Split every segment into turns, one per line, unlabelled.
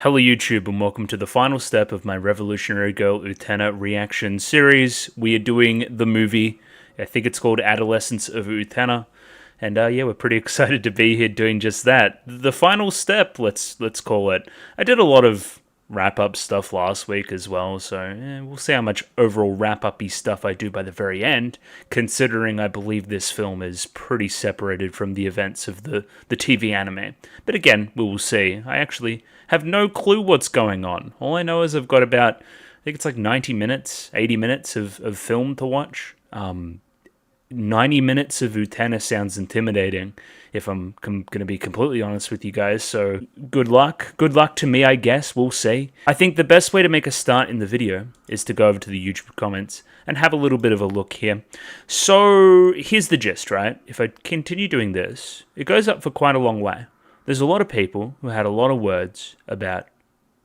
Hello YouTube and welcome to the final step of my Revolutionary Girl Utena reaction series. We are doing the movie, I think it's called Adolescence of Utena, and yeah, we're pretty excited to be here doing just that. The final step, let's call it. I did a lot of wrap-up stuff last week as well, so we'll see how much overall wrap-up-y stuff I do by the very end, considering I believe this film is pretty separated from the events of the TV anime. But again, we will see. I actually have no clue what's going on. All I know is I've got about, I think it's like 90 minutes, 80 minutes of film to watch. 90 minutes of Utena sounds intimidating, if I'm going to be completely honest with you guys, so good luck. Good luck to me, I guess, we'll see. I think the best way to make a start in the video is to go over to the YouTube comments and have a little bit of a look here. So, here's the gist, right? If I continue doing this, it goes up for quite a long way. There's a lot of people who had a lot of words about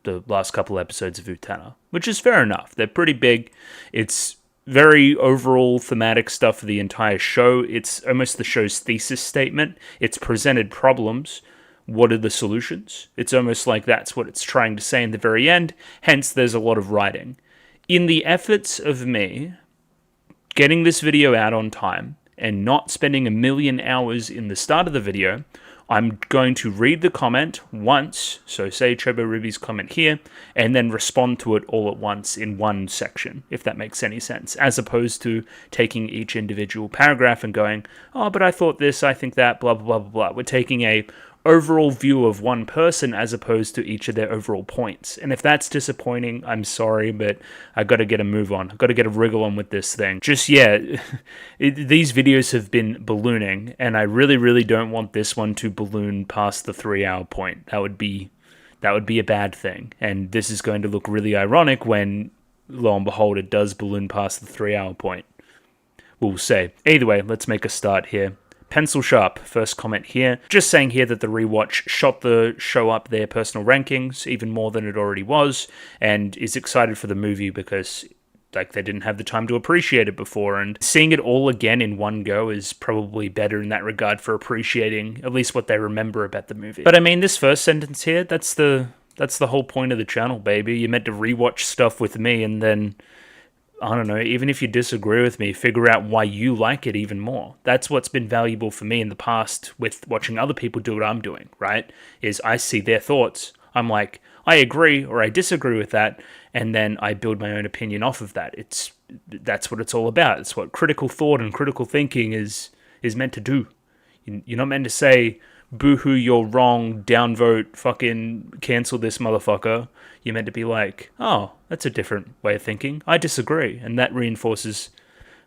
the last couple episodes of Utena, which is fair enough. They're pretty big. It's very overall thematic stuff for the entire show. It's almost the show's thesis statement. It's presented problems. What are the solutions? It's almost like that's what it's trying to say in the very end. Hence, there's a lot of writing. In the efforts of me getting this video out on time and not spending a million hours in the start of the video, I'm going to read the comment once, so say Chobo Ruby's comment here, and then respond to it all at once in one section, if that makes any sense, as opposed to taking each individual paragraph and going, oh, but I thought this, I think that, blah, blah, blah, blah. We're taking a overall view of one person as opposed to each of their overall points. And if that's disappointing, I'm sorry, but I got to get a move on. I got to get a wriggle on with this thing. Just, yeah, these videos have been ballooning, and I really, really don't want this one to balloon past the 3-hour point. That would be a bad thing. And this is going to look really ironic when, lo and behold, it does balloon past the 3-hour point. We'll see. Either way, let's make a start here. Pencil Sharp, first comment here. Just saying here that the rewatch shot the show up their personal rankings even more than it already was, and is excited for the movie because they didn't have the time to appreciate it before, and seeing it all again in one go is probably better in that regard for appreciating at least what they remember about the movie. But I mean, this first sentence here, that's the whole point of the channel, baby. You're meant to rewatch stuff with me and then, I don't know, even if you disagree with me, figure out why you like it even more. That's what's been valuable for me in the past with watching other people do what I'm doing, right? Is I see their thoughts. I'm like, I agree or I disagree with that, and then I build my own opinion off of that. That's what it's all about. It's what critical thought and critical thinking is meant to do. You're not meant to say, boo-hoo, you're wrong, downvote, fucking cancel this motherfucker. You're meant to be like, oh, that's a different way of thinking. I disagree, and that reinforces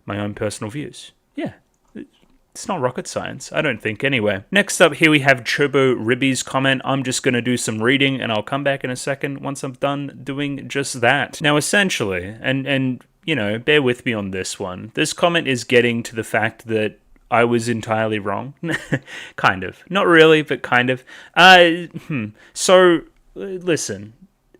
my own personal views. Yeah, it's not rocket science, I don't think, anyway. Next up here we have Chobo Ribby's comment. I'm just going to do some reading, and I'll come back in a second once I'm done doing just that. Now, essentially, and you know, bear with me on this one, this comment is getting to the fact that I was entirely wrong. Kind of. Not really, but kind of. So, listen.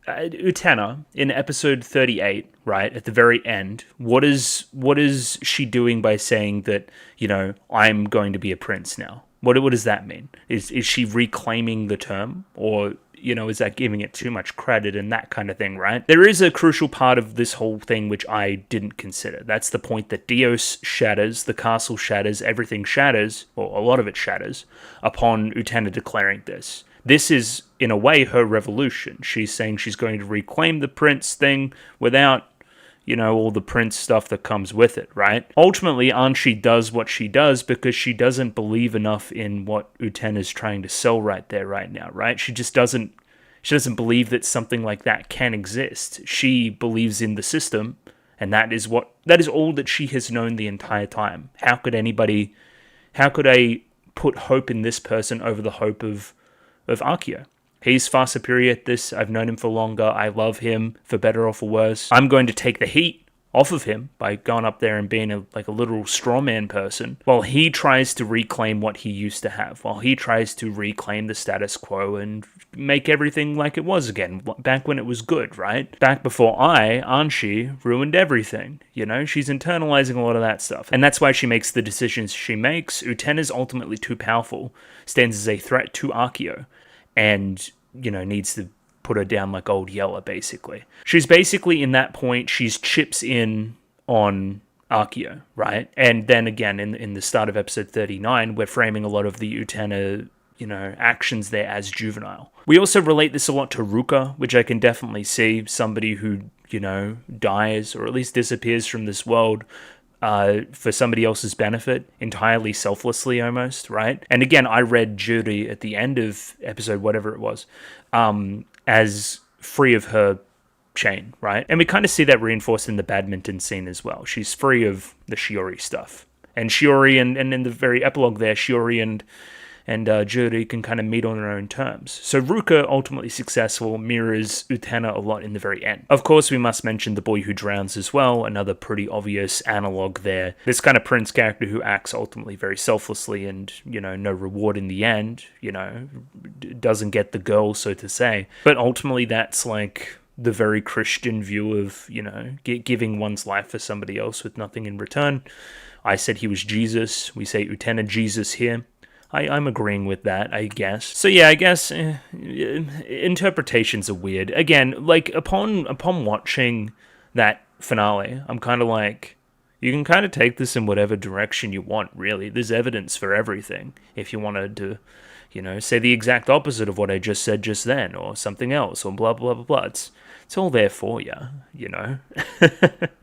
Utena, in episode 38, right, at the very end, what is she doing by saying that, you know, I'm going to be a prince now? What does that mean? Is she reclaiming the term? Or, you know, is that giving it too much credit and that kind of thing, right? There is a crucial part of this whole thing which I didn't consider. That's the point that Dios shatters, the castle shatters, everything shatters, or a lot of it shatters, upon Utena declaring this. This is, in a way, her revolution. She's saying she's going to reclaim the prince thing without, you know, all the prince stuff that comes with it, right? Ultimately, Anshi does what she does because she doesn't believe enough in what Utena is trying to sell right there, right now, right? She doesn't believe that something like that can exist. She believes in the system, and that is all that she has known the entire time. How could I put hope in this person over the hope of Akio? He's far superior at this. I've known him for longer. I love him, for better or for worse. I'm going to take the heat off of him by going up there and being a literal strawman person, while he tries to reclaim what he used to have, while he tries to reclaim the status quo and make everything like it was again, back when it was good, right? Back before Anshi, ruined everything. You know, she's internalizing a lot of that stuff. And that's why she makes the decisions she makes. Utena's ultimately too powerful, stands as a threat to Akio, and, you know, needs to put her down like old Yeller, basically. She's basically, in that point, she's chips in on Akio, right? And then again, in the start of episode 39, we're framing a lot of the Utena, actions there as juvenile. We also relate this a lot to Ruka, which I can definitely see. Somebody who, dies or at least disappears from this world for somebody else's benefit, entirely selflessly almost, right? And again, I read Juri at the end of episode whatever it was, as free of her chain, right? And we kind of see that reinforced in the badminton scene as well. She's free of the Shiori stuff. And Shiori, and in the very epilogue there, Shiori and Juri can kind of meet on their own terms. So Ruka, ultimately successful, mirrors Utena a lot in the very end. Of course, we must mention The Boy Who Drowns as well, another pretty obvious analog there. This kind of prince character who acts ultimately very selflessly and, no reward in the end, doesn't get the girl, so to say. But ultimately, that's like the very Christian view of, giving one's life for somebody else with nothing in return. I said he was Jesus. We say Utena Jesus here. I'm agreeing with that, I guess. So yeah, I guess interpretations are weird. Again, like upon watching that finale, I'm kind of like, you can kind of take this in whatever direction you want, really. There's evidence for everything. If you wanted to, say the exact opposite of what I just said just then, or something else, or blah, blah, blah, blah. It's all there for you,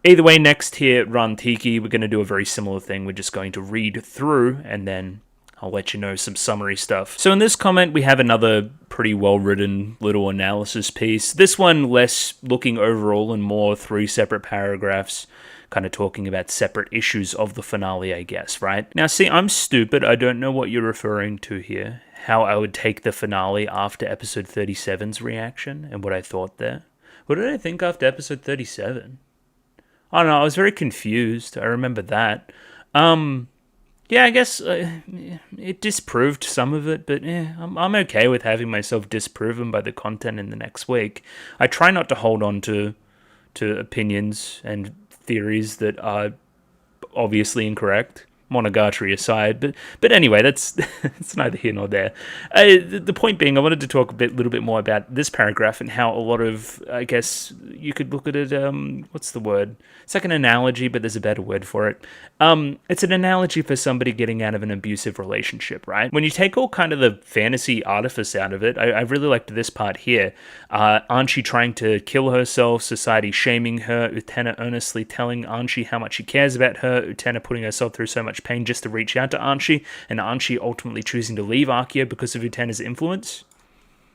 Either way, next here, Rantiki, we're going to do a very similar thing. We're just going to read through, and then I'll let you know some summary stuff. So in this comment, we have another pretty well-written little analysis piece. This one less looking overall and more 3 separate paragraphs, kind of talking about separate issues of the finale, I guess, right? Now, see, I'm stupid. I don't know what you're referring to here. How I would take the finale after episode 37's reaction and what I thought there. What did I think after episode 37? I don't know, I was very confused. I remember that. Yeah, I guess it disproved some of it, but I'm okay with having myself disproven by the content in the next week. I try not to hold on to opinions and theories that are obviously incorrect, Monogatari aside, but anyway, that's neither here nor there. The point being, I wanted to talk a little bit more about this paragraph and how a lot of, I guess you could look at it, what's the word? It's like an analogy, but there's a better word for it. It's an analogy for somebody getting out of an abusive relationship, right? When you take all kind of the fantasy artifice out of it, I really liked this part here. Anchi trying to kill herself, society shaming her, Utena earnestly telling Anchi how much she cares about her, Utena putting herself through so much pain just to reach out to Anchi, and Anchi ultimately choosing to leave Akio because of Utena's influence.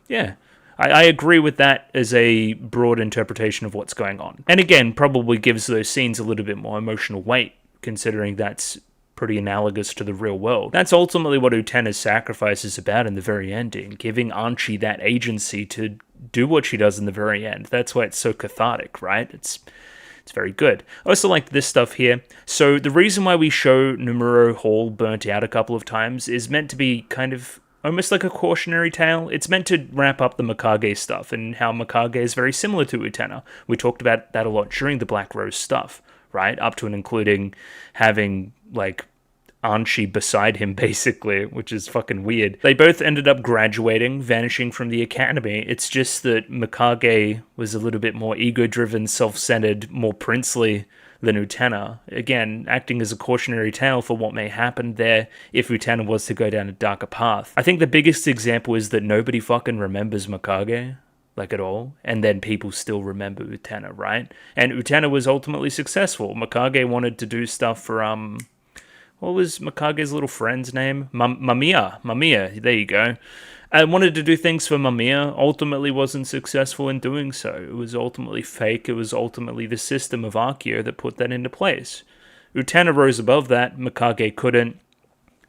Yeah, I agree with that as a broad interpretation of what's going on. And again, probably gives those scenes a little bit more emotional weight, considering that's pretty analogous to the real world. That's ultimately what Utena's sacrifice is about in the very ending, giving Anchi that agency to do what she does in the very end. That's why it's so cathartic, right? It's very good. I also like this stuff here. So the reason why we show Numero Hall burnt out a couple of times is meant to be kind of almost like a cautionary tale. It's meant to wrap up the Mikage stuff and how Mikage is very similar to Utena. We talked about that a lot during the Black Rose stuff, right? Up to and including having, like, Anchi beside him, basically, which is fucking weird. They both ended up graduating, vanishing from the academy. It's just that Mikage was a little bit more ego-driven, self-centered, more princely than Utena. Again, acting as a cautionary tale for what may happen there if Utena was to go down a darker path. I think the biggest example is that nobody fucking remembers Mikage, like at all, and then people still remember Utena, right? And Utena was ultimately successful. Mikage wanted to do stuff for, what was Mikage's little friend's name? Mamiya, there you go. I wanted to do things for Mamiya, ultimately wasn't successful in doing so. It was ultimately fake, it was ultimately the system of Akio that put that into place. Utena rose above that, Mikage couldn't.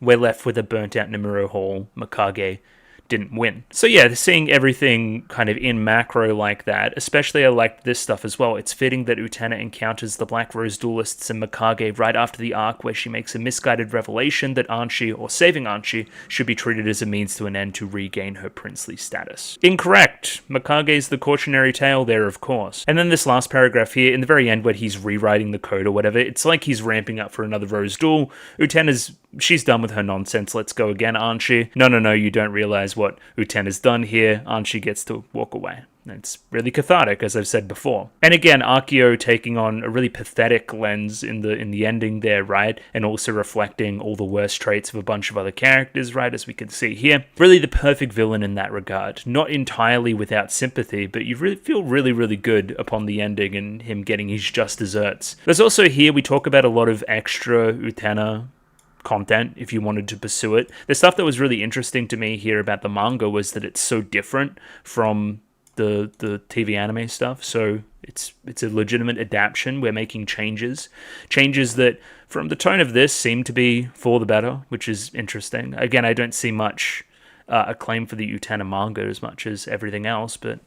We're left with a burnt-out Numero Hall. Mikage didn't win. So yeah, seeing everything kind of in macro like that, especially I liked this stuff as well. It's fitting that Utena encounters the Black Rose duelists and Mikage right after the arc where she makes a misguided revelation that Anchi, or saving Anchi, should be treated as a means to an end to regain her princely status. Incorrect! Mikage's the cautionary tale there, of course. And then this last paragraph here, in the very end where he's rewriting the code or whatever, it's like he's ramping up for another Rose duel. Utena's she's done with her nonsense. Let's go again, aren't she? No, you don't realize what Utena's done here. Aren't gets to walk away. It's really cathartic, as I've said before. And again, Akio taking on a really pathetic lens in the ending there, right? And also reflecting all the worst traits of a bunch of other characters, right? As we can see here. Really the perfect villain in that regard. Not entirely without sympathy, but you really feel really good upon the ending and him getting his just desserts. There's also here, we talk about a lot of extra Utena content if you wanted to pursue it. The stuff that was really interesting to me here about the manga was that it's so different from the TV anime stuff, so it's a legitimate adaptation. We're making changes that, from the tone of this, seem to be for the better, which is interesting. Again, I don't see much acclaim for the Utena manga as much as everything else, but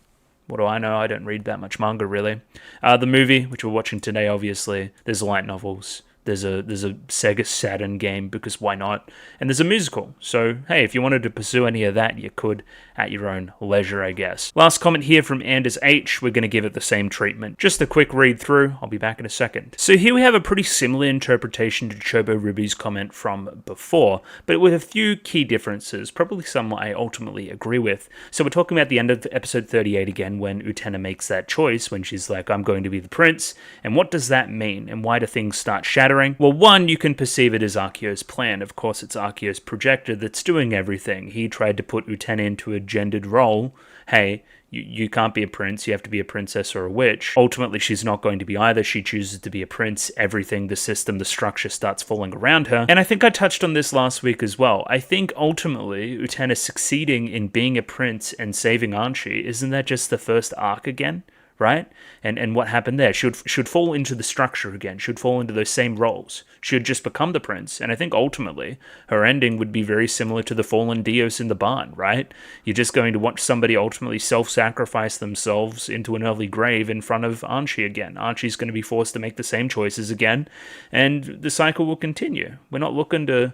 what do I know? I don't read that much manga, really. The movie, which we're watching today, obviously, there's light novels. There's a Sega Saturn game, because why not? And there's a musical. So, hey, if you wanted to pursue any of that, you could at your own leisure, I guess. Last comment here from Anders H. We're going to give it the same treatment. Just a quick read through. I'll be back in a second. So here we have a pretty similar interpretation to Chobo Ruby's comment from before, but with a few key differences, probably some I ultimately agree with. So we're talking about the end of episode 38 again, when Utena makes that choice, when she's like, I'm going to be the prince. And what does that mean? And why do things start shattering? Well, one, you can perceive it as Akio's plan. Of course, it's Akio's projector that's doing everything. He tried to put Utena into a gendered role. Hey, you can't be a prince, you have to be a princess or a witch. Ultimately, she's not going to be either. She chooses to be a prince. Everything, the system, the structure starts falling around her. And I think I touched on this last week as well. I think ultimately, Utena succeeding in being a prince and saving Anchi, isn't that just the first arc again? Right? And what happened there? Should fall into the structure again, should fall into those same roles, should just become the prince. And I think ultimately her ending would be very similar to the fallen Dios in the barn, right? You're just going to watch somebody ultimately self-sacrifice themselves into an early grave in front of Anchi again. Anchi's going to be forced to make the same choices again, and the cycle will continue. We're not looking to,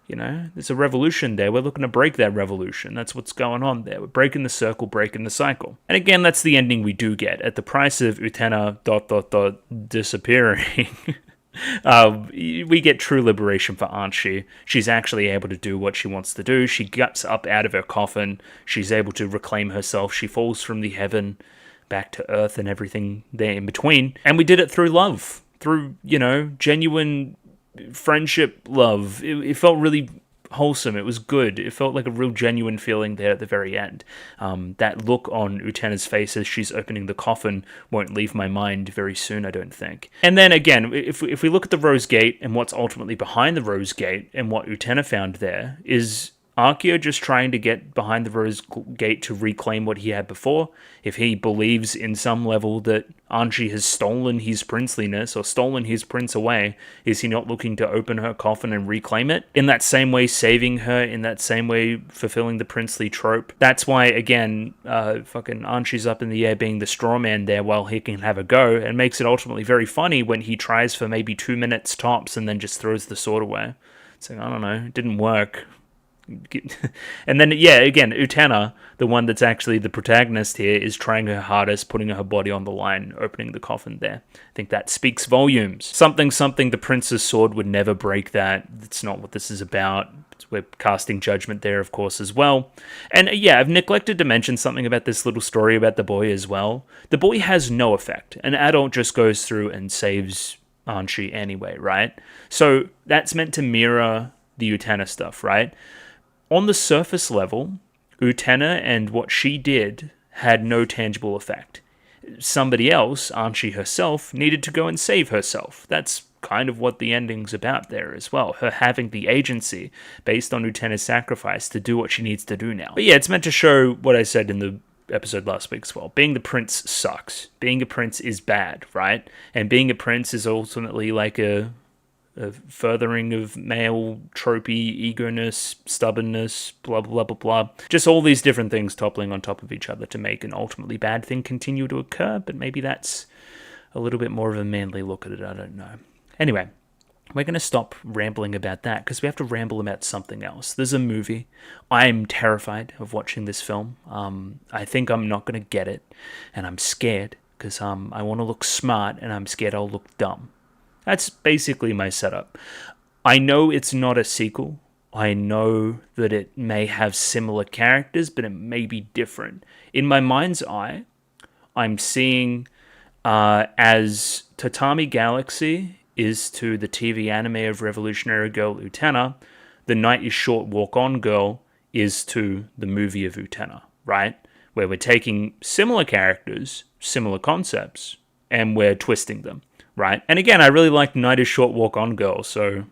there's a revolution there. We're looking to break that revolution. That's what's going on there. We're breaking the circle, breaking the cycle. And again, that's the ending we do get. At the price of Utena ... disappearing, we get true liberation for Anchi. She's actually able to do what she wants to do. She gets up out of her coffin. She's able to reclaim herself. She falls from the heaven back to earth and everything there in between. And we did it through love. Through, genuine friendship, love. It felt really wholesome. It was good. It felt like a real genuine feeling there at the very end. That look on Utena's face as she's opening the coffin won't leave my mind very soon, I don't think. And then again, if we look at the Rose Gate and what's ultimately behind the Rose Gate and what Utena found there, is Akio just trying to get behind the Rose Gate to reclaim what he had before? If he believes in some level that Anchi has stolen his princeliness or stolen his prince away, is he not looking to open her coffin and reclaim it? In that same way, saving her, in that same way, fulfilling the princely trope. That's why, again, fucking Anchi's up in the air being the straw man there while he can have a go, and makes it ultimately very funny when he tries for maybe 2 minutes tops and then just throws the sword away. It's like, I don't know, it didn't work. And then, yeah, again, Utena, the one that's actually the protagonist here, is trying her hardest, putting her body on the line, opening the coffin there. I think that speaks volumes. Something, the prince's sword would never break that. That's not what this is about. We're casting judgment there, of course, as well. And yeah, I've neglected to mention something about this little story about the boy as well. The boy has no effect. An adult just goes through and saves Anchi anyway, right? So that's meant to mirror the Utena stuff, right? On the surface level, Utena and what she did had no tangible effect. Somebody else, Anchi herself, needed to go and save herself. That's kind of what the ending's about there as well. Her having the agency, based on Utena's sacrifice, to do what she needs to do now. But yeah, it's meant to show what I said in the episode last week as well. Being the prince sucks. Being a prince is bad, right? And being a prince is ultimately like a furthering of male tropey ego-ness, stubbornness, blah, blah, blah, blah. Just all these different things toppling on top of each other to make an ultimately bad thing continue to occur, but maybe that's a little bit more of a manly look at it, I don't know. Anyway, we're going to stop rambling about that because we have to ramble about something else. There's a movie. I'm terrified of watching this film. I think I'm not going to get it, and I'm scared because I want to look smart, and I'm scared I'll look dumb. That's basically my setup. I know it's not a sequel. I know that it may have similar characters, but it may be different. In my mind's eye, I'm seeing as Tatami Galaxy is to the TV anime of Revolutionary Girl Utena, The Night is Short Walk On Girl is to the movie of Utena, right? Where we're taking similar characters, similar concepts, and we're twisting them, right? And again, I really like Night is Short Walk On Girl, so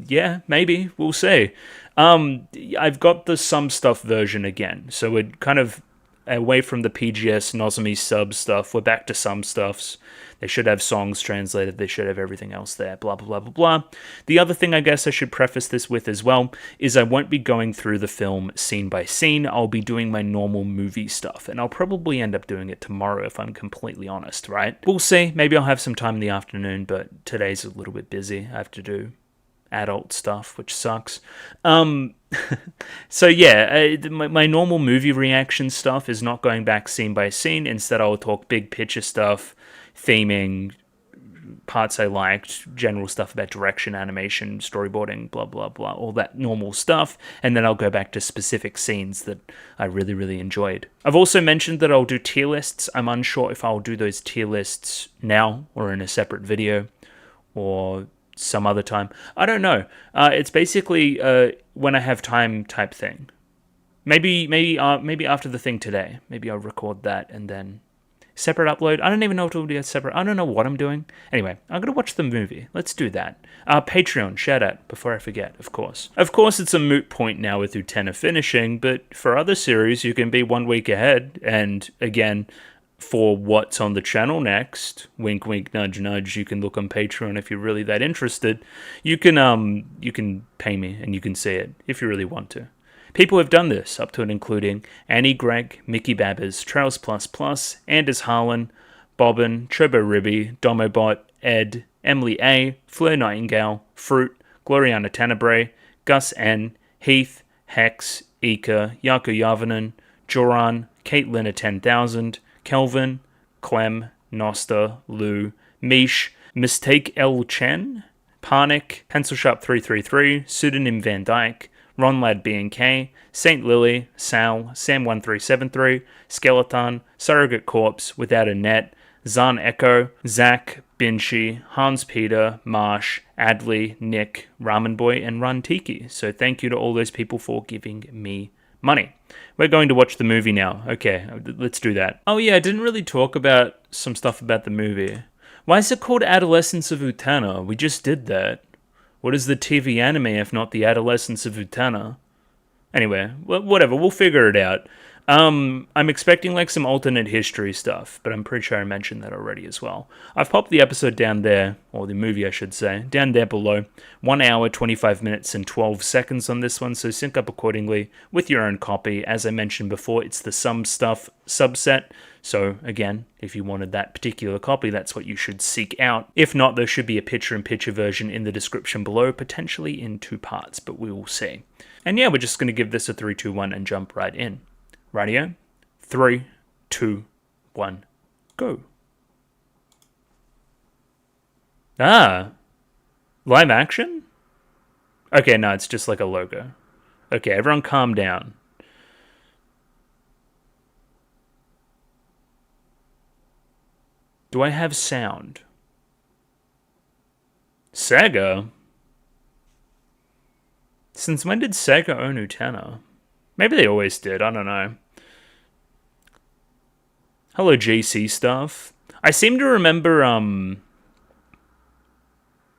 yeah, maybe. We'll see. I've got the Some Stuff version again, so we're kind of away from the PGS Nozomi sub stuff. We're back to Some Stuffs. They should have songs translated. They should have everything else there. Blah, blah, blah, blah, blah. The other thing I guess I should preface this with as well is I won't be going through the film scene by scene. I'll be doing my normal movie stuff, and I'll probably end up doing it tomorrow if I'm completely honest, right? We'll see. Maybe I'll have some time in the afternoon, but today's a little bit busy. I have to do adult stuff, which sucks. So yeah, my normal movie reaction stuff is not going back scene by scene. Instead, I'll talk big picture stuff, theming, parts I liked, general stuff about direction, animation, storyboarding, blah, blah, blah, all that normal stuff. And then I'll go back to specific scenes that I really, really enjoyed. I've also mentioned that I'll do tier lists. I'm unsure if I'll do those tier lists now or in a separate video or some other time. I don't know. It's basically when I have time type thing. Maybe after the thing today. Maybe I'll record that and then separate upload. I don't even know if it'll be a separate. I don't know what I'm doing. Anyway, I'm gonna watch the movie. Let's do that. Patreon shout out before I forget. Of course, it's a moot point now with Utena finishing. But for other series, you can be 1 week ahead. And again, for what's on the channel next, wink wink nudge nudge, you can look on Patreon if you're really that interested. You can pay me and you can see it if you really want to. People have done this, up to and including Annie Gregg, Mickey Babbers, Trails Plus Plus, Anders Harlan, Bobbin, Chobo Ribby, Domobot, Ed, Emily A, Fleur Nightingale, Fruit, Gloriana Tenebrae, Gus N, Heath, Hex, Ika, Yaku Yavanen, Joran, Caitlin 10,000, Kelvin, Clem, Nosta, Lou, Mish, Mistake L. Chen, Parnick, Pencil Sharp 333, Pseudonym Van Dyke, Ronlad B&K, Saint Lily, Sal, Sam1373, Skeleton, Surrogate Corpse, Without a Net, Zan Echo, Zach, Binshi, Hans Peter, Marsh, Adley, Nick, Ramen Boy, and Run Tiki. So thank you to all those people for giving me money. We're going to watch the movie now. Okay, let's do that. Oh yeah, I didn't really talk about some stuff about the movie. Why is it called Adolescence of Utena? We just did that. What is the TV anime if not the Adolescence of Utena? Anyway, whatever, we'll figure it out. I'm expecting like some alternate history stuff, but I'm pretty sure I mentioned that already as well. I've popped the episode down there, or the movie I should say, down there below. 1 hour, 25 minutes, and 12 seconds on this one, so sync up accordingly with your own copy. As I mentioned before, it's the Some Stuff subset, so again, if you wanted that particular copy, that's what you should seek out. If not, there should be a picture-in-picture version in the description below, potentially in 2 parts, but we will see. And yeah, we're just going to give this a 3, 2, 1 and jump right in. Radio, 3, 2, 1, go. Live action? Okay, no, it's just like a logo. Okay, everyone calm down. Do I have sound? Sega? Since when did Sega own Utena? Maybe they always did, I don't know. Hello, JC stuff. I seem to remember,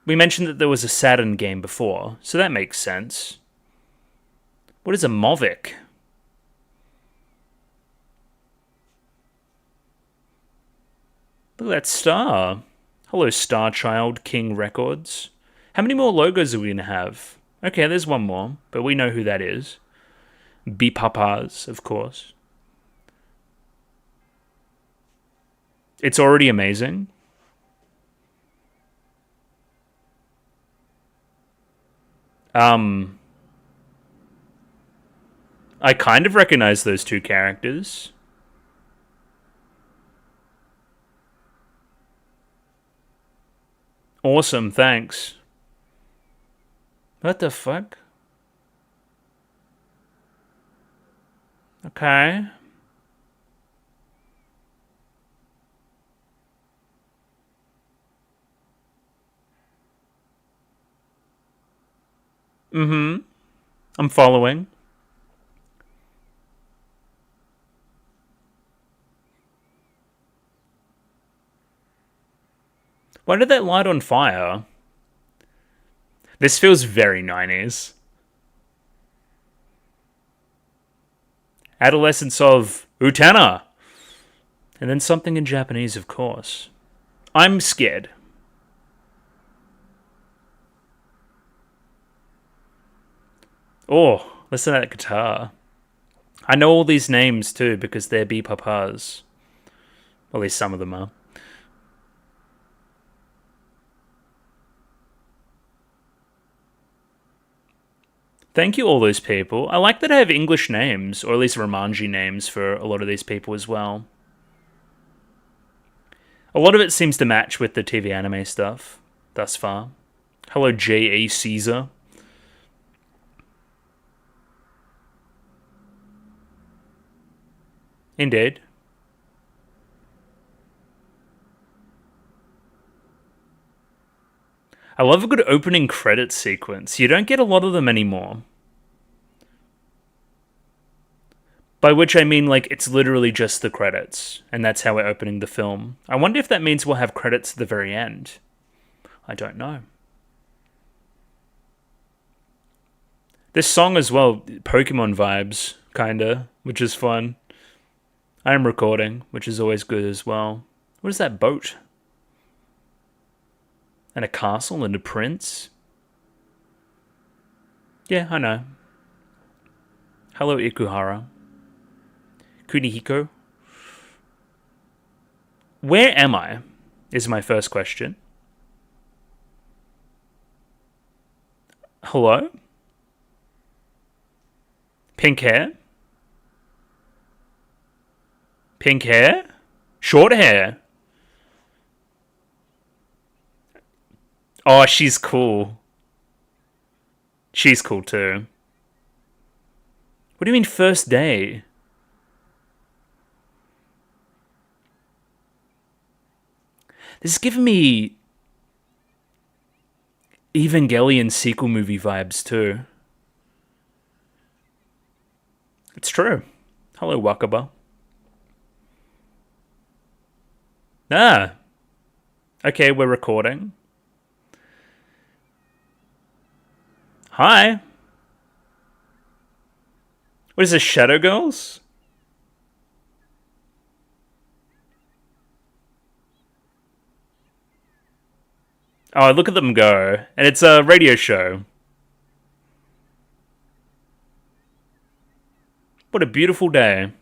we mentioned that there was a Saturn game before, so that makes sense. What is a Movic? Look at that star. Hello, Star Child, King Records. How many more logos are we going to have? Okay, there's one more, but we know who that is. Bipapas, of course. It's already amazing. I kind of recognize those 2 characters. Awesome, thanks. What the fuck? Okay. Mm-hmm. I'm following. Why did that light on fire? This feels very 90s. Adolescence of Utena. And then something in Japanese, of course. I'm scared. Oh, listen to that guitar. I know all these names too because they're B-papas. Well, at least some of them are. Thank you, all those people. I like that I have English names, or at least Romanji names for a lot of these people as well. A lot of it seems to match with the TV anime stuff thus far. Hello, J.E. Caesar. Indeed. I love a good opening credits sequence. You don't get a lot of them anymore. By which I mean, like, it's literally just the credits, and that's how we're opening the film. I wonder if that means we'll have credits at the very end. I don't know. This song as well, Pokemon vibes, kinda, which is fun. I am recording, which is always good as well. What is that boat? And a castle and a prince? Yeah, I know. Hello, Ikuhara. Kunihiko. Where am I? Is my first question. Hello? Pink hair? Pink hair? Short hair? Oh, she's cool. She's cool too. What do you mean first day? This is giving me Evangelion sequel movie vibes too. It's true. Hello, Wakaba. Ah. Okay, we're recording. Hi. What is this, Shadow Girls? Oh, look at them go. And it's a radio show. What a beautiful day.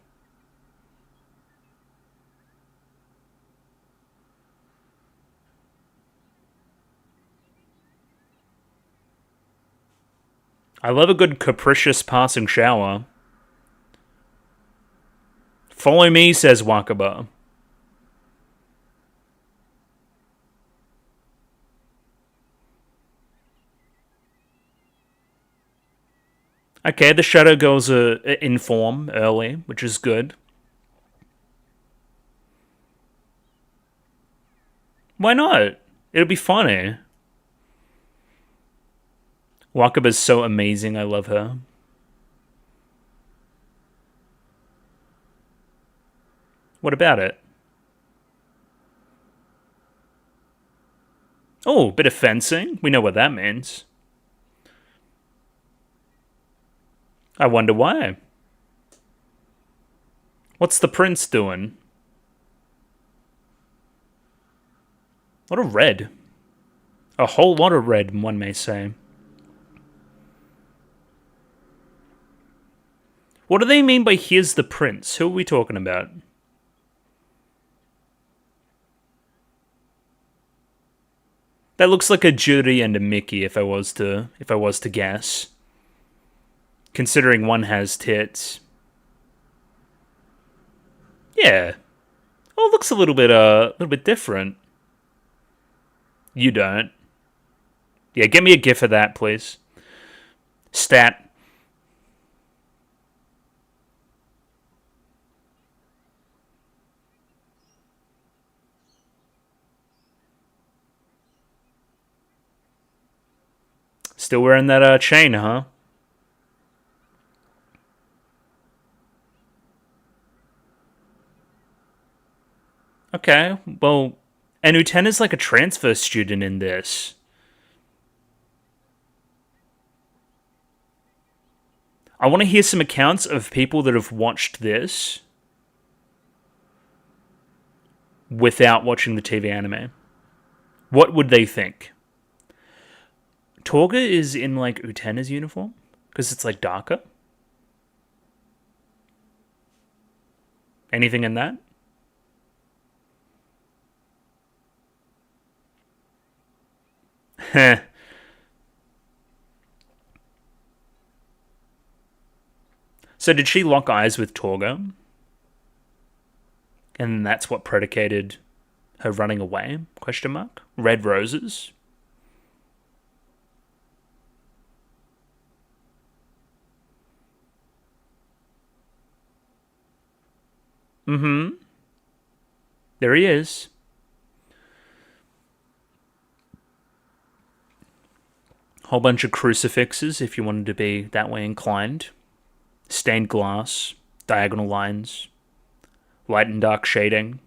I love a good capricious passing shower. Follow me, says Wakaba. Okay, the Shadow Girls are in form early, which is good. Why not? It'll be funny. Wakaba's so amazing, I love her. What about it? Oh, bit of fencing. We know what that means. I wonder why. What's the prince doing? What a red. A whole lot of red, one may say. What do they mean by here's the prince? Who are we talking about? That looks like a Judy and a Mickey if I was to guess. Considering one has tits. Yeah. Oh, it looks a little bit different. You don't. Yeah, get me a gif of that, please. Stat. Still wearing that chain, huh? Okay, well, and Utena's like a transfer student in this. I want to hear some accounts of people that have watched this without watching the TV anime. What would they think? Torga is in like Utena's uniform because it's like darker. Anything in that? Heh. So did she lock eyes with Torga? And that's what predicated her running away? Question mark. Red roses. Mm-hmm. There he is. Whole bunch of crucifixes if you wanted to be that way inclined. Stained glass, diagonal lines, light and dark shading.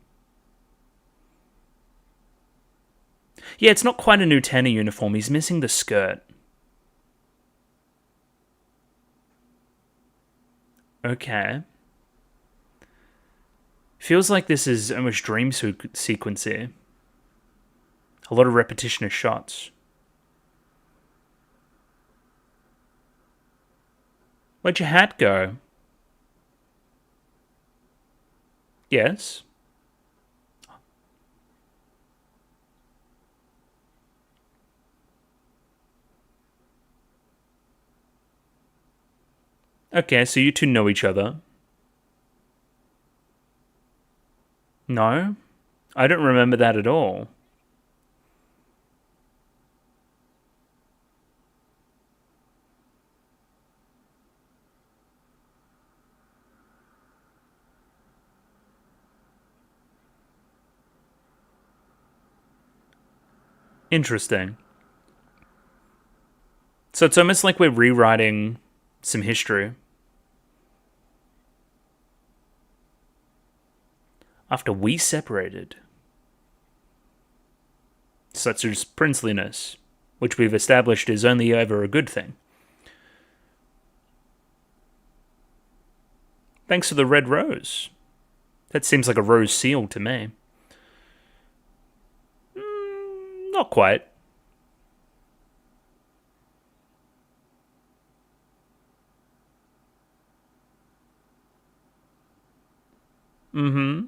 Yeah, it's not quite a Utena uniform. He's missing the skirt. Okay. Feels like this is almost dream sequence here. A lot of repetition of shots. Where'd your hat go? Yes. Okay, so you two know each other. No? I don't remember that at all. Interesting. So it's almost like we're rewriting some history. After we separated. Such as princeliness, which we've established is only ever a good thing. Thanks for the red rose. That seems like a rose seal to me. Not quite. Mm-hmm.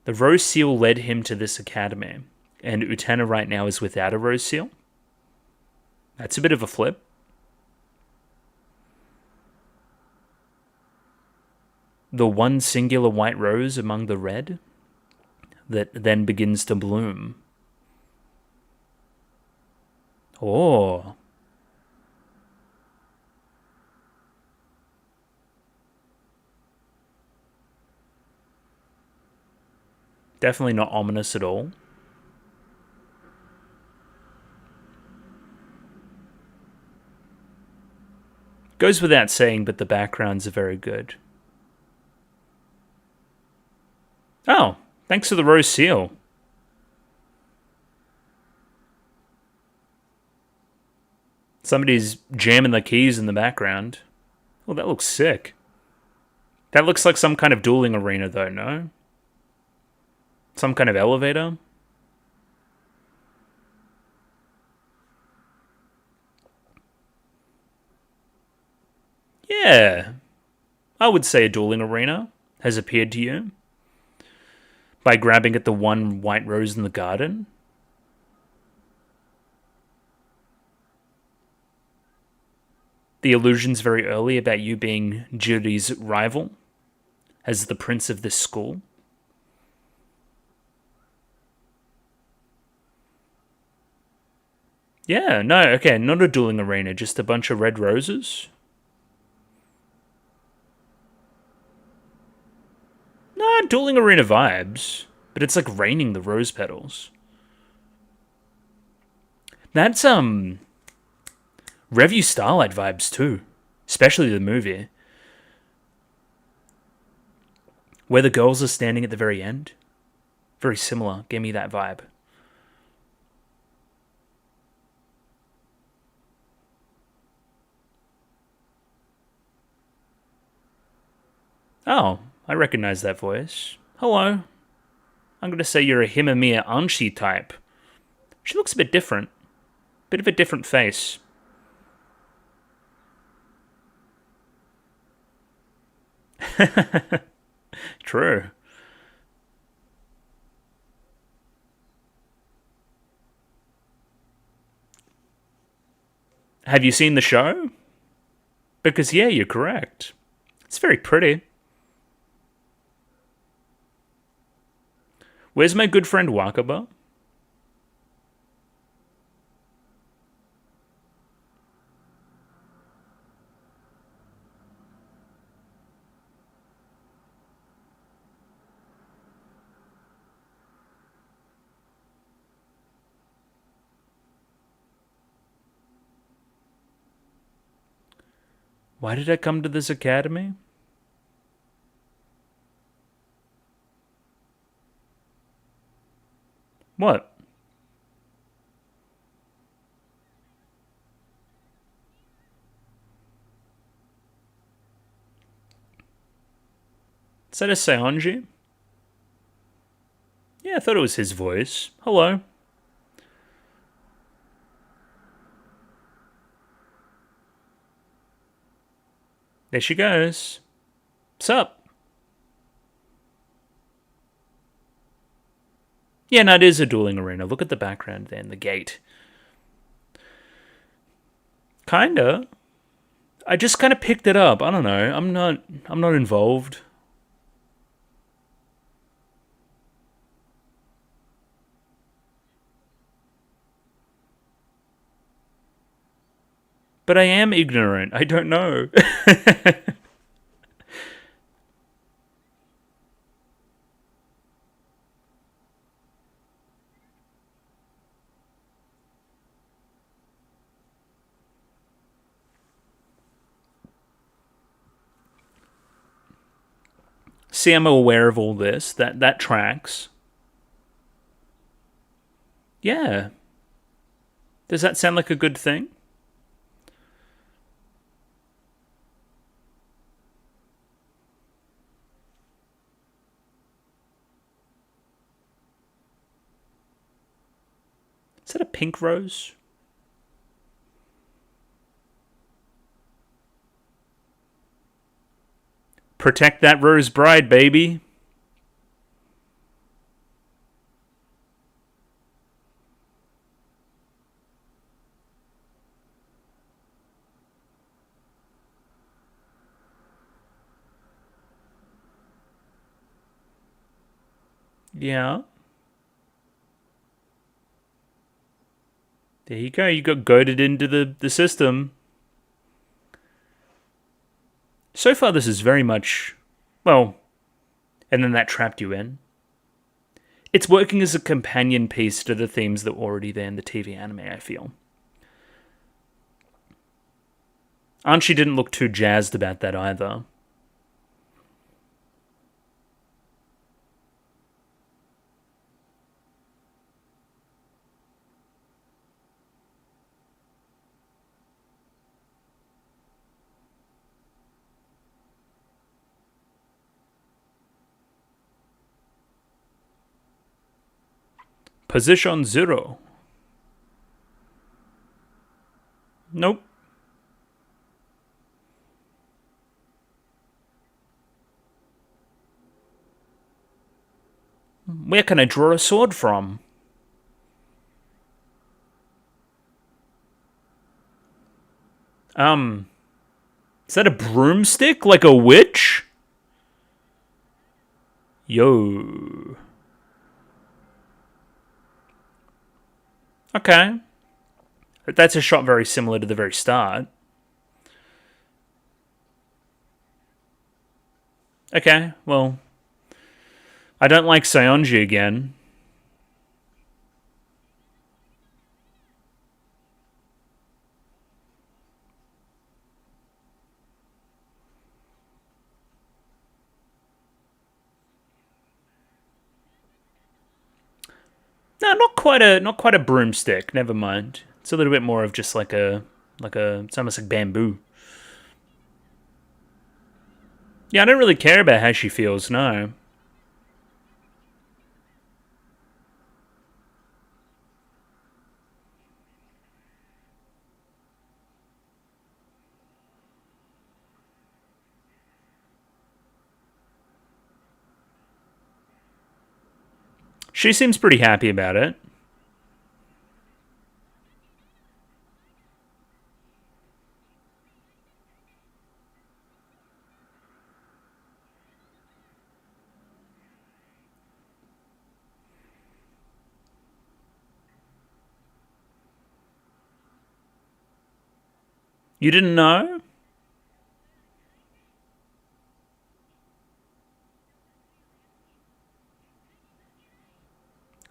The rose seal led him to this academy, and Utena right now is without a rose seal. That's a bit of a flip. The one singular white rose among the red that then begins to bloom. Oh. Definitely not ominous at all. Goes without saying, but the backgrounds are very good. Oh, thanks for the rose seal. Somebody's jamming the keys in the background. Oh, that looks sick. That looks like some kind of dueling arena, though, no? Some kind of elevator? Yeah. I would say a dueling arena has appeared to you. By grabbing at the one white rose in the garden. The illusion's very early about you being Judy's rival as the prince of this school. Yeah, no, okay, not a dueling arena, just a bunch of red roses. No, dueling arena vibes, but it's like raining the rose petals. That's Revue Starlight vibes too, especially the movie where the girls are standing at the very end. Very similar. Gave me that vibe. Oh, I recognize that voice. Hello. I'm going to say you're a Himamiya Anshi type. She looks a bit different. Bit of a different face. True. Have you seen the show? Because, yeah, you're correct. It's very pretty. Where's my good friend Wakaba? Why did I come to this academy? What? Is that a Seonji? Yeah, I thought it was his voice. Hello. There she goes. Sup? Yeah, no, it is a dueling arena. Look at the background there and the gate. Kinda. I just kind of picked it up. I don't know. I'm not involved. But I am ignorant. I don't know. See, I'm aware of all this. That tracks. Yeah. Does that sound like a good thing? Is that a pink rose? Protect that rose bride, baby. Yeah. There you go. You got goaded into the system. So far, this is very much. Well, and then that trapped you in. It's working as a companion piece to the themes that were already there in the TV anime, I feel. Anshi didn't look too jazzed about that either. Position 0. Nope. Where can I draw a sword from? Is that a broomstick? Like a witch? Yo. Okay. That's a shot very similar to the very start. Okay, well, I don't like Seonji again. No, not quite a broomstick. Never mind. It's a little bit more of just like a. It's almost like bamboo. Yeah, I don't really care about how she feels. No, she seems pretty happy about it. You didn't know?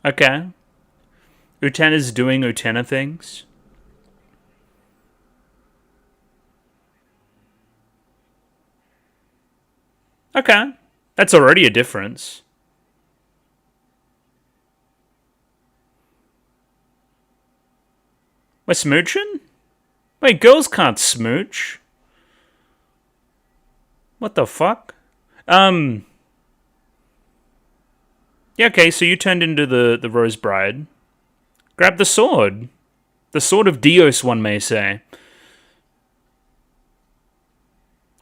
Okay. Utena's doing Utena things. Okay. That's already a difference. We're smooching? Wait, girls can't smooch. What the fuck? Um. Yeah, okay, so you turned into the Rose Bride. Grab the sword. The sword of Dios, one may say.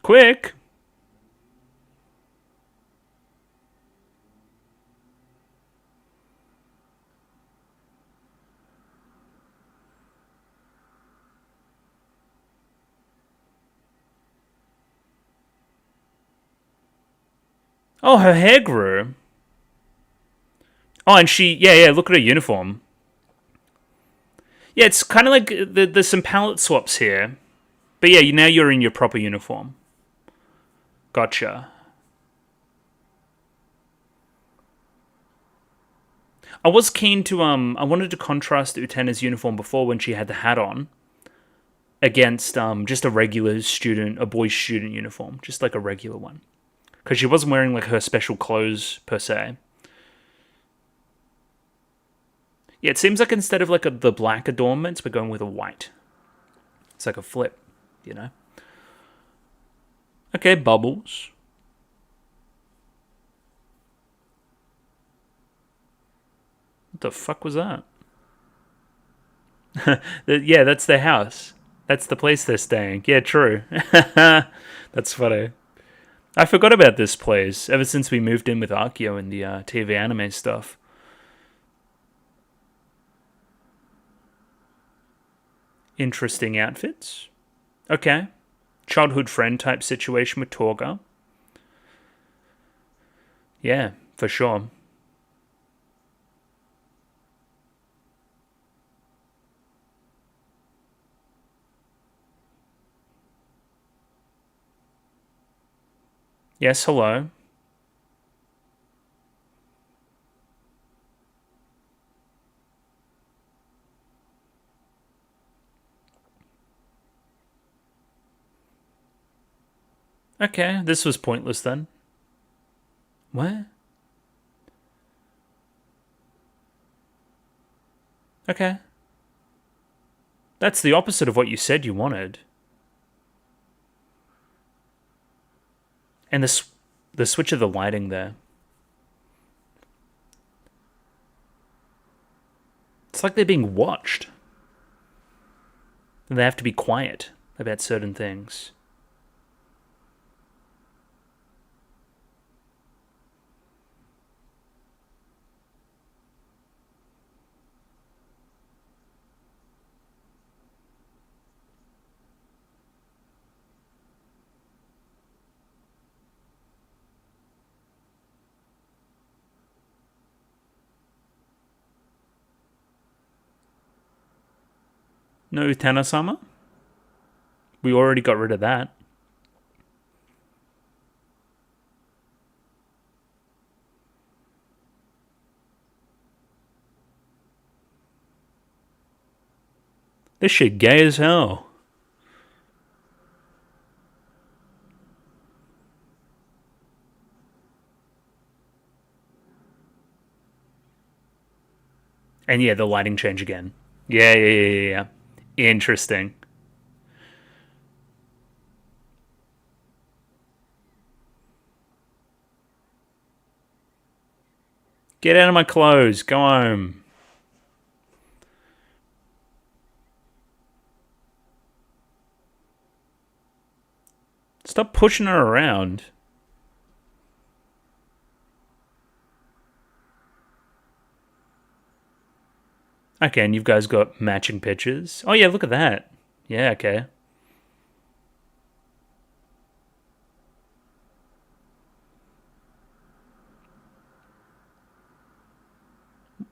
Quick. Oh, her hair grew. Oh, and yeah, look at her uniform. Yeah, it's kind of like there's some palette swaps here. But yeah, now you're in your proper uniform. Gotcha. I was keen to I wanted to contrast Utena's uniform before when she had the hat on against just a regular student, a boy student uniform, just like a regular one. Because she wasn't wearing like her special clothes per se. Yeah, it seems like instead of like the black adornments, we're going with a white. It's like a flip, you know? Okay, bubbles. What the fuck was that? Yeah, that's their house. That's the place they're staying. Yeah, true. That's funny. I forgot about this place ever since we moved in with Akio and the TV anime stuff. Interesting outfits. Okay. Childhood friend type situation with Torga. Yeah, for sure. Yes, hello. Okay, this was pointless then. What? Okay. That's the opposite of what you said you wanted. And the switch of the lighting there. It's like they're being watched. And they have to be quiet about certain things. No Utena-sama? We already got rid of that. This shit gay as hell. And yeah, the lighting change again. Yeah. Interesting. Get out of my clothes. Go home. Stop pushing her around. Okay, and you guys got matching pictures. Oh yeah, look at that. Yeah, okay.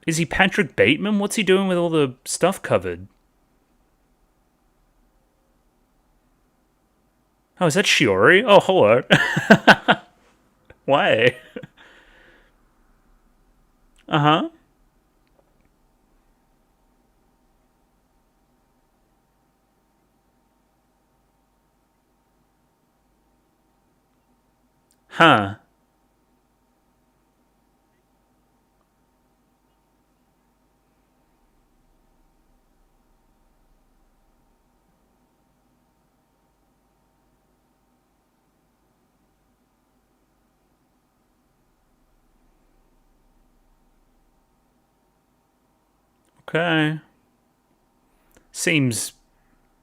Is he Patrick Bateman? What's he doing with all the stuff covered? Oh, is that Shiori? Oh, hello. Why? Uh-huh. Huh. Okay. Seems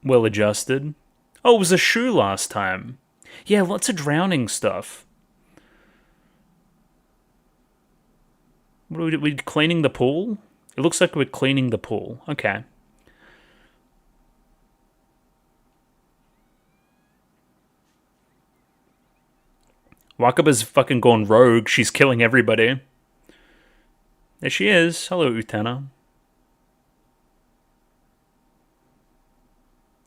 well adjusted. Oh, it was a shoe last time. Yeah, lots of drowning stuff. What are we cleaning the pool? It looks like we're cleaning the pool. Okay. Wakaba's fucking gone rogue. She's killing everybody. There she is. Hello, Utena.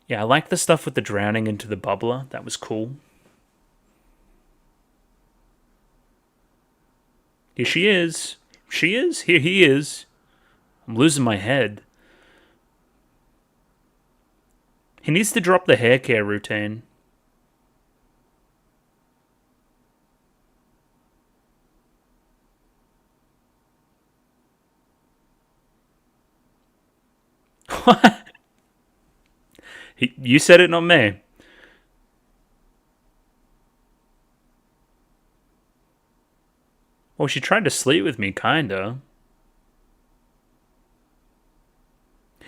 Yeah, I like the stuff with the drowning into the bubbler. That was cool. Here she is. She is? Here he is. I'm losing my head. He needs to drop the hair care routine. What? You said it, not me. Well, she tried to sleep with me, kinda.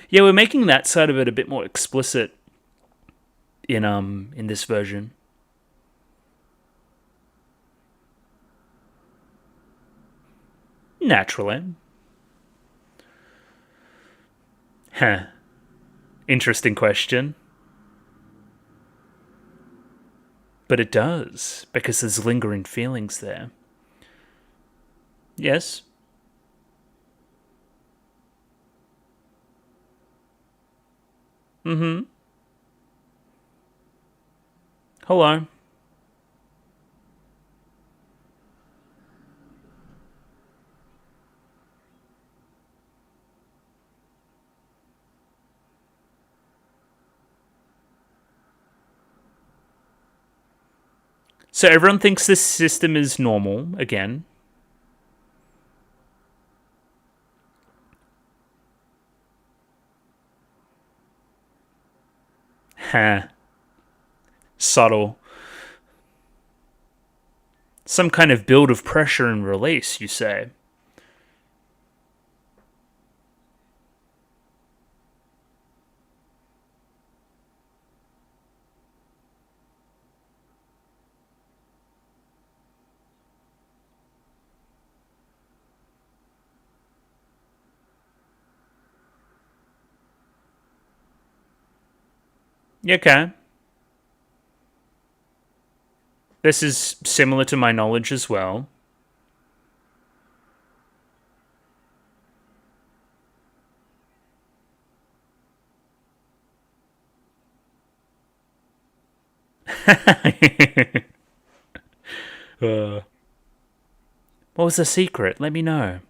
Yeah, we're making that side of it a bit more explicit in this version. Naturally. Huh. Interesting question. But it does, because there's lingering feelings there. Yes. Mm-hmm. Hello. So everyone thinks this system is normal, again. Huh. Subtle. Some kind of build of pressure and release, you say? Yeah, okay. This is similar to my knowledge as well. What was the secret? Let me know.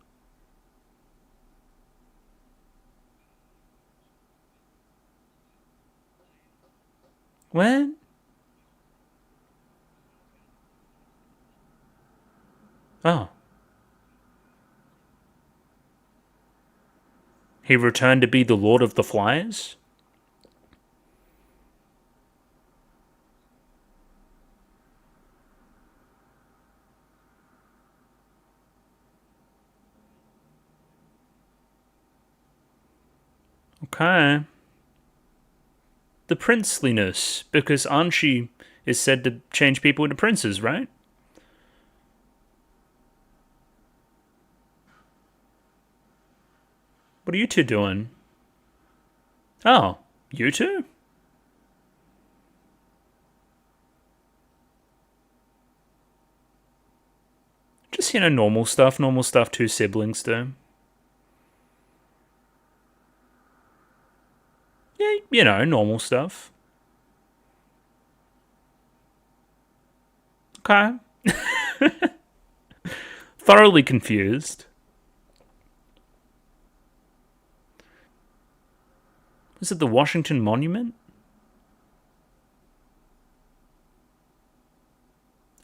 What? Oh. He returned to be the Lord of the Flies? Okay. The princeliness, because Anshi is said to change people into princes, right? What are you two doing? Oh, you two? Just, normal stuff. Normal stuff two siblings do. Yeah, normal stuff. Okay. Thoroughly confused. Was it the Washington Monument?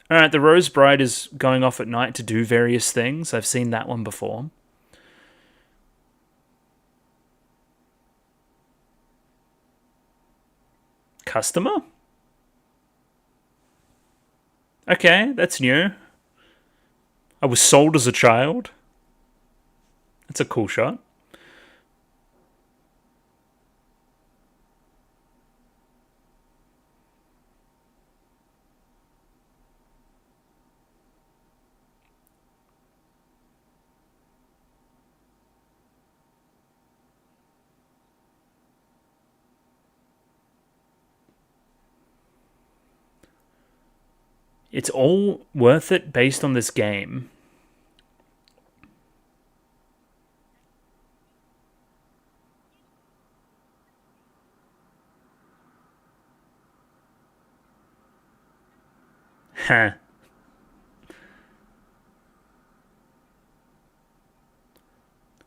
Alright, the Rose Bride is going off at night to do various things. I've seen that one before. Customer? Okay, that's new. I was sold as a child. That's a cool shot. It's all worth it based on this game. Huh.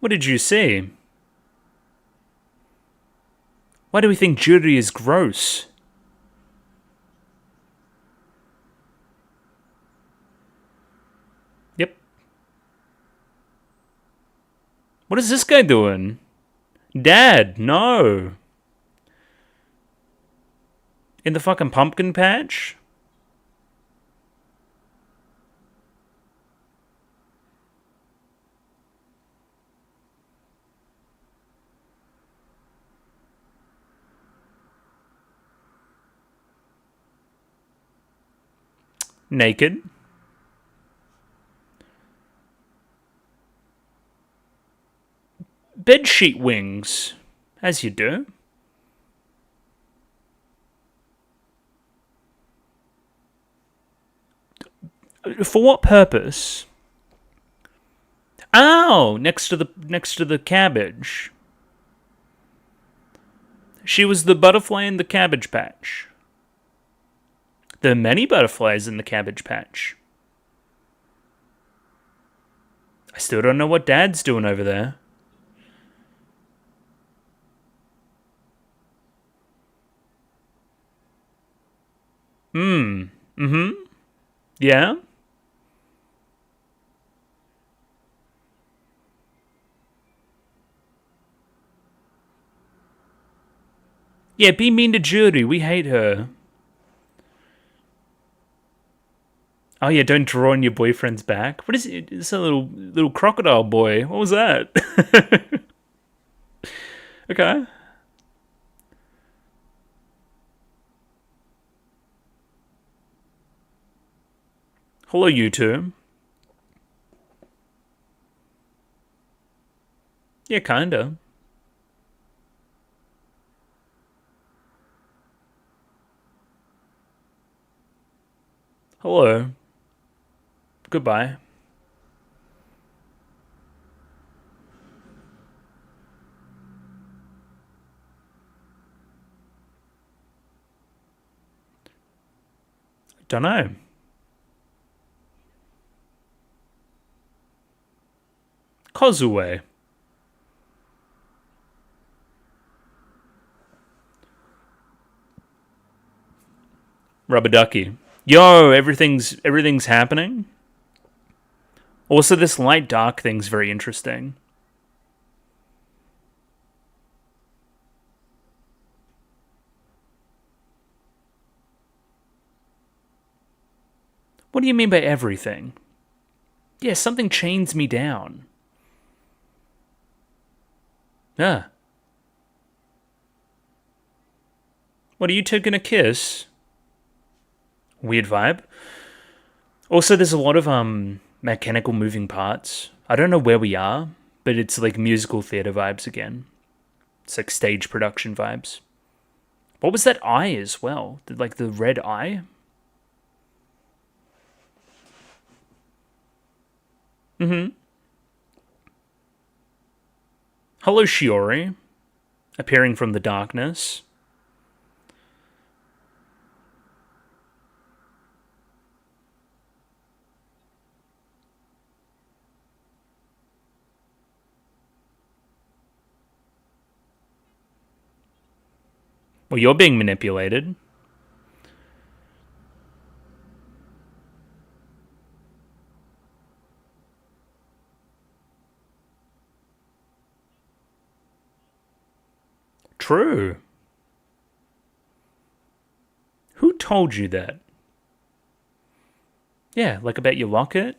What did you see? Why do we think Judy is gross? Yep. What is this guy doing? Dad, no. In the fucking pumpkin patch? Naked. Bedsheet wings. As you do. For what purpose? Oh, next to the cabbage. She was the butterfly in the cabbage patch. There are many butterflies in the cabbage patch. I still don't know what Dad's doing over there. Yeah? Yeah, be mean to Judy. We hate her. Oh yeah, don't draw on your boyfriend's back. What is it? It's a little crocodile boy. What was that? Okay. Hello, you two. Yeah, kinda. Hello. Goodbye. Dunno. Kozue. Rubber ducky. Yo, everything's happening. Also, this light dark thing's very interesting. What do you mean by everything? Yeah, something chains me down. Ah. What, are you two gonna kiss? Weird vibe. Also, there's a lot of mechanical moving parts. I don't know where we are, but it's like musical theater vibes again. It's like stage production vibes. What was that eye as well? Like the red eye? Mm-hmm. Hello, Shiori. Appearing from the darkness. Well, you're being manipulated. True. Who told you that? Yeah, like about your locket?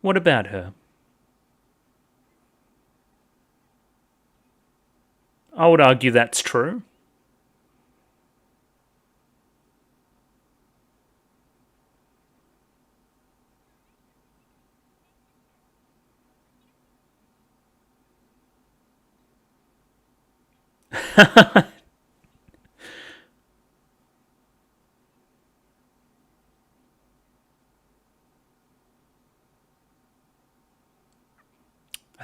What about her? I would argue that's true. I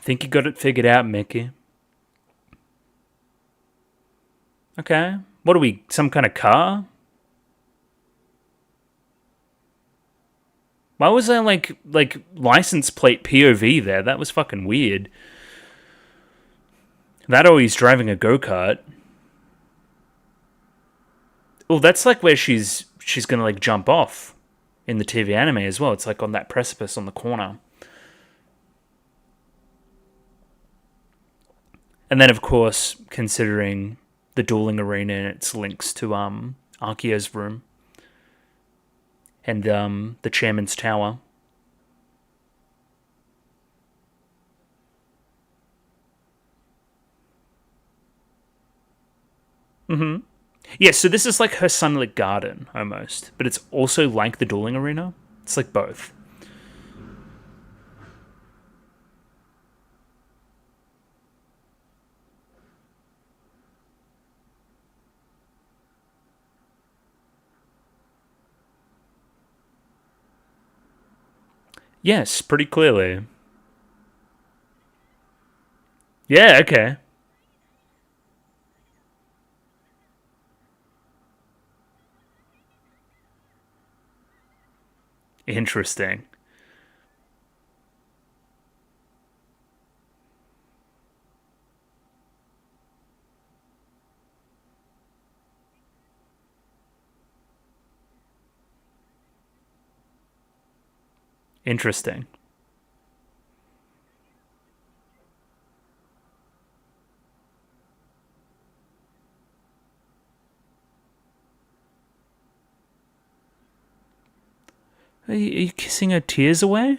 think you got it figured out, Mickey. Okay. What are we, some kind of car? Why was there like license plate POV there? That was fucking weird. That or he's driving a go-kart. Well, that's like where she's gonna like jump off in the TV anime as well. It's like on that precipice on the corner. And then of course, considering the dueling arena and its links to Arkio's room and the chairman's tower. Mm-hmm. Yeah, so this is like her sunlit garden almost, but it's also like the dueling arena. It's like both. Yes, pretty clearly. Yeah, okay. Interesting. Interesting. Are you kissing her tears away?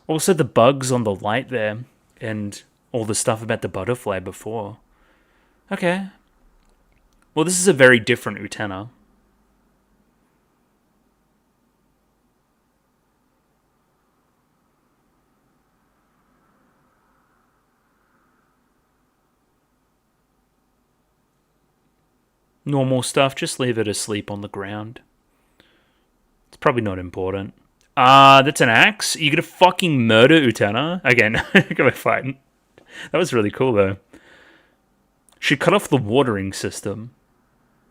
Also, the bugs on the light there, and all the stuff about the butterfly before. Okay. Well, this is a very different Utena. Normal stuff, just leave it asleep on the ground. It's probably not important. That's an axe? You gonna fucking murder Utena? Again, go fighting. That was really cool, though. She cut off the watering system.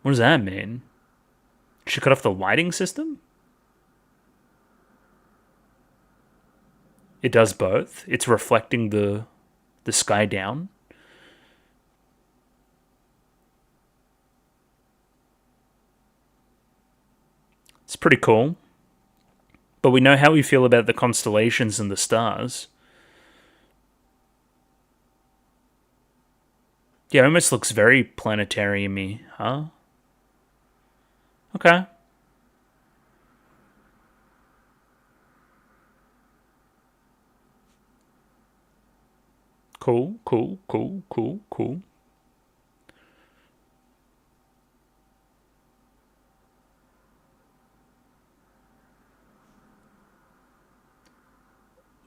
What does that mean? She cut off the lighting system? It does both. It's reflecting the sky down. It's pretty cool. But we know how we feel about the constellations and the stars. Yeah, it almost looks very planetarium-y, huh? Okay. Cool, cool, cool, cool, cool.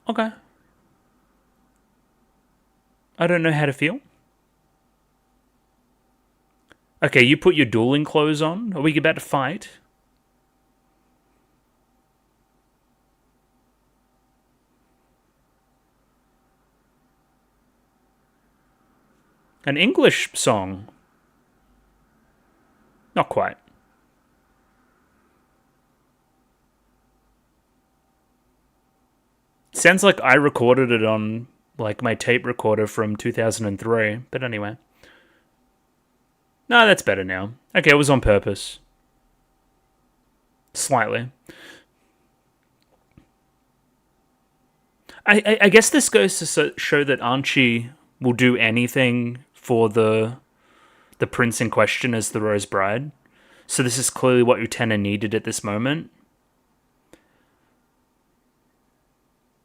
Okay. I don't know how to feel. Okay, you put your dueling clothes on. Are we about to fight? An English song. Not quite. Sounds like I recorded it on like my tape recorder from 2003. But anyway. No, that's better now. Okay, it was on purpose. Slightly. I guess this goes to show that Archie will do anything for the prince in question as the Rose Bride. So this is clearly what Utena needed at this moment.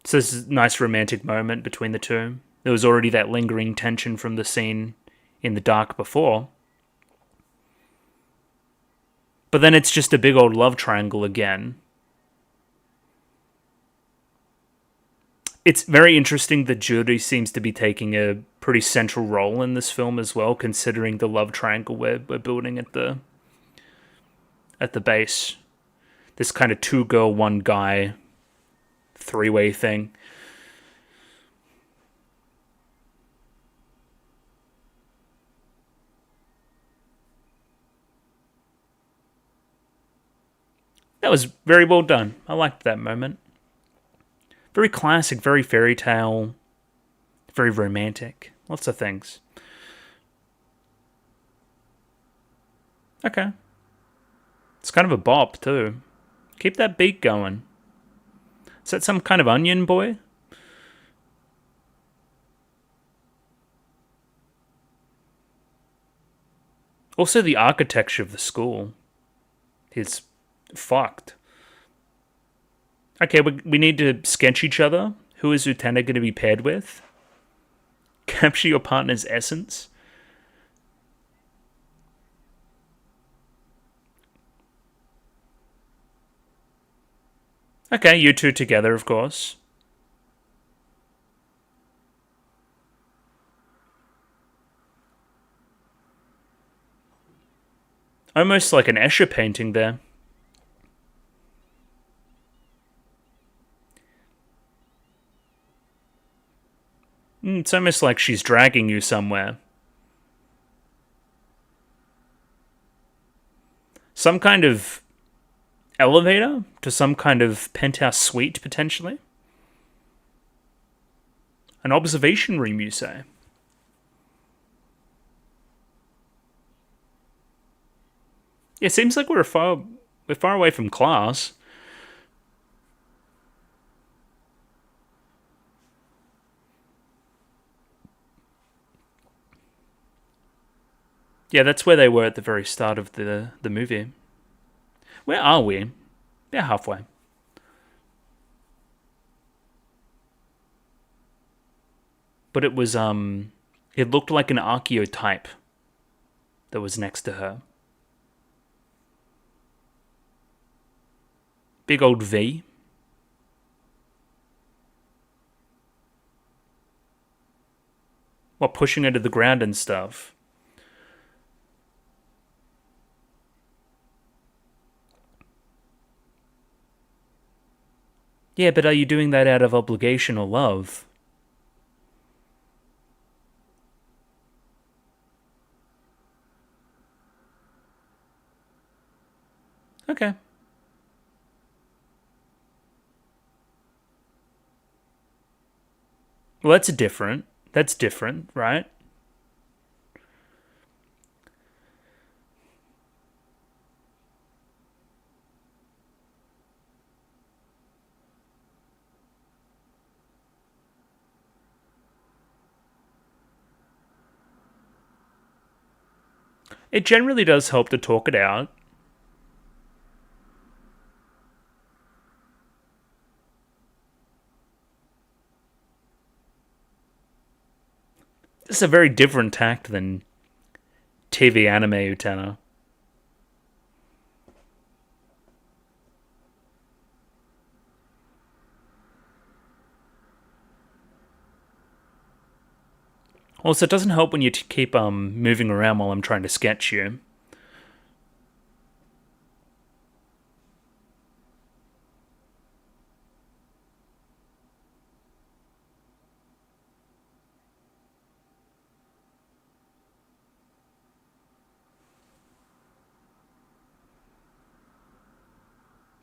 So this is a nice romantic moment between the two. There was already that lingering tension from the scene in the dark before. But then it's just a big old love triangle again. It's very interesting that Judy seems to be taking a pretty central role in this film as well, considering the love triangle we're building at the base. This kind of 2-girl, 1-guy, 3-way thing. That was very well done. I liked that moment. Very classic, very fairy tale, very romantic. Lots of things. Okay. It's kind of a bop, too. Keep that beat going. Is that some kind of onion boy? Also, the architecture of the school is fucked. Okay, we need to sketch each other. Who is Utena going to be paired with? Capture your partner's essence. Okay, you two together, of course. Almost like an Escher painting there. It's almost like she's dragging you somewhere. Some kind of elevator to some kind of penthouse suite, potentially. An observation room, you say? Yeah, it seems like we're far away from class. Yeah, that's where they were at the very start of the movie. Where are we? They're halfway. But it was it looked like an archetype that was next to her. Big old V. What, pushing her to the ground and stuff? Yeah, but are you doing that out of obligation or love? Okay. Well, that's different. That's different, right? It generally does help to talk it out. This is a very different tact than TV anime Utena. Also, it doesn't help when you keep moving around while I'm trying to sketch you.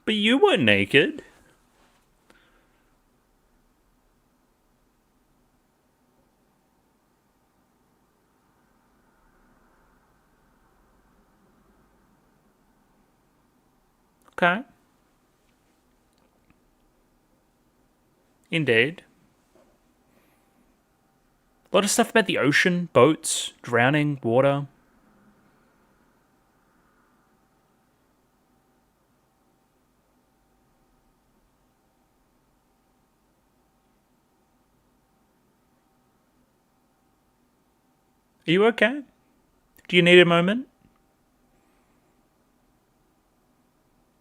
But you weren't naked. Okay. Indeed. A lot of stuff about the ocean, boats, drowning, water. Are you okay? Do you need a moment?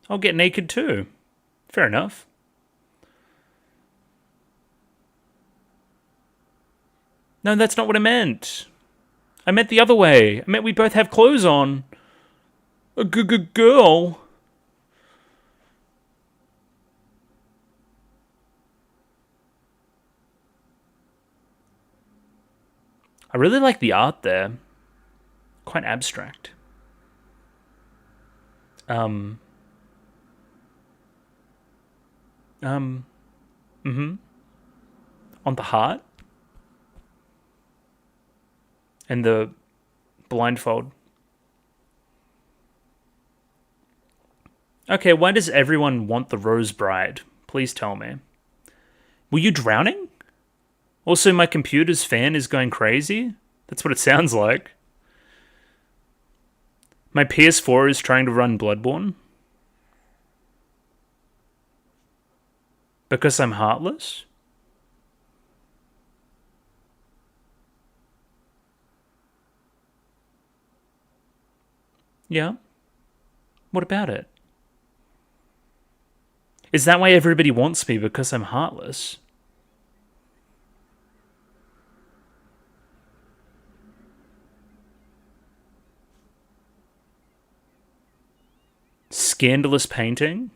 I'll get naked too. Fair enough. No, that's not what I meant. I meant the other way. I meant we both have clothes on. A good girl. I really like the art there. Quite abstract. Um. Mm-hmm. On the heart. And the blindfold. Okay, why does everyone want the Rose Bride? Please tell me. Were you drowning? Also, my computer's fan is going crazy? That's what it sounds like. My PS4 is trying to run Bloodborne. Because I'm heartless? Yeah. What about it? Is that why everybody wants me? Because I'm heartless? Scandalous painting?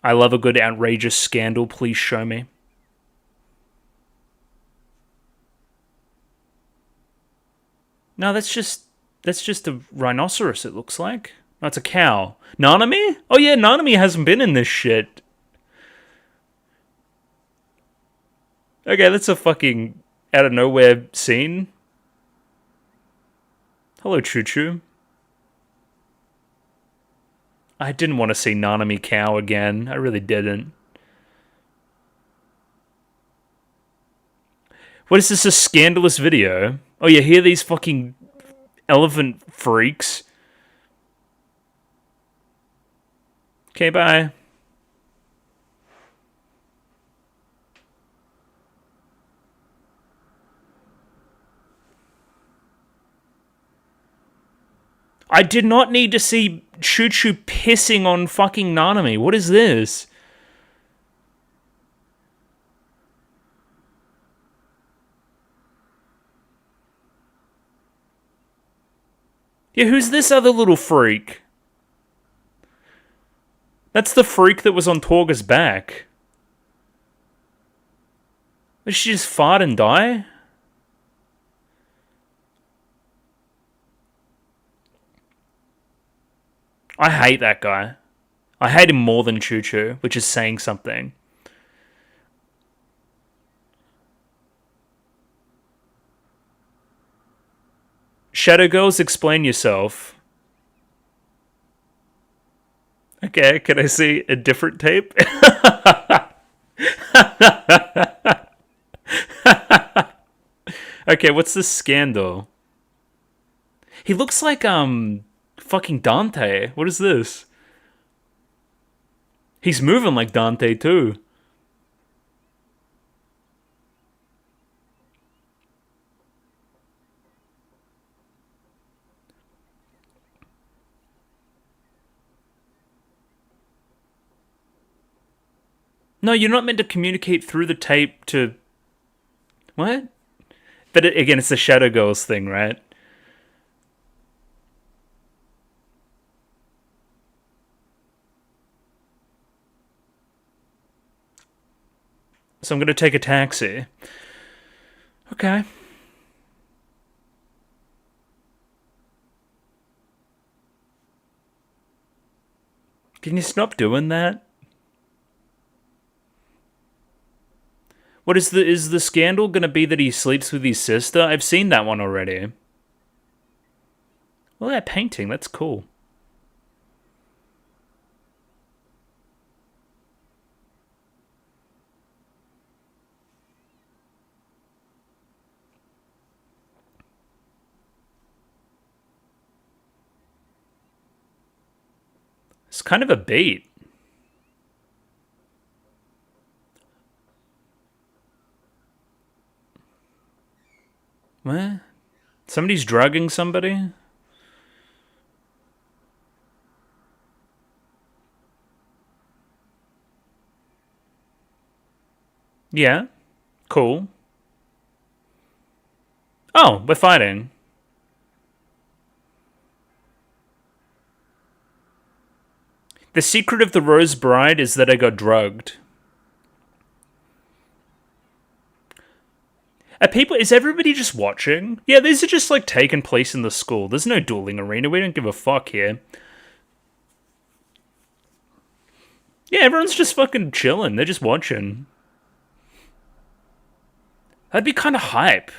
I love a good outrageous scandal. Please show me. No, that's just a rhinoceros. It looks like. No, it's a cow. Nanami? Oh yeah, Nanami hasn't been in this shit. Okay, that's a fucking out of nowhere scene. Hello, Choo Choo. I didn't want to see Nanami cow again. I really didn't. What is this, a scandalous video? Oh, you hear these fucking elephant freaks? Okay, bye. I did not need to see Choo Choo pissing on fucking Nanami. What is this? Yeah, who's this other little freak? That's the freak that was on Torga's back. Did she just fart and die? I hate that guy. I hate him more than Choo Choo, which is saying something. Shadow Girls, explain yourself. Okay, can I see a different tape? Okay, what's this scandal? He looks like, fucking Dante. What is this? He's moving like Dante, too. No, you're not meant to communicate through the tape to... What? But again, it's the Shadow Girls thing, right? So I'm going to take a taxi. Okay. Can you stop doing that? What is the scandal going to be that he sleeps with his sister? I've seen that one already. Well, that painting, that's cool. It's kind of a bait. What? Somebody's drugging somebody? Yeah. Cool. Oh, we're fighting. The secret of the Rose Bride is that I got drugged. Is everybody just watching? Yeah, these are just like taking place in the school. There's no dueling arena. We don't give a fuck here. Yeah, everyone's just fucking chilling. They're just watching. That'd be kind of hype.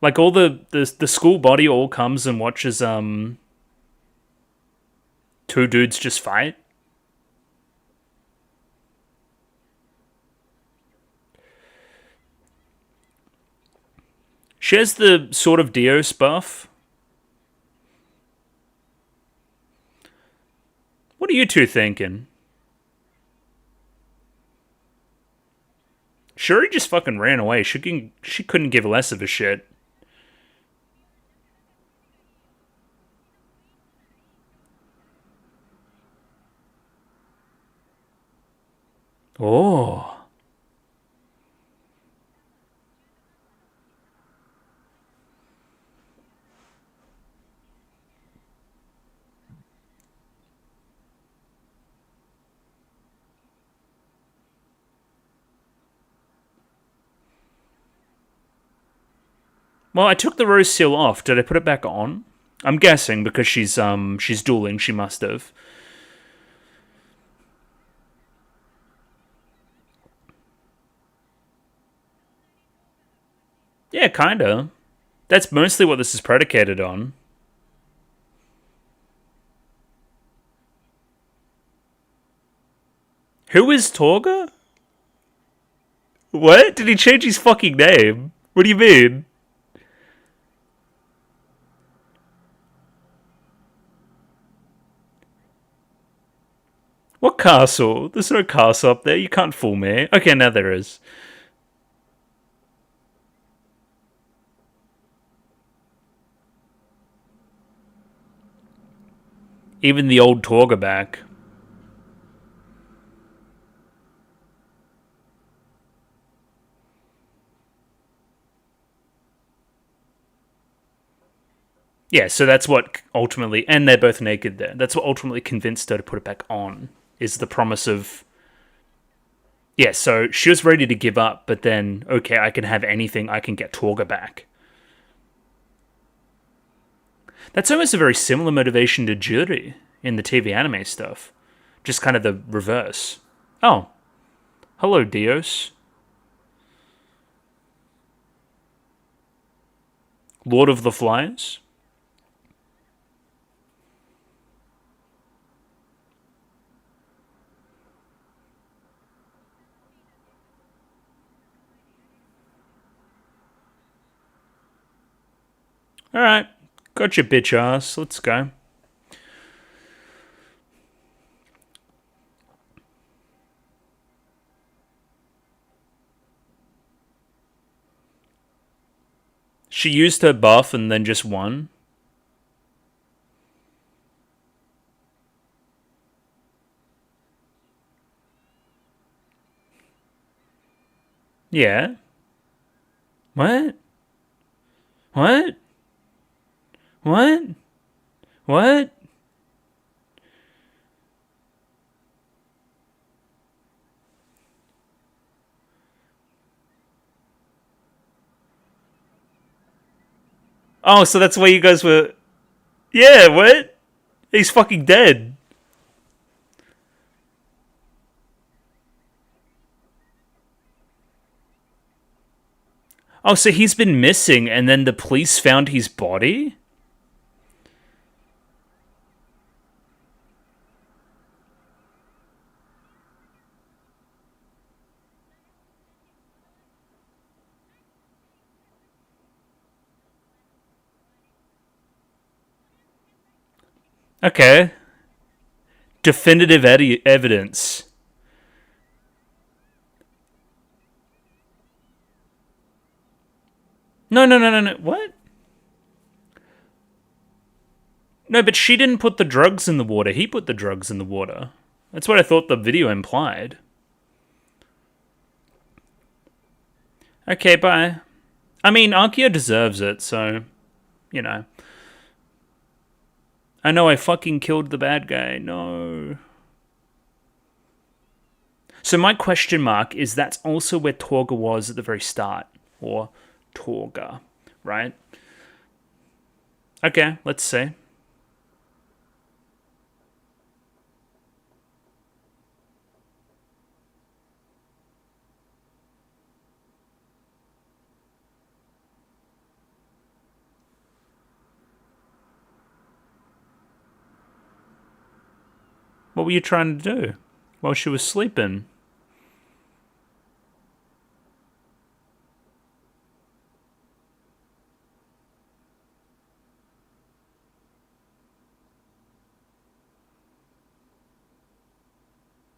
Like all the school body all comes and watches two dudes just fight. She has the sort of Dios buff. What are you two thinking? Shuri just fucking ran away. She couldn't give less of a shit. Oh. Well, I took the rose seal off. Did I put it back on? I'm guessing because she's dueling, she must have. Yeah, kinda. That's mostly what this is predicated on. Who is Torga? What? Did he change his fucking name? What do you mean? What castle? There's no castle up there. You can't fool me. Okay, now there is. Even the old Torga back. Yeah, so that's what ultimately, and they're both naked there. That's what ultimately convinced her to put it back on, is the promise of... Yeah, so she was ready to give up, but then, okay, I can have anything, I can get Torga back. That's almost a very similar motivation to Judy in the TV anime stuff. Just kind of the reverse. Oh, hello, Dios. Lord of the Flies? Alright, got your bitch ass. Let's go. She used her buff and then just won. Yeah. What? What? What? What? Oh, so that's why you guys were... Yeah, what? He's fucking dead. Oh, so he's been missing and then the police found his body? Okay. Definitive evidence. No. What? No, but she didn't put the drugs in the water. He put the drugs in the water. That's what I thought the video implied. Okay, bye. I mean, Akio deserves it, so, you know. I know I fucking killed the bad guy. No. So my question mark is that's also where Torga was at the very start. Or Torga, right? Okay, let's see. What were you trying to do while she was sleeping?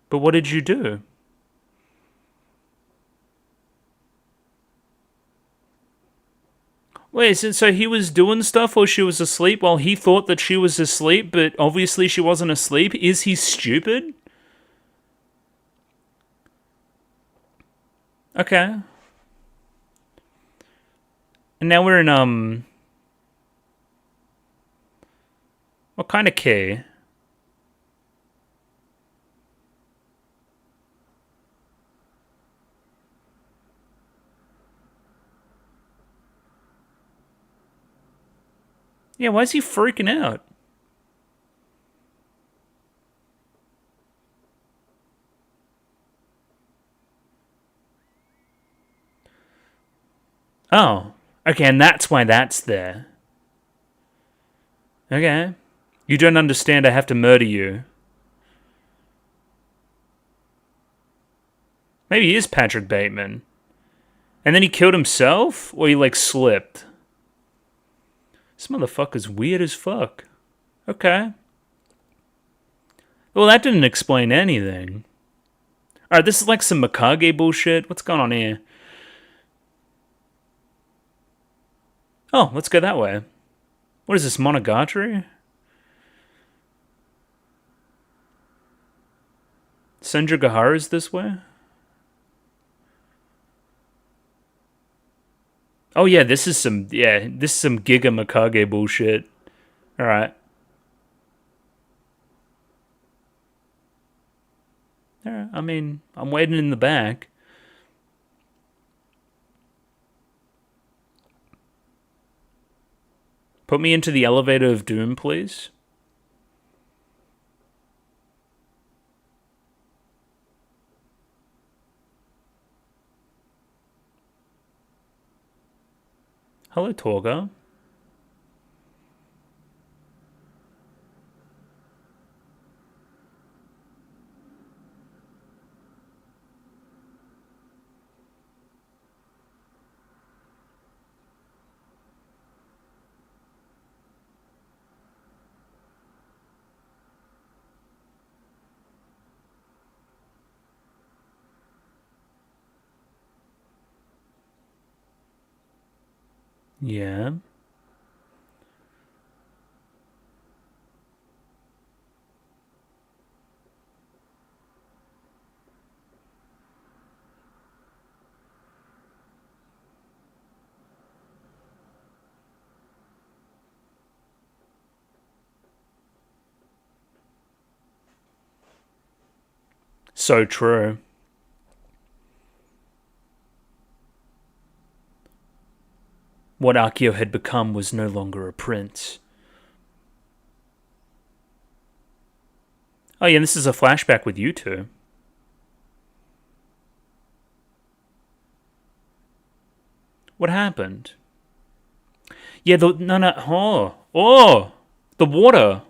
But what did you do? Wait, so he was doing stuff while she was asleep while he thought that she was asleep, but obviously she wasn't asleep? Is he stupid? Okay. And now we're in, what kind of key? Yeah, why is he freaking out? Oh. Okay, and that's why that's there. Okay. You don't understand, I have to murder you. Maybe he is Patrick Bateman. And then he killed himself? Or he, like, slipped? This motherfucker's weird as fuck. Okay. Well, that didn't explain anything. Alright, this is like some Mikage bullshit. What's going on here? Oh, let's go that way. What is this, Monogatari? Senju Gahara's this way? Oh yeah, this is some Giga Mikage bullshit. Alright. Alright, I mean, I'm waiting in the back. Put me into the elevator of doom, please. Hello, Torga. Yeah. So true. What Akio had become was no longer a prince. Oh yeah, this is a flashback with you two. What happened? Yeah, the water.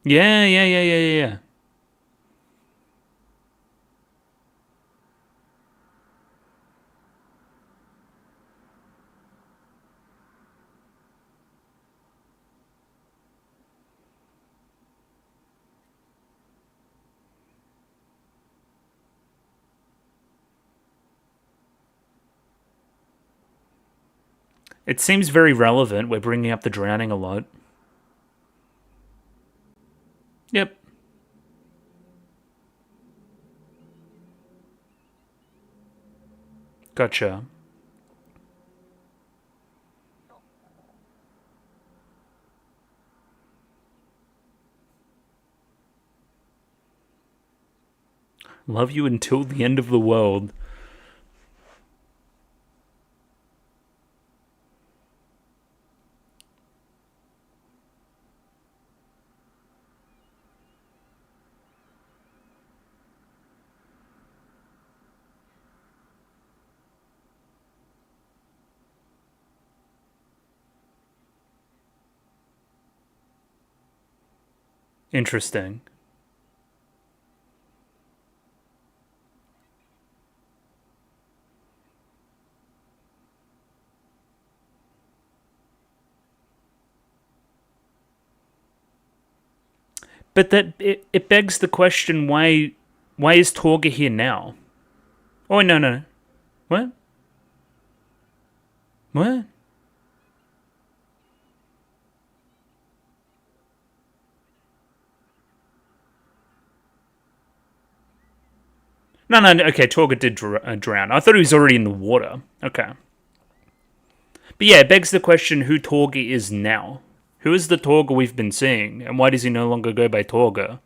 Yeah. It seems very relevant. We're bringing up the drowning a lot. Yep. Gotcha. Love you until the end of the world. Interesting. But it begs the question: why is Torga here now? Oh no. What? What? No. Okay, Torga did drown. I thought he was already in the water. Okay. But yeah, it begs the question who Torga is now. Who is the Torga we've been seeing, and why does he no longer go by Torga?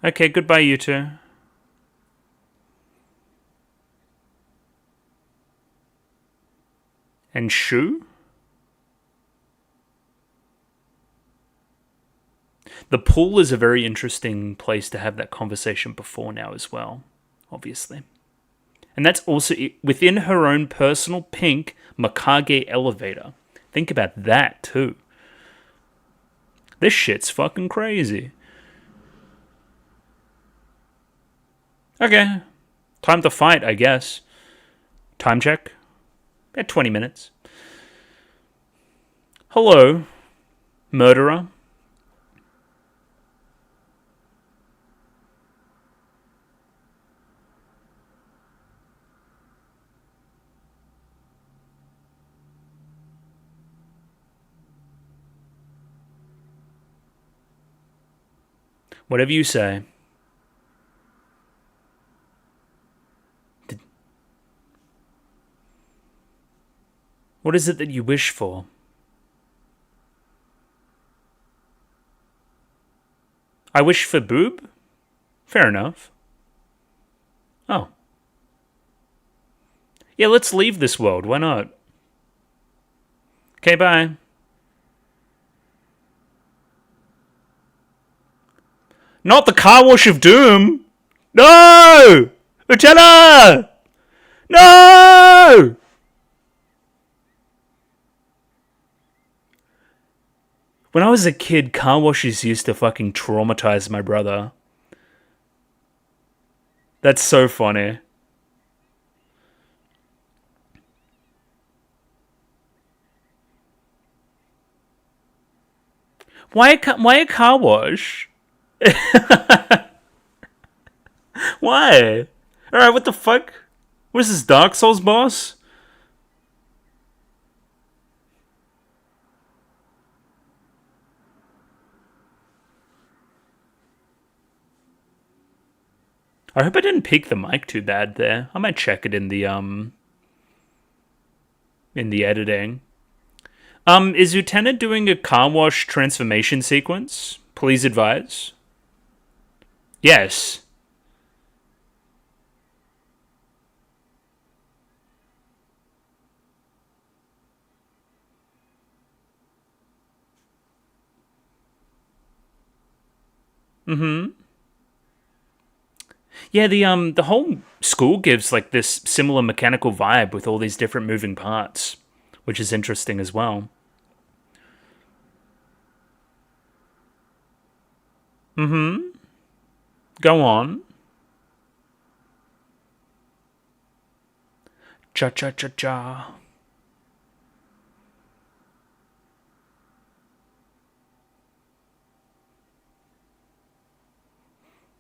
Okay, goodbye, you two. And Shu? The pool is a very interesting place to have that conversation before now as well, obviously. And that's also within her own personal pink Mikage elevator. Think about that too. This shit's fucking crazy. Okay. Time to fight, I guess. Time check. At 20 minutes. Hello, murderer. Whatever you say. What is it that you wish for? I wish for boob? Fair enough. Oh, Yeah, let's leave this world. Why not? Okay, bye. Not the car wash of doom! No! Utena! No! When I was a kid, car washes used to fucking traumatize my brother. That's so funny. Why a car wash? Why? Alright, what the fuck? What is this, Dark Souls boss? I hope I didn't peak the mic too bad there. I might check it in the editing. Is Utena doing a car wash transformation sequence? Please advise. Yes. Mm-hmm. Yeah, the whole school gives like this similar mechanical vibe with all these different moving parts, which is interesting as well. Mm-hmm. Go on. Cha cha cha cha.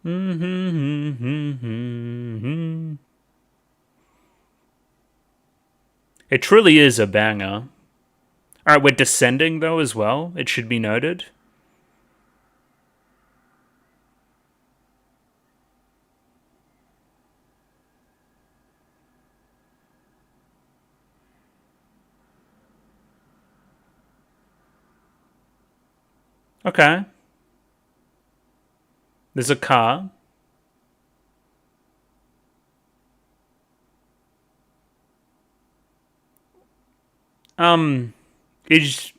Mm-hmm. It truly is a banger. Alright, we're descending though as well, it should be noted. Okay. There's a car. Is...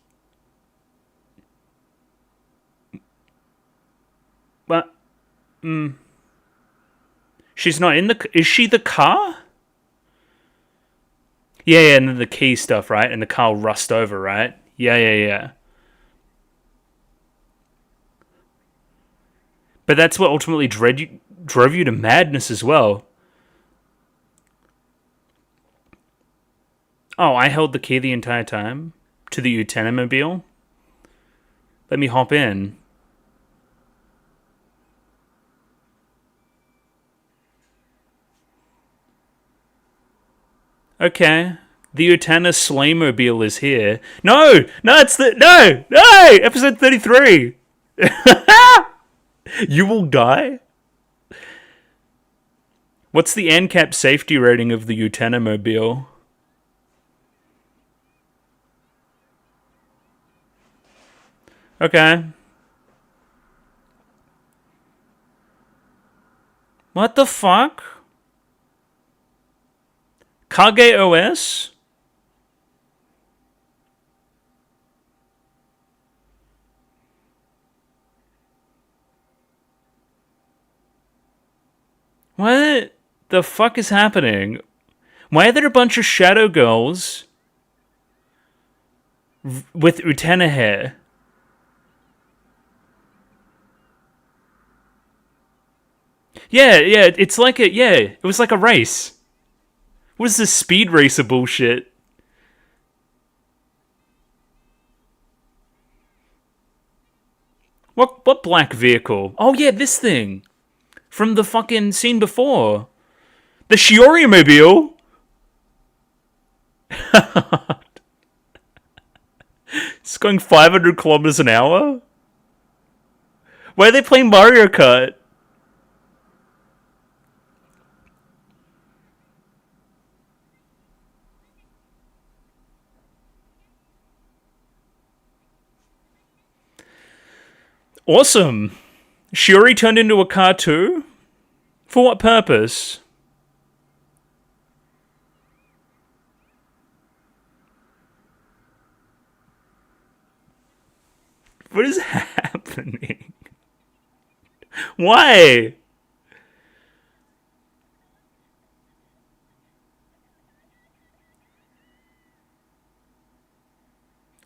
What? She's not in the... Is she the car? Yeah, and then the key stuff, right? And the car will rust over, right? Yeah. But that's what ultimately drove you to madness as well. Oh, I held the key the entire time? To the Utena mobile? Let me hop in. Okay. The Utena Slaymobile is here. No! No, it's the... No! No! Episode 33! You will die? What's the ANCAP safety rating of the Utena mobile? Okay. What the fuck? Kage OS? What the fuck is happening? Why are there a bunch of shadow girls with Utena hair? Yeah, it's like a... Yeah, it was like a race. What is this speed racer bullshit? What black vehicle? Oh yeah, this thing. From the fucking scene before. The Shiori mobile? It's going 500 kilometers an hour? Why are they playing Mario Kart? Awesome. Shiori turned into a car too? For what purpose? What is happening? Why?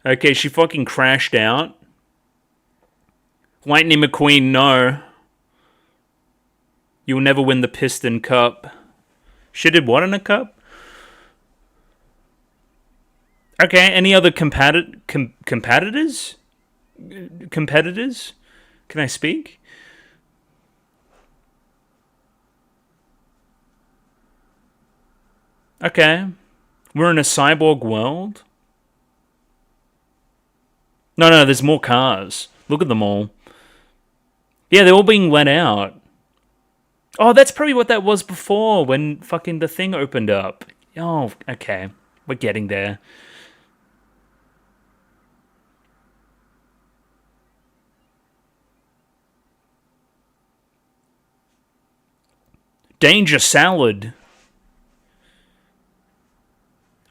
Okay, she fucking crashed out. Lightning McQueen, no. You'll never win the Piston Cup. She did what in a cup? Okay, any other competitors? Competitors? Can I speak? Okay. We're in a cyborg world? No, there's more cars. Look at them all. Yeah, they're all being let out. Oh, that's probably what that was before, when fucking the thing opened up. Oh, okay. We're getting there. Danger salad.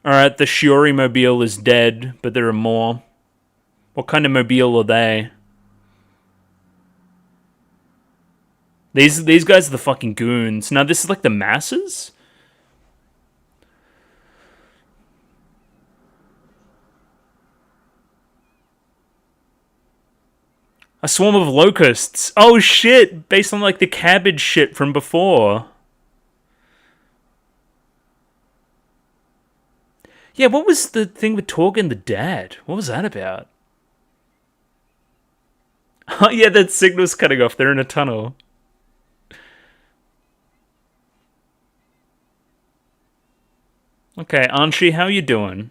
Alright, the Shiori mobile is dead, but there are more. What kind of mobile are they? These guys are the fucking goons. Now, this is like the masses? A swarm of locusts. Oh shit! Based on like the cabbage shit from before. Yeah, what was the thing with Torg and the dad? What was that about? Oh yeah, that signal's cutting off. They're in a tunnel. Okay, Anshi, how you doing?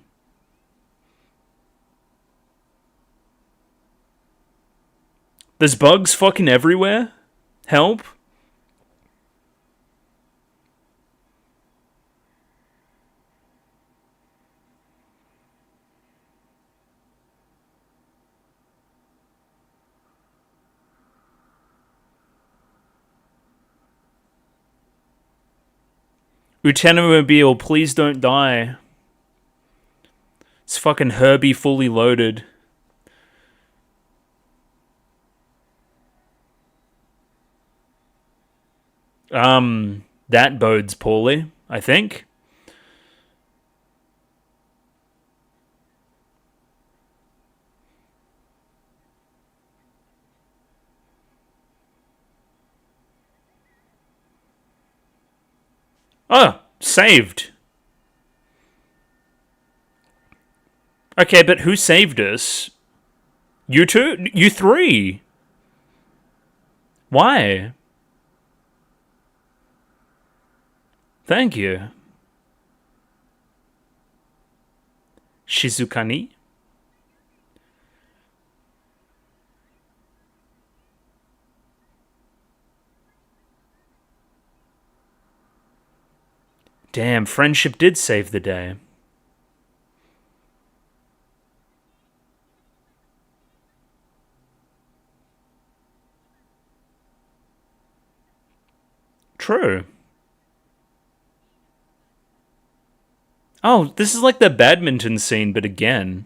There's bugs fucking everywhere? Help? Utena mobile, please don't die. It's fucking Herbie fully loaded. That bodes poorly, I think. Oh, saved. Okay, but who saved us? You two? You three? Why? Thank you. Shizukani? Damn, friendship did save the day. True. Oh, this is like the badminton scene, but again.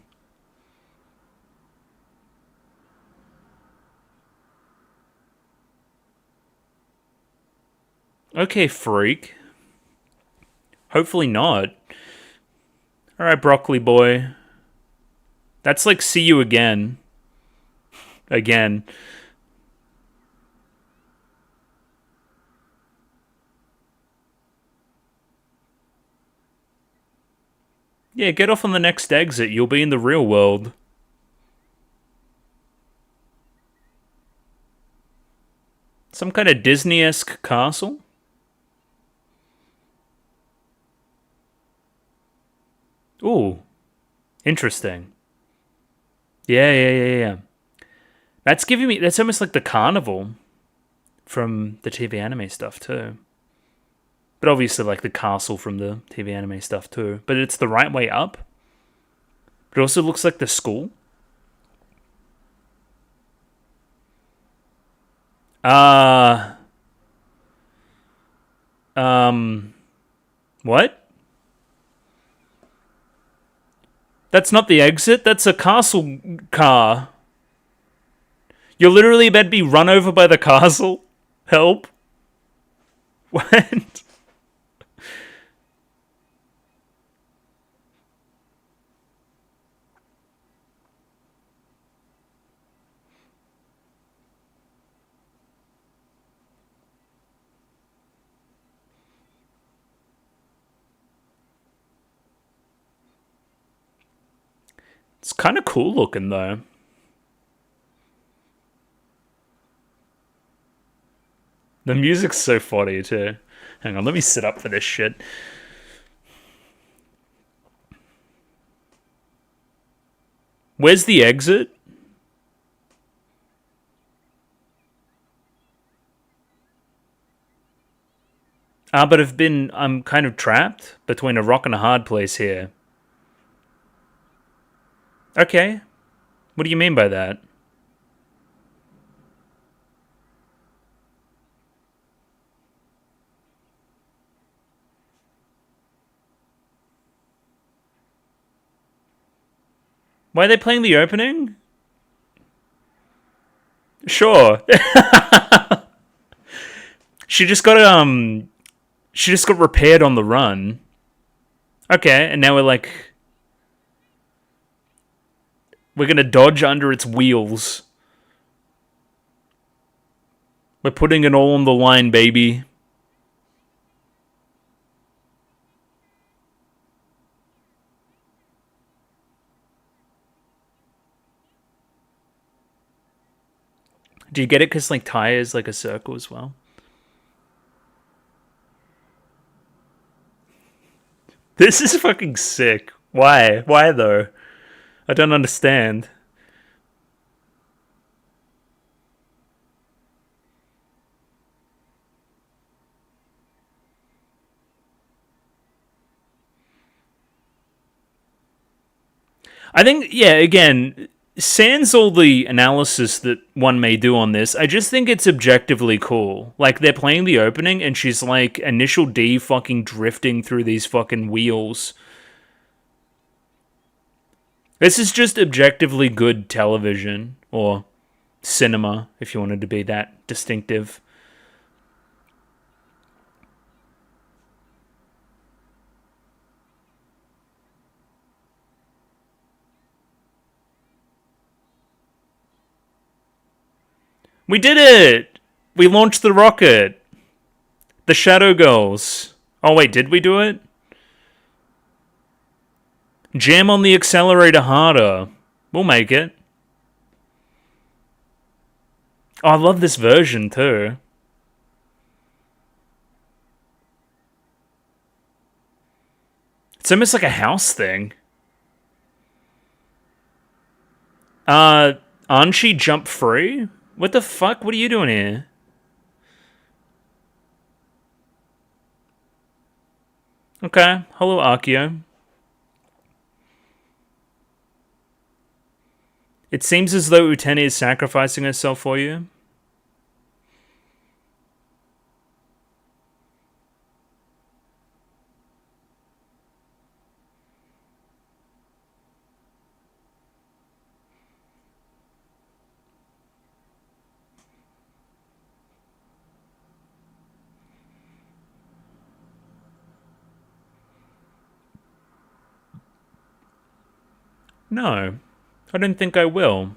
Okay, freak. Hopefully not. Alright, broccoli boy. That's like see you again. Again. Yeah, get off on the next exit. You'll be in the real world. Some kind of Disney-esque castle? Ooh. Interesting. Yeah. That's giving me... That's almost like the carnival from the TV anime stuff, too. But obviously, like, the castle from the TV anime stuff, too. But it's the right way up. But it also looks like the school. What? That's not the exit. That's a castle car. You're literally about to be run over by the castle? Help? What? It's kind of cool looking, though. The music's so funny, too. Hang on, let me sit up for this shit. Where's the exit? But I'm kind of trapped between a rock and a hard place here. Okay. What do you mean by that? Why are they playing the opening? Sure. She just got repaired on the run. Okay, and now we're gonna dodge under its wheels. We're putting it all on the line, baby. Do you get it? Because tire is like a circle as well. This is fucking sick. Why? Why though? I don't understand. I think, yeah, again, sans all the analysis that one may do on this, I just think it's objectively cool. Like, they're playing the opening, and she's like, Initial D fucking drifting through these fucking wheels. This is just objectively good television, or cinema, if you wanted to be that distinctive. We did it! We launched the rocket! The Shadow Girls. Oh wait, did we do it? Jam on the accelerator harder. We'll make it. Oh, I love this version too. It's almost like a house thing. Anchi jump free? What the fuck? What are you doing here? Okay, hello Akio. It seems as though Utena is sacrificing herself for you. No, I don't think I will.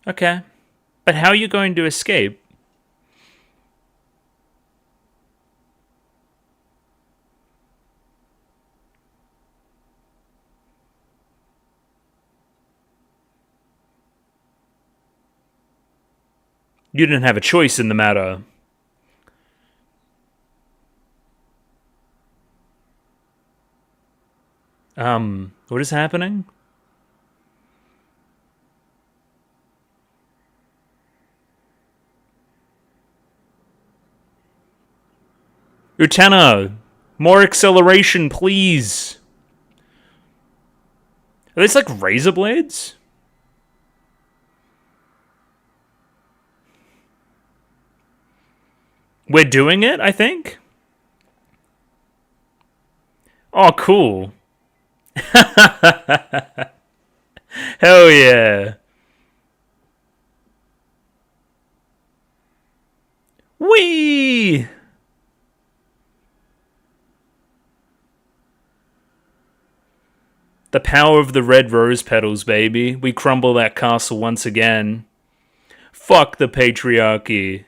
Okay, but how are you going to escape? You didn't have a choice in the matter. What is happening? Utena, more acceleration, please. Are these like razor blades? We're doing it, I think. Oh, cool. Hell yeah. Whee! The power of the red rose petals, baby. We crumble that castle once again. Fuck the patriarchy.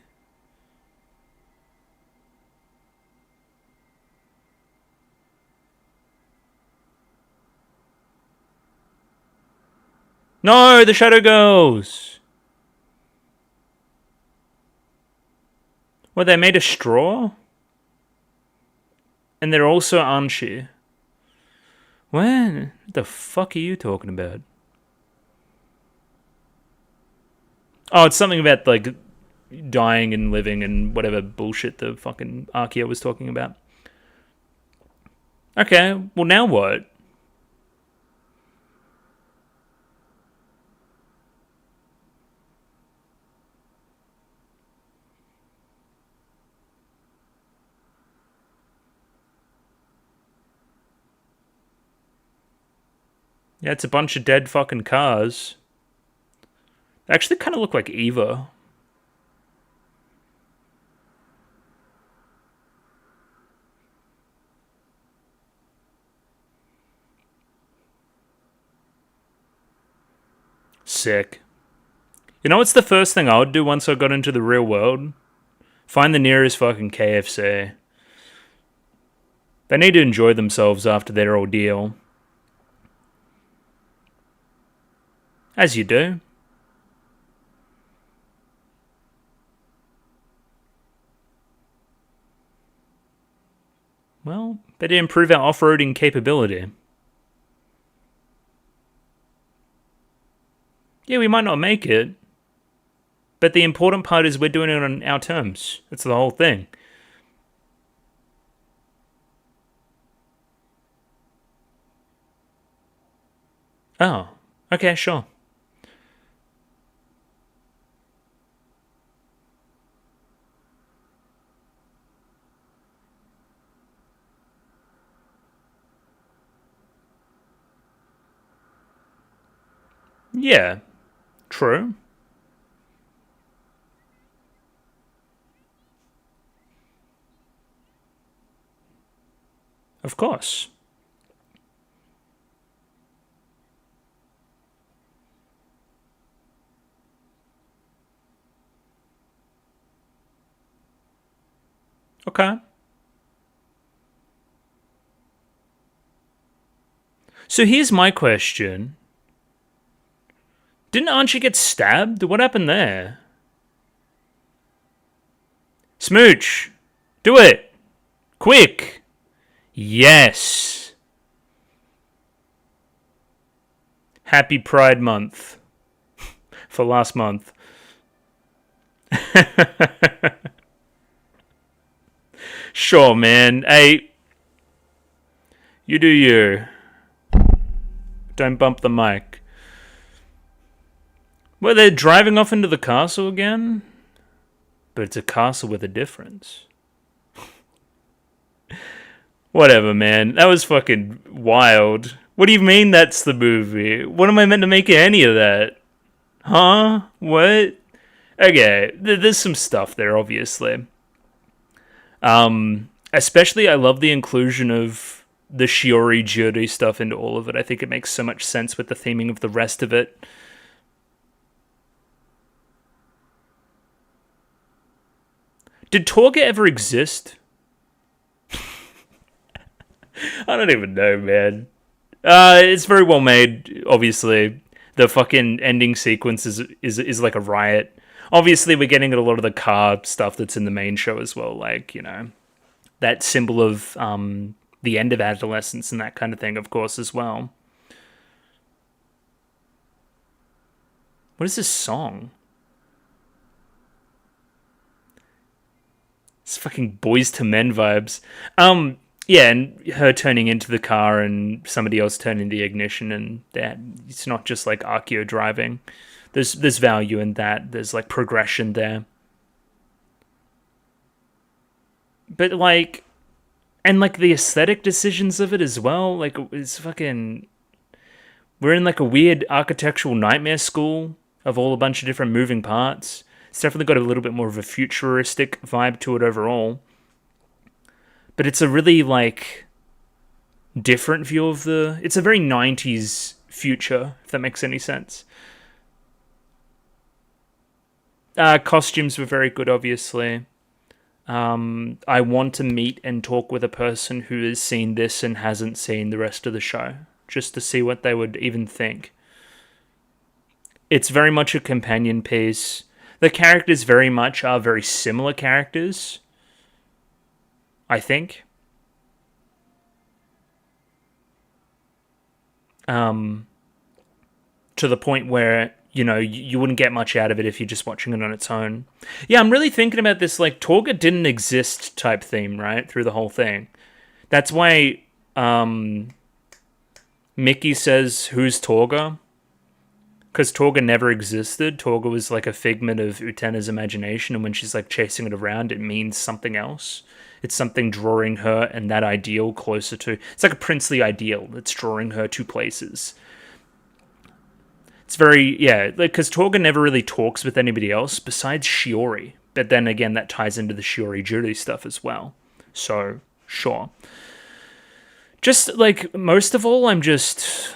No, the Shadow Girls! What, they made of straw? And they're also Anshi. What the fuck are you talking about? Oh, it's something about, like, dying and living and whatever bullshit the fucking Archaeo was talking about. Okay, well now what? Yeah, it's a bunch of dead fucking cars. They actually kind of look like Eva. Sick. You know what's the first thing I would do once I got into the real world? Find the nearest fucking KFC. They need to enjoy themselves after their ordeal. As you do. Well, better improve our off-roading capability. Yeah, we might not make it. But the important part is we're doing it on our terms. That's the whole thing. Oh, okay, sure. Yeah, true. Of course. Okay. So here's my question. Didn't Archie get stabbed? What happened there? Smooch! Do it! Quick! Yes! Happy Pride Month. For last month. Sure, man. Hey, you do you. Don't bump the mic. Well, they're driving off into the castle again? But it's a castle with a difference. Whatever, man. That was fucking wild. What do you mean that's the movie? What am I meant to make of any of that? Huh? What? Okay, there's some stuff there, obviously. Especially, I love the inclusion of the Shiori Juri stuff into all of it. I think it makes so much sense with the theming of the rest of it. Did Torga ever exist? I don't even know, man. It's very well made, obviously. The fucking ending sequence is like a riot. Obviously, we're getting at a lot of the car stuff that's in the main show as well. Like, you know, that symbol of the end of adolescence and that kind of thing, of course, as well. What is this song? It's fucking Boys to Men vibes. Yeah, and her turning into the car and somebody else turning the ignition, and that it's not just like Archeo driving. There's value in that. There's like progression there. But like, and like the aesthetic decisions of it as well. Like it's fucking. We're in like a weird architectural nightmare school of all a bunch of different moving parts. It's definitely got a little bit more of a futuristic vibe to it overall. But it's a really like different view of the. It's a very 90s future, if that makes any sense. Costumes were very good, obviously. I want to meet and talk with a person who has seen this and hasn't seen the rest of the show, just to see what they would even think. It's very much a companion piece. The characters very much are very similar characters, I think. To the point where, you know, you wouldn't get much out of it if you're just watching it on its own. Yeah, I'm really thinking about this, like, Torga didn't exist type theme, right, through the whole thing. That's why Mickey says, who's Torga? Because Torga never existed. Torga was like a figment of Utena's imagination, and when she's like chasing it around, it means something else. It's something drawing her and that ideal closer to... It's like a princely ideal that's drawing her to places. It's very... Yeah, because Torga never really talks with anybody else besides Shiori. But then again, that ties into the Shiori Judy stuff as well. So, sure. Just, like, most of all, I'm just...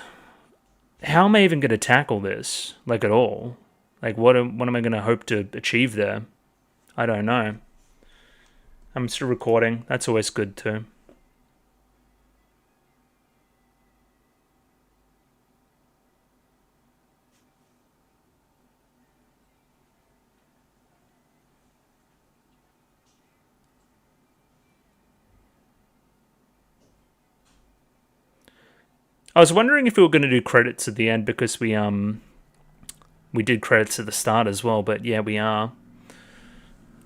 How am I even going to tackle this? Like, at all? Like, what am I going to hope to achieve there? I don't know. I'm still recording. That's always good, too. I was wondering if we were going to do credits at the end, because we did credits at the start as well, but yeah, we are.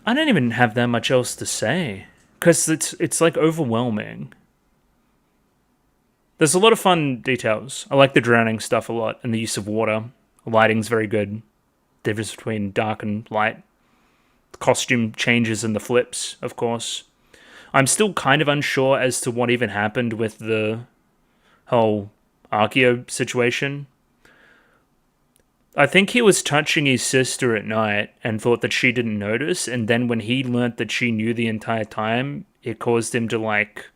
I don't even have that much else to say, because it's like overwhelming. There's a lot of fun details. I like the drowning stuff a lot, and the use of water. The lighting's very good. The difference between dark and light. The costume changes and the flips, of course. I'm still kind of unsure as to what even happened with the whole Archeo situation. I think he was touching his sister at night and thought that she didn't notice, and then when he learnt that she knew the entire time, it caused him to, like,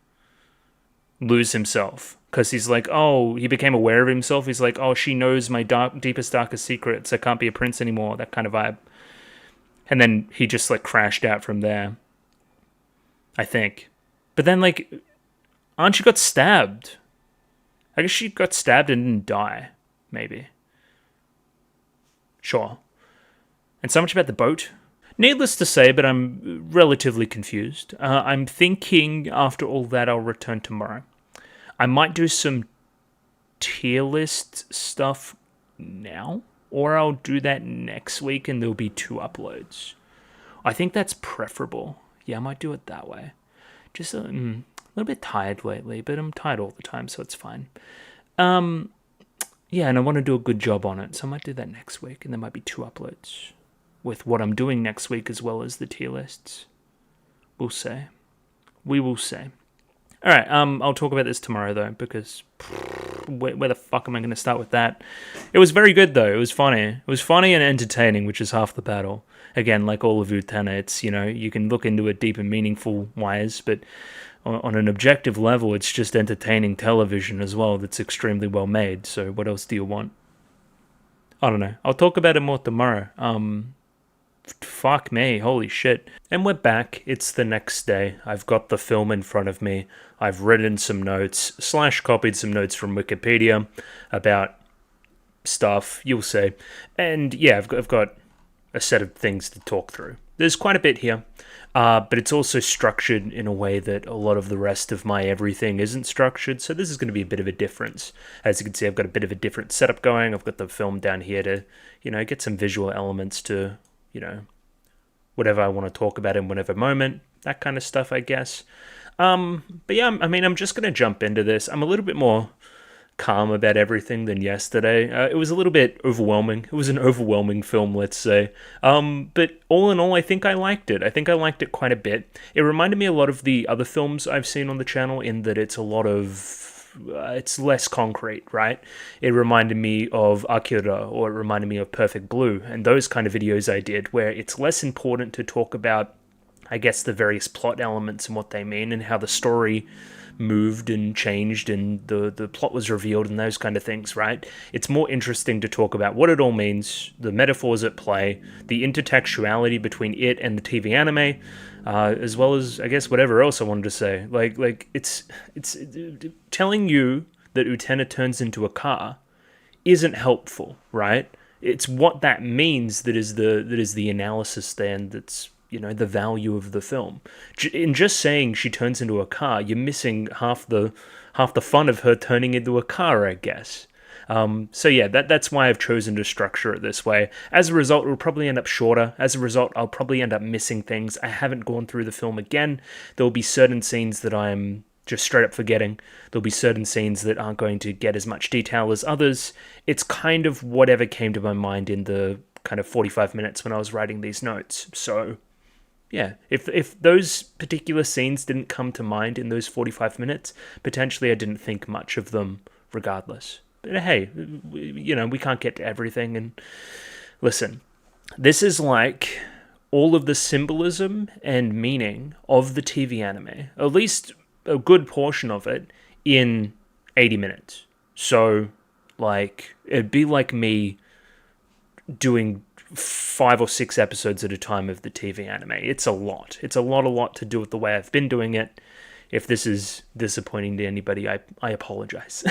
lose himself. Because he's like, oh, he became aware of himself. He's like, oh, she knows my deepest, darkest secrets. I can't be a prince anymore. That kind of vibe. And then he just, like, crashed out from there. I think. But then, like, aren't you got stabbed? I guess she got stabbed and didn't die, maybe. Sure. And so much about the boat. Needless to say, but I'm relatively confused. I'm thinking after all that I'll return tomorrow. I might do some tier list stuff now, or I'll do that next week and there'll be 2 uploads. I think that's preferable. Yeah, I might do it that way. Just a little bit tired lately, but I'm tired all the time, so it's fine. Yeah, and I want to do a good job on it, so I might do that next week, and there might be 2 uploads with what I'm doing next week as well as the tier lists. We'll see. We will see. All right, I'll talk about this tomorrow, though, because where the fuck am I going to start with that? It was very good, though. It was funny. It was funny and entertaining, which is half the battle. Again, like all of Utena, it's, you know, you can look into it deep and meaningful wise, but on an objective level, it's just entertaining television as well that's extremely well made. So what else do you want? I don't know. I'll talk about it more tomorrow. Fuck me, holy shit. And we're back. It's the next day. I've got the film in front of me. I've written some notes, / copied some notes from Wikipedia about stuff, you'll see. And yeah, I've got a set of things to talk through. There's quite a bit here, but it's also structured in a way that a lot of the rest of my everything isn't structured, so this is going to be a bit of a difference. As you can see, I've got a bit of a different setup going. I've got the film down here to, you know, get some visual elements to, you know, whatever I want to talk about in whatever moment. that kind of stuff, I guess. But yeah, I mean, I'm just going to jump into this. I'm a little bit more calm about everything than yesterday. It was a little bit overwhelming. It was an overwhelming film, let's say. But all in all, I think I liked it. I think I liked it quite a bit. It reminded me a lot of the other films I've seen on the channel in that it's a lot of it's less concrete, right? It reminded me of Akira, or it reminded me of Perfect Blue, and those kind of videos I did, where it's less important to talk about, I guess, the various plot elements and what they mean, and how the story moved and changed and the plot was revealed and those kind of things, right? It's more interesting to talk about what it all means, the metaphors at play, the intertextuality between it and the TV anime, as well as, I guess, whatever else I wanted to say. Like it's telling you that Utena turns into a car isn't helpful, right? It's what that means that is the analysis then that's, you know, the value of the film. In just saying she turns into a car, you're missing half the fun of her turning into a car, I guess. So yeah, that's why I've chosen to structure it this way. As a result, it'll probably end up shorter. As a result, I'll probably end up missing things. I haven't gone through the film again. There'll be certain scenes that I'm just straight up forgetting. There'll be certain scenes that aren't going to get as much detail as others. It's kind of whatever came to my mind in the kind of 45 minutes when I was writing these notes. So yeah, if those particular scenes didn't come to mind in those 45 minutes, potentially I didn't think much of them regardless. But hey, you know, we can't get to everything. And listen, this is like all of the symbolism and meaning of the TV anime, at least a good portion of it, in 80 minutes. So, like, it'd be like me doing 5 or 6 episodes at a time of the TV anime. It's a lot. It's a lot to do with the way I've been doing it. If this is disappointing to anybody, I apologize.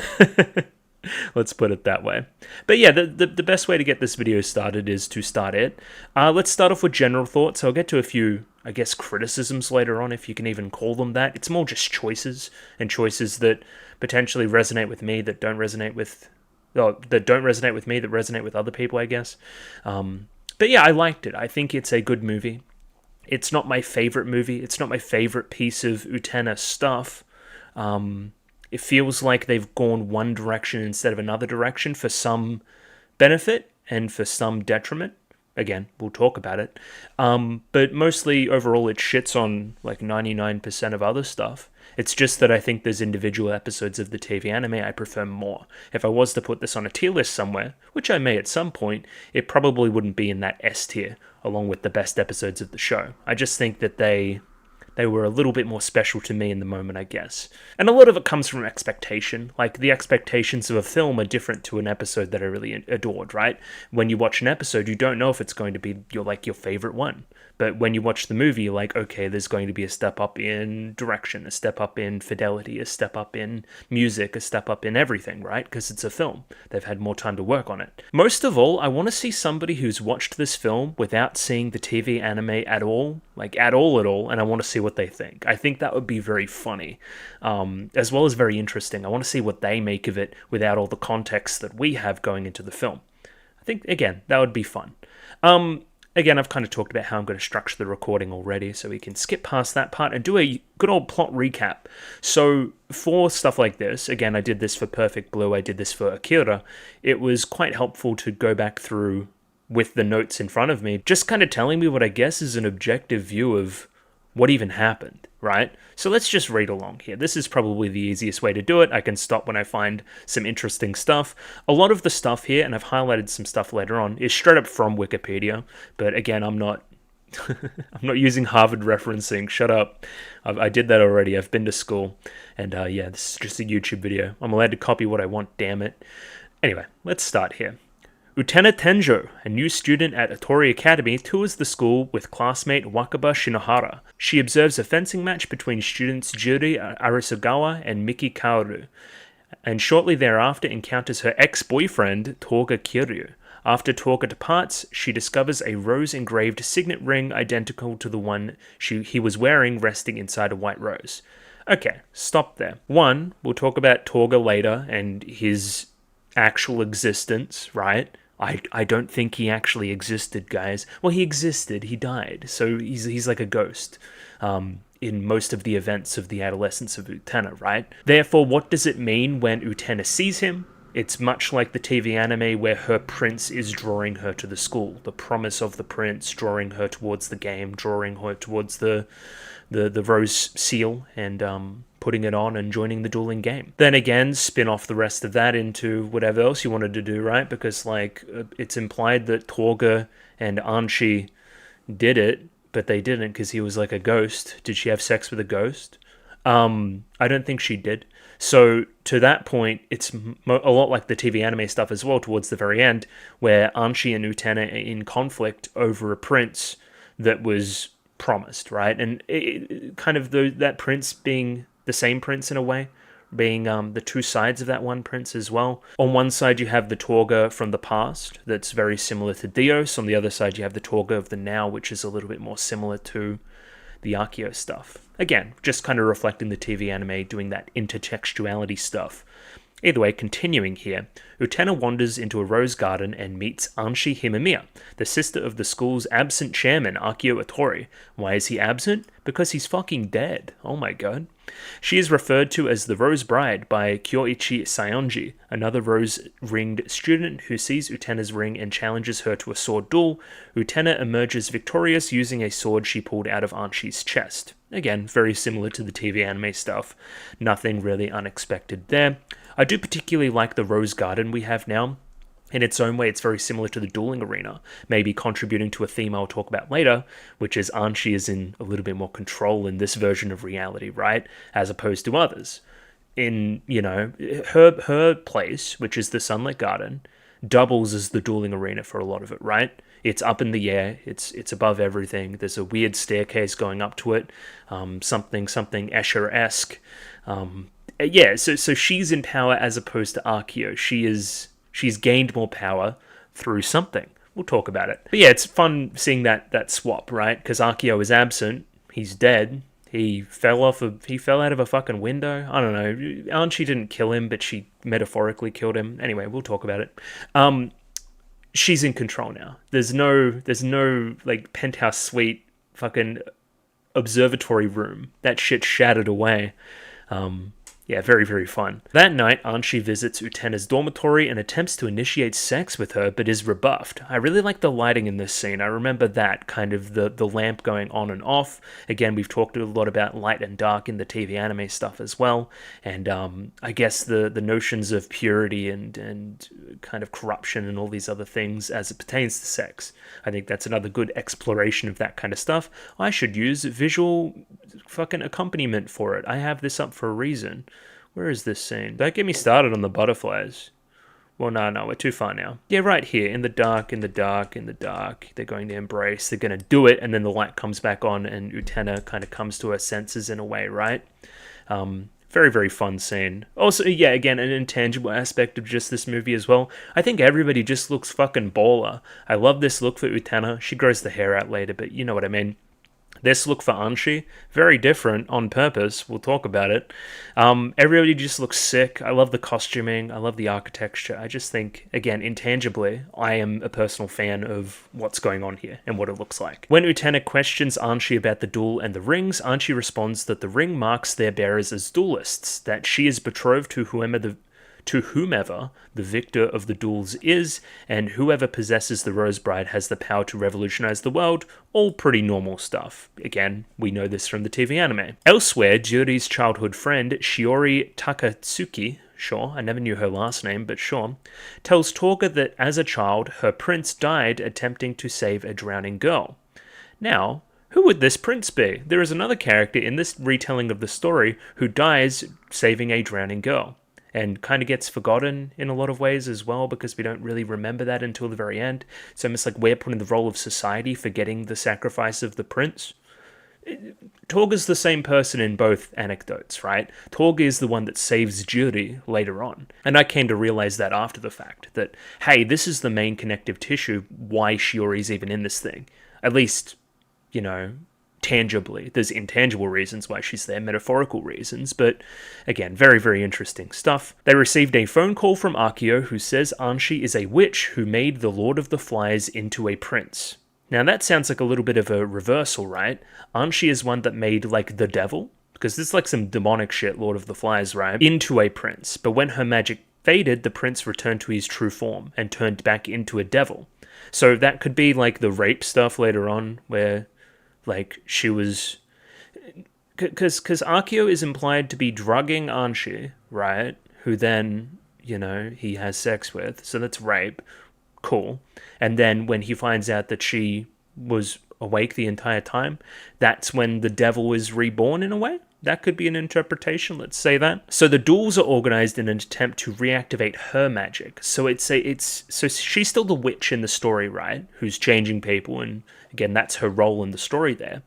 Let's put it that way. But yeah, the best way to get this video started is to start it. Let's start off with general thoughts. I'll get to a few, I guess, criticisms later on, if you can even call them that. It's more just choices, and choices that potentially resonate with me, that don't resonate with that resonate with other people, I guess. But yeah, I liked it. I think it's a good movie. It's not my favorite movie. It's not my favorite piece of Utena stuff. It feels like they've gone one direction instead of another direction for some benefit and for some detriment. Again, we'll talk about it. But mostly, overall, it shits on like 99% of other stuff. It's just that I think there's individual episodes of the TV anime I prefer more. If I was to put this on a tier list somewhere, which I may at some point, it probably wouldn't be in that S tier, along with the best episodes of the show. I just think that they were a little bit more special to me in the moment, I guess. And a lot of it comes from expectation. Like, the expectations of a film are different to an episode that I really adored, right? When you watch an episode, you don't know if it's going to be your favorite one. But when you watch the movie, you're like, okay, there's going to be a step up in direction, a step up in fidelity, a step up in music, a step up in everything, right? Because it's a film. They've had more time to work on it. Most of all, I want to see somebody who's watched this film without seeing the TV anime at all, and I want to see what they think. I think that would be very funny, as well as very interesting. I want to see what they make of it without all the context that we have going into the film. I think, again, that would be fun. Again, I've kind of talked about how I'm going to structure the recording already, so we can skip past that part and do a good old plot recap. So, for stuff like this, again, I did this for Perfect Blue, I did this for Akira, it was quite helpful to go back through with the notes in front of me, just kind of telling me what I guess is an objective view of what even happened, right? So let's just read along here. This is probably the easiest way to do it. I can stop when I find some interesting stuff. A lot of the stuff here, and I've highlighted some stuff later on, is straight up from Wikipedia. But again, I'm not I'm not using Harvard referencing. Shut up. I did that already. I've been to school. And yeah, this is just a YouTube video. I'm allowed to copy what I want, damn it. Anyway, let's start here. Utena Tenjo, a new student at Atori Academy, tours the school with classmate Wakaba Shinohara. She observes a fencing match between students Juri Arisugawa and Miki Kaoru, and shortly thereafter encounters her ex-boyfriend Toga Kiryu. After Toga departs, she discovers a rose-engraved signet ring identical to the one he was wearing resting inside a white rose. Okay, stop there. One, we'll talk about Toga later and his actual existence, right? I don't think he actually existed, guys. Well, he existed. He died. So he's like a ghost. In most of the events of the Adolescence of Utena, right? Therefore, what does it mean when Utena sees him? It's much like the TV anime where her prince is drawing her to the school. The promise of the prince drawing her towards the game, drawing her towards the rose seal, and putting it on and joining the dueling game. Then again, spin off the rest of that into whatever else you wanted to do, right? Because like it's implied that Torga and Anshi did it, but they didn't because he was like a ghost. Did she have sex with a ghost? I don't think she did. So to that point, it's a lot like the TV anime stuff as well towards the very end, where Anshi and Utena are in conflict over a prince that was promised, right? And kind of that prince being the same prince in a way, being the two sides of that one prince as well. On one side, you have the Torga from the past that's very similar to Dios. On the other side, you have the Torga of the now, which is a little bit more similar to the Archeo stuff. Again, just kind of reflecting the TV anime, doing that intertextuality stuff. Either way, continuing here, Utena wanders into a rose garden and meets Anshi Himamiya, the sister of the school's absent chairman, Akio Atori. Why is he absent? Because he's fucking dead. Oh my god. She is referred to as the Rose Bride by Kyoichi Sayonji, another rose-ringed student who sees Utena's ring and challenges her to a sword duel. Utena emerges victorious using a sword she pulled out of Anshi's chest. Again, very similar to the TV anime stuff. Nothing really unexpected there. I do particularly like the Rose Garden we have now. In its own way, it's very similar to the dueling arena, maybe contributing to a theme I'll talk about later, which is Anshi is in a little bit more control in this version of reality, right? As opposed to others. In, her place, which is the Sunlit Garden, doubles as the dueling arena for a lot of it, right? It's up in the air, it's above everything, there's a weird staircase going up to it, something Escher-esque. So she's in power as opposed to Akio. She's gained more power through something. We'll talk about it. But yeah, it's fun seeing that swap, right? Because Akio is absent. He's dead. He fell out of a fucking window. I don't know. Anshi didn't kill him, but she metaphorically killed him. Anyway, we'll talk about it. She's in control now. There's no like penthouse suite fucking observatory room. That shit shattered away. Yeah, very, very fun. That night, Anshi visits Utena's dormitory and attempts to initiate sex with her, but is rebuffed. I really like the lighting in this scene. I remember that, kind of the lamp going on and off. Again, we've talked a lot about light and dark in the TV anime stuff as well. And I guess the notions of purity and kind of corruption and all these other things as it pertains to sex. I think that's another good exploration of that kind of stuff. I should use visual fucking accompaniment for it. I have this up for a reason. Where is this scene? Don't get me started on the butterflies. Well, no, we're too far now. Yeah, right here. In the dark. They're going to embrace. They're going to do it, and then the light comes back on, and Utena kind of comes to her senses in a way, right? Very, very fun scene. Also, yeah, again, an intangible aspect of just this movie as well. I think everybody just looks fucking baller. I love this look for Utena. She grows the hair out later, but you know what I mean. This look for Anshi, very different on purpose. We'll talk about it. Everybody just looks sick. I love the costuming. I love the architecture. I just think, again, intangibly, I am a personal fan of what's going on here and what it looks like. When Utena questions Anshi about the duel and the rings, Anshi responds that the ring marks their bearers as duelists, that she is betrothed to whomever the victor of the duels is, and whoever possesses the Rose Bride has the power to revolutionize the world. All pretty normal stuff. Again, we know this from the TV anime. Elsewhere, Juri's childhood friend, Shiori Takatsuki, sure, I never knew her last name, but sure, tells Torga that as a child, her prince died attempting to save a drowning girl. Now, who would this prince be? There is another character in this retelling of the story who dies saving a drowning girl, and kind of gets forgotten in a lot of ways as well, because we don't really remember that until the very end. It's almost like we're put in the role of society, forgetting the sacrifice of the prince. Torga's the same person in both anecdotes, right? Torga is the one that saves Juri later on. And I came to realize that after the fact, that, hey, this is the main connective tissue, why Shiori's even in this thing. At least, tangibly. There's intangible reasons why she's there, metaphorical reasons, but again, very, very interesting stuff. They received a phone call from Akio who says Anshi is a witch who made the Lord of the Flies into a prince. Now that sounds like a little bit of a reversal, right? Anshi is one that made, like, the devil, because this is like some demonic shit, Lord of the Flies, right? Into a prince. But when her magic faded, the prince returned to his true form and turned back into a devil. So that could be like the rape stuff later on, where, like, she was... Because Akio is implied to be drugging Anshi, right? Who then, you know, he has sex with. So that's rape. Cool. And then when he finds out that she was awake the entire time, that's when the devil is reborn in a way. That could be an interpretation, let's say that. So the duels are organized in an attempt to reactivate her magic. So so she's still the witch in the story, right? Who's changing people, and again, that's her role in the story there.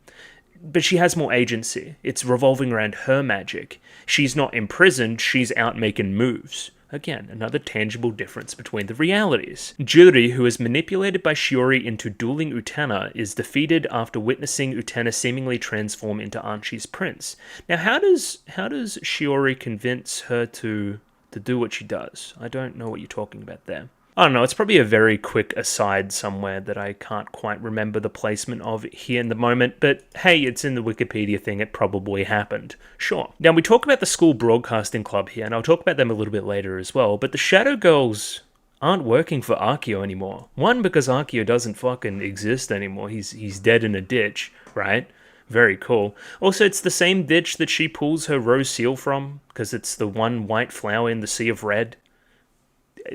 But she has more agency. It's revolving around her magic. She's not imprisoned, she's out making moves. Again, another tangible difference between the realities. Juri, who is manipulated by Shiori into dueling Utena, is defeated after witnessing Utena seemingly transform into Anshi's prince. Now, how does Shiori convince her to do what she does? I don't know what you're talking about there. I don't know, it's probably a very quick aside somewhere that I can't quite remember the placement of here in the moment, but hey, it's in the Wikipedia thing, it probably happened. Sure. Now, we talk about the school broadcasting club here, and I'll talk about them a little bit later as well, but the Shadow Girls aren't working for Akio anymore. One, because Akio doesn't fucking exist anymore, he's dead in a ditch, right? Very cool. Also, it's the same ditch that she pulls her rose seal from, because it's the one white flower in the sea of red.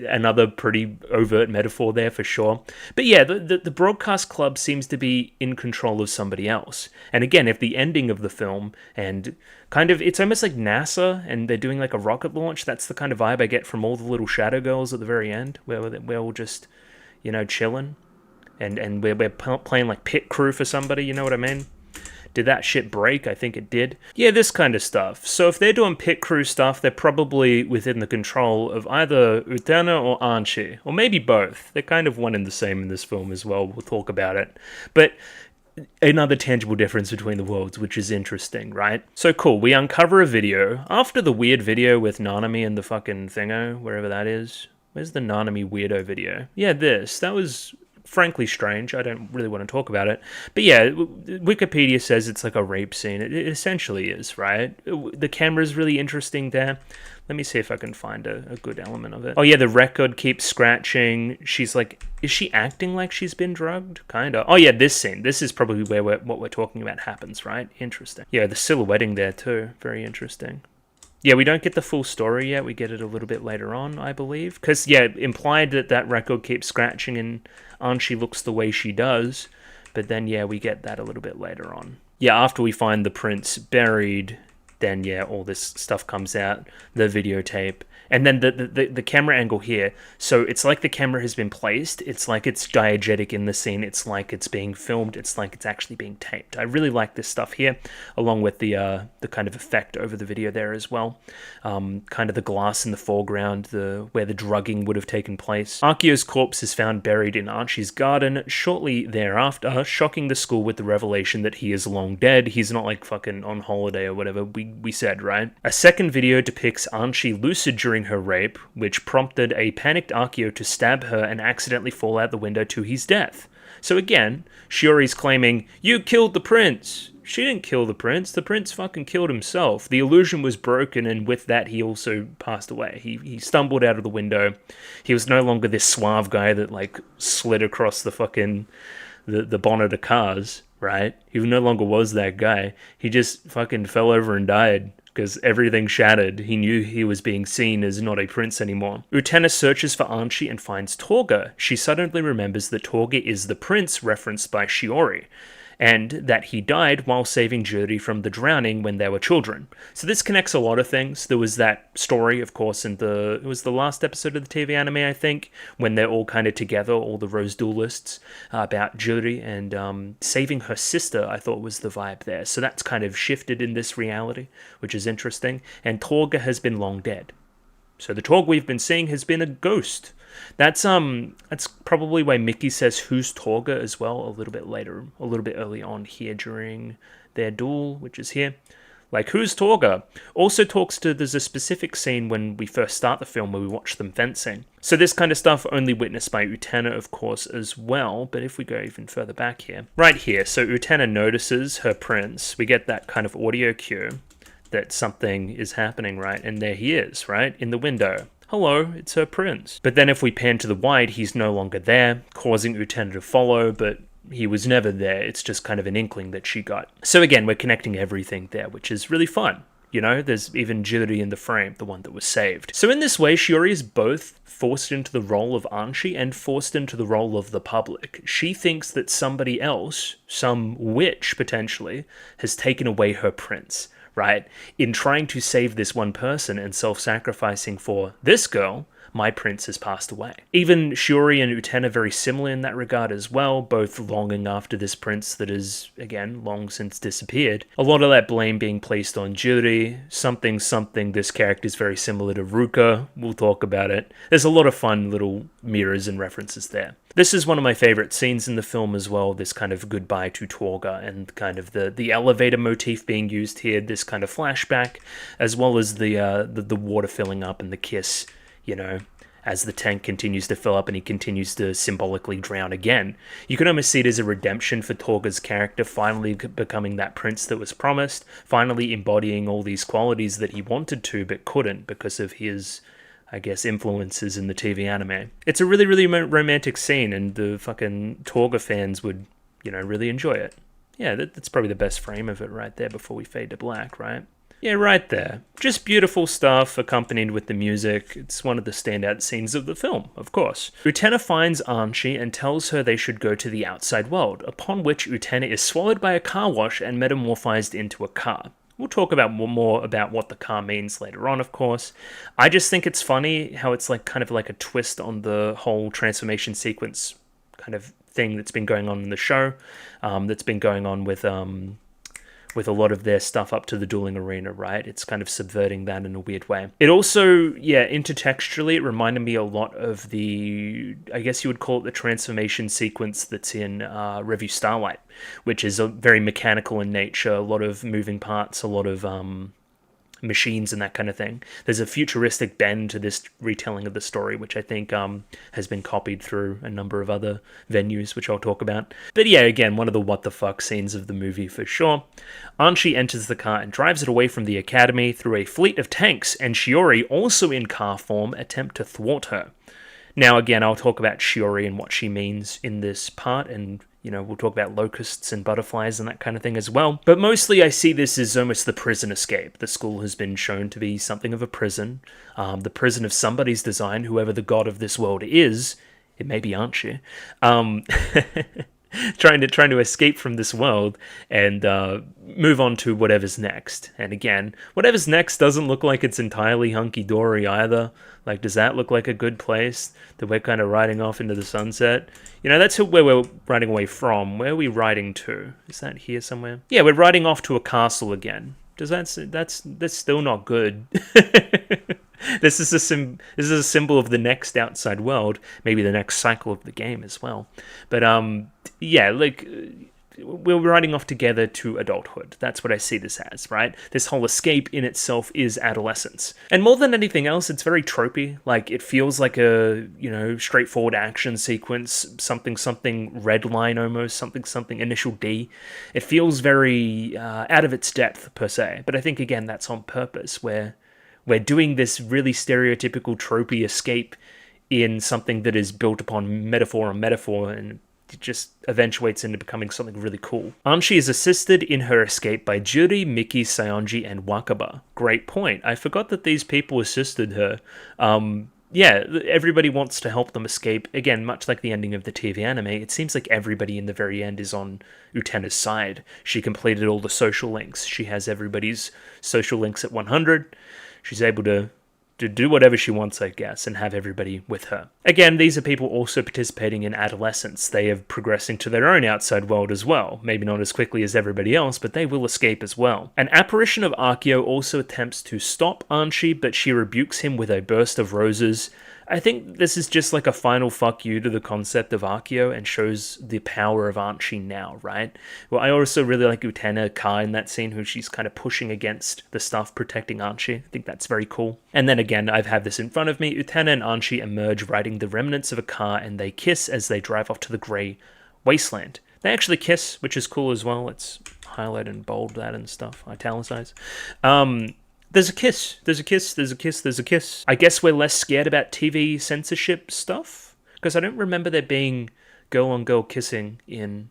Another pretty overt metaphor there for sure. But yeah, the broadcast club seems to be in control of somebody else. And again, if the ending of the film and kind of, it's almost like NASA and they're doing like a rocket launch, that's the kind of vibe I get from all the little shadow girls at the very end, where we're all just, you know, chilling. And we're playing like pit crew for somebody, you know what I mean? Did that shit break? I think it did. Yeah, this kind of stuff. So if they're doing pit crew stuff, they're probably within the control of either Utena or Anshi, or maybe both. They're kind of one and the same in this film as well. We'll talk about it. But another tangible difference between the worlds, which is interesting, right? So cool, we uncover a video. After the weird video with Nanami and the fucking thingo, wherever that is. Where's the Nanami weirdo video? Yeah, this. That was frankly strange. I don't really want to talk about it. But yeah, Wikipedia says it's like a rape scene. It essentially is, right? The camera's really interesting there. Let me see if I can find a good element of it. Oh yeah, the record keeps scratching. She's like, is she acting like she's been drugged? Kinda. Oh yeah, this scene. This is probably where what we're talking about happens, right? Interesting. Yeah, the silhouetting there too. Very interesting. Yeah, we don't get the full story yet. We get it a little bit later on, I believe. Because, yeah, implied that record keeps scratching and Anshi looks the way she does. But then, yeah, we get that a little bit later on. Yeah, after we find the prince buried, then, yeah, all this stuff comes out. The videotape. And then the camera angle here. So it's like the camera has been placed. It's like it's diegetic in the scene. It's like it's being filmed. It's like it's actually being taped. I really like this stuff here, along with the kind of effect over the video there as well. Kind of the glass in the foreground, where the drugging would have taken place. Akio's corpse is found buried in Archie's garden shortly thereafter, shocking the school with the revelation that he is long dead. He's not like fucking on holiday or whatever we said, right? A second video depicts Archie lucid during her rape, which prompted a panicked Akio to stab her and accidentally fall out the window to his death. So again, Shiori's claiming, you killed the prince. She didn't kill the prince fucking killed himself. The illusion was broken, and with that he also passed away. He stumbled out of the window. He was no longer this suave guy that like slid across the fucking the bonnet of cars, right? He no longer was that guy. He just fucking fell over and died. Because everything shattered, he knew he was being seen as not a prince anymore. Utena searches for Anshi and finds Torga. She suddenly remembers that Torga is the prince referenced by Shiori, and that he died while saving Juri from the drowning when they were children. So this connects a lot of things. There was that story, of course, it was the last episode of the TV anime, I think, when they're all kind of together, all the Rose Duelists, about Juri and saving her sister, I thought was the vibe there. So that's kind of shifted in this reality, which is interesting. And Torga has been long dead. So the Torg we've been seeing has been a ghost. That's probably why Mickey says who's Torga as well a little bit later, a little bit early on here during their duel, which is here. Like, who's Torga? Also talks to, there's a specific scene when we first start the film where we watch them fencing. So this kind of stuff only witnessed by Utena, of course, as well. But if we go even further back here. Right here, so Utena notices her prince. We get that kind of audio cue that something is happening, right? And there he is, right? In the window. Hello, it's her prince. But then if we pan to the wide, he's no longer there, causing Utena to follow, but he was never there. It's just kind of an inkling that she got. So again, we're connecting everything there, which is really fun. You know, there's even Jiri in the frame, the one that was saved. So in this way, Shiori is both forced into the role of Anshi and forced into the role of the public. She thinks that somebody else, some witch potentially, has taken away her prince, right? In trying to save this one person and self-sacrificing for this girl, my prince has passed away. Even Shiori and Utena are very similar in that regard as well, both longing after this prince that has, again, long since disappeared. A lot of that blame being placed on Jiri, something, this character is very similar to Ruka, we'll talk about it. There's a lot of fun little mirrors and references there. This is one of my favorite scenes in the film as well, this kind of goodbye to Torga and kind of the elevator motif being used here, this kind of flashback, as well as the water filling up and the kiss, you know, as the tank continues to fill up and he continues to symbolically drown again. You can almost see it as a redemption for Torga's character, finally becoming that prince that was promised, finally embodying all these qualities that he wanted to but couldn't because of his, I guess, influences in the TV anime. It's a really, really romantic scene, and the fucking Torga fans would, you know, really enjoy it. Yeah, that's probably the best frame of it right there before we fade to black, right? Yeah, right there. Just beautiful stuff accompanied with the music. It's one of the standout scenes of the film, of course. Utena finds Anshi and tells her they should go to the outside world, upon which Utena is swallowed by a car wash and metamorphized into a car. We'll talk about more about what the car means later on, of course. I just think it's funny how it's like kind of like a twist on the whole transformation sequence kind of thing that's been going on in the show, that's been going on with a lot of their stuff up to the dueling arena, right? It's kind of subverting that in a weird way. It also, yeah, intertextually, it reminded me a lot of the, I guess you would call it the transformation sequence that's in Revue Starlight, which is a very mechanical in nature, a lot of moving parts, a lot of machines and that kind of thing. There's a futuristic bend to this retelling of the story, which I think has been copied through a number of other venues, which I'll talk about. But yeah, again, one of the what the fuck scenes of the movie for sure. Anshi enters the car and drives it away from the academy through a fleet of tanks, and Shiori, also in car form, attempt to thwart her. Now, again, I'll talk about Shiori and what she means in this part, and you know, we'll talk about locusts and butterflies and that kind of thing as well. But mostly I see this as almost the prison escape. The school has been shown to be something of a prison. The prison of somebody's design, whoever the god of this world is. It may be Anshi. Trying to escape from this world and move on to whatever's next. And again, whatever's next doesn't look like it's entirely hunky-dory either. Like, does that look like a good place that we're kind of riding off into the sunset? You know, that's where we're riding away from. Where are we riding to? Is that here somewhere? Yeah, we're riding off to a castle again. That's still not good. This is a symbol of the next outside world, maybe the next cycle of the game as well. But yeah, like we're riding off together to adulthood. That's what I see this as, right? This whole escape in itself is adolescence. And more than anything else, it's very tropey. Like, it feels like a, you know, straightforward action sequence, something red line almost, something initial D. It feels very out of its depth, per se. But I think, again, that's on purpose, where we're doing this really stereotypical tropey escape in something that is built upon metaphor on metaphor, and it just eventuates into becoming something really cool. Anshi is assisted in her escape by Juri, Miki, Sayonji, and Wakaba. Great point. I forgot that these people assisted her. Yeah, everybody wants to help them escape. Again, much like the ending of the TV anime, it seems like everybody in the very end is on Utena's side. She completed all the social links. She has everybody's social links at 100. She's able to to do whatever she wants, I guess, and have everybody with her. Again, these are people also participating in Adolescence. They are progressing to their own outside world as well. Maybe not as quickly as everybody else, but they will escape as well. An apparition of Akio also attempts to stop Anshi, but she rebukes him with a burst of roses. I think this is just like a final fuck you to the concept of Akio and shows the power of Anshi now, right? Well, I also really like Utena Kai in that scene, who she's kind of pushing against the stuff protecting Anshi. I think that's very cool. And then again, I've had this in front of me. Utena and Anshi emerge riding the remnants of a car, and they kiss as they drive off to the grey wasteland. They actually kiss, which is cool as well. Let's highlight and bold that and stuff, italicize. There's a kiss, there's a kiss, there's a kiss, there's a kiss. I guess we're less scared about TV censorship stuff, because I don't remember there being girl-on-girl kissing in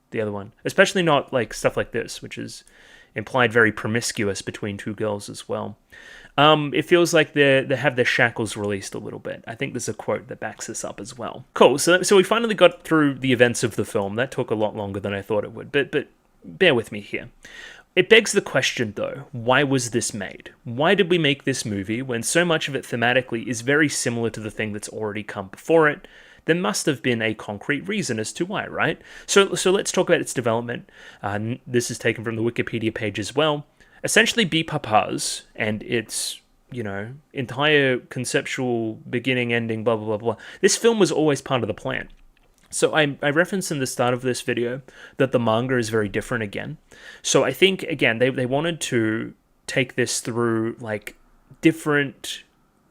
the other one. Especially not like stuff like this, which is implied very promiscuous between two girls as well. It feels like they have their shackles released a little bit. I think there's a quote that backs this up as well. Cool, so we finally got through the events of the film. That took a lot longer than I thought it would, but bear with me here. It begs the question, though, why was this made? Why did we make this movie when so much of it thematically is very similar to the thing that's already come before it? There must have been a concrete reason as to why, right? So let's talk about its development. This is taken from the Wikipedia page as well. Essentially, BiPaPa's and its, entire conceptual beginning, ending, blah, blah, blah, blah. This film was always part of the plan. So I referenced in the start of this video that the manga is very different again. So I think, again, they wanted to take this through, like, different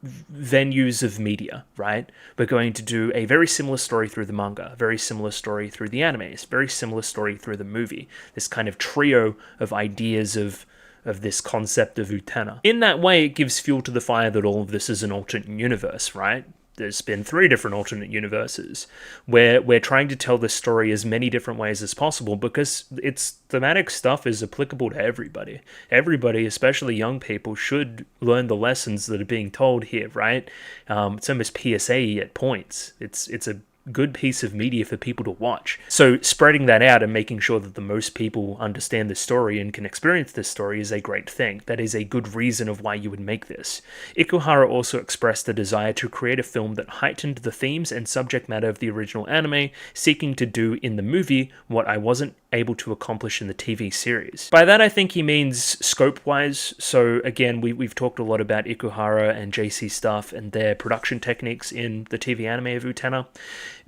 venues of media, right? We're going to do a very similar story through the manga, a very similar story through the animes, very similar story through the movie. This kind of trio of ideas of this concept of Utena. In that way, it gives fuel to the fire that all of this is an alternate universe, right? There's been 3 different alternate universes where we're trying to tell this story as many different ways as possible because its thematic stuff is applicable to everybody. Everybody, especially young people, should learn the lessons that are being told here, right? It's almost PSA at points. It's a good piece of media for people to watch. So spreading that out and making sure that the most people understand this story and can experience this story is a great thing. That is a good reason of why you would make this. Ikuhara also expressed a desire to create a film that heightened the themes and subject matter of the original anime, seeking to do in the movie what I wasn't able to accomplish in the TV series. By that I think he means scope-wise. So again, we've talked a lot about Ikuhara and JC stuff and their production techniques in the TV anime of Utena.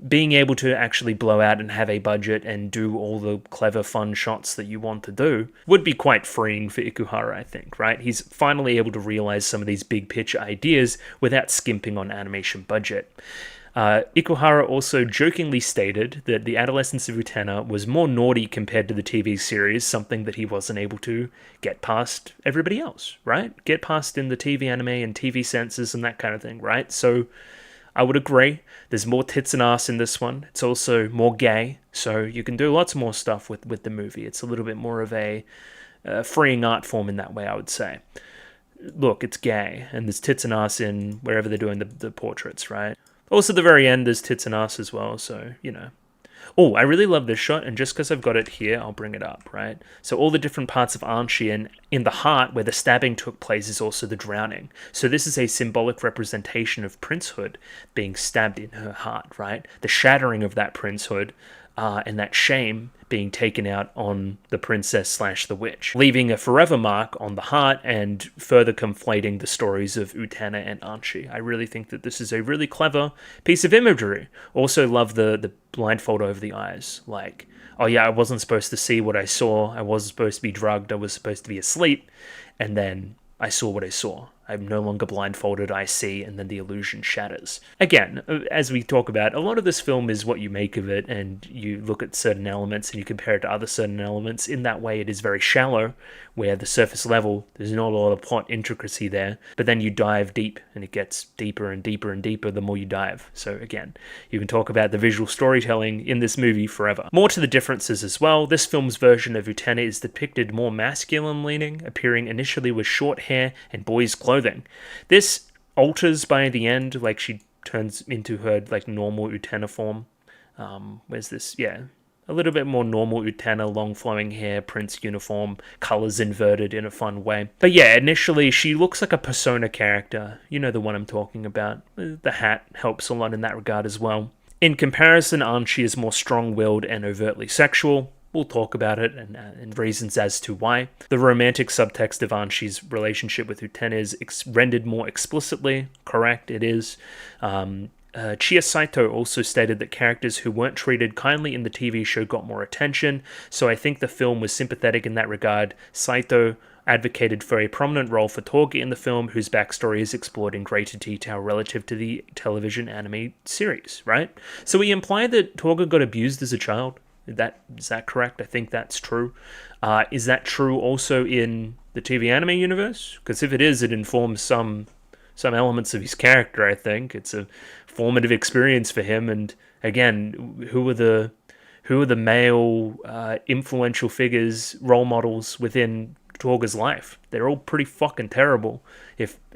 Being able to actually blow out and have a budget and do all the clever fun shots that you want to do would be quite freeing for Ikuhara, I think, right? He's finally able to realize some of these big picture ideas without skimping on animation budget. Ikuhara also jokingly stated that the Adolescence of Utena was more naughty compared to the TV series, something that he wasn't able to get past everybody else, right? Get past in the TV anime and TV censors and that kind of thing, right? So I would agree. There's more tits and ass in this one. It's also more gay, so you can do lots more stuff with the movie. It's a little bit more of a freeing art form in that way, I would say. Look, it's gay, and there's tits and ass in wherever they're doing the portraits, right? Also, at the very end, there's tits and ass as well, so, Oh, I really love this shot, and just because I've got it here, I'll bring it up, right? So all the different parts of Anshi, and in the heart where the stabbing took place is also the drowning. So this is a symbolic representation of princehood being stabbed in her heart, right? The shattering of that princehood and that shame being taken out on the princess / the witch, leaving a forever mark on the heart and further conflating the stories of Utena and Anshi. I really think that this is a really clever piece of imagery. Also love the blindfold over the eyes. Like, oh yeah, I wasn't supposed to see what I saw. I wasn't supposed to be drugged. I was supposed to be asleep. And then I saw what I saw. I'm no longer blindfolded, I see, and then the illusion shatters. Again, as we talk about, a lot of this film is what you make of it, and you look at certain elements and you compare it to other certain elements. In that way, it is very shallow, where the surface level, there's not a lot of plot intricacy there, but then you dive deep, and it gets deeper and deeper and deeper the more you dive. So again, you can talk about the visual storytelling in this movie forever. More to the differences as well, this film's version of Utena is depicted more masculine-leaning, appearing initially with short hair and boys' clothing. This alters by the end, like she turns into her like normal Utena form. Where's this? Yeah. A little bit more normal Utena, long flowing hair, prince uniform, colors inverted in a fun way. But yeah, initially she looks like a Persona character. You know the one I'm talking about. The hat helps a lot in that regard as well. In comparison, Anshi is more strong-willed and overtly sexual. We'll talk about it and reasons as to why. The romantic subtext of Anshi's relationship with Utena is rendered more explicitly. Correct, it is. Chiya Saito also stated that characters who weren't treated kindly in the TV show got more attention, so I think the film was sympathetic in that regard. Saito advocated for a prominent role for Toga in the film, whose backstory is explored in greater detail relative to the television anime series, right? So we imply that Toga got abused as a child. Is that correct? I think that's true. Is that true also in the TV anime universe? Because if it is, it informs some elements of his character. I think it's a formative experience for him. And again, who are the male influential figures, role models within Toga's life? They're all pretty fucking terrible.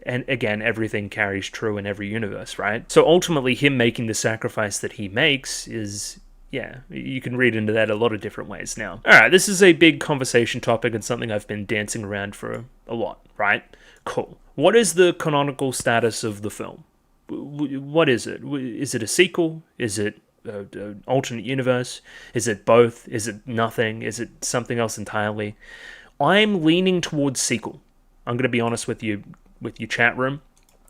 And again, everything carries true in every universe, right? So ultimately, him making the sacrifice that he makes is. Yeah, you can read into that a lot of different ways now. Alright, this is a big conversation topic and something I've been dancing around for a lot, right? Cool. What is the canonical status of the film? What is it? Is it a sequel? Is it an alternate universe? Is it both? Is it nothing? Is it something else entirely? I'm leaning towards sequel. I'm going to be honest with you chat room.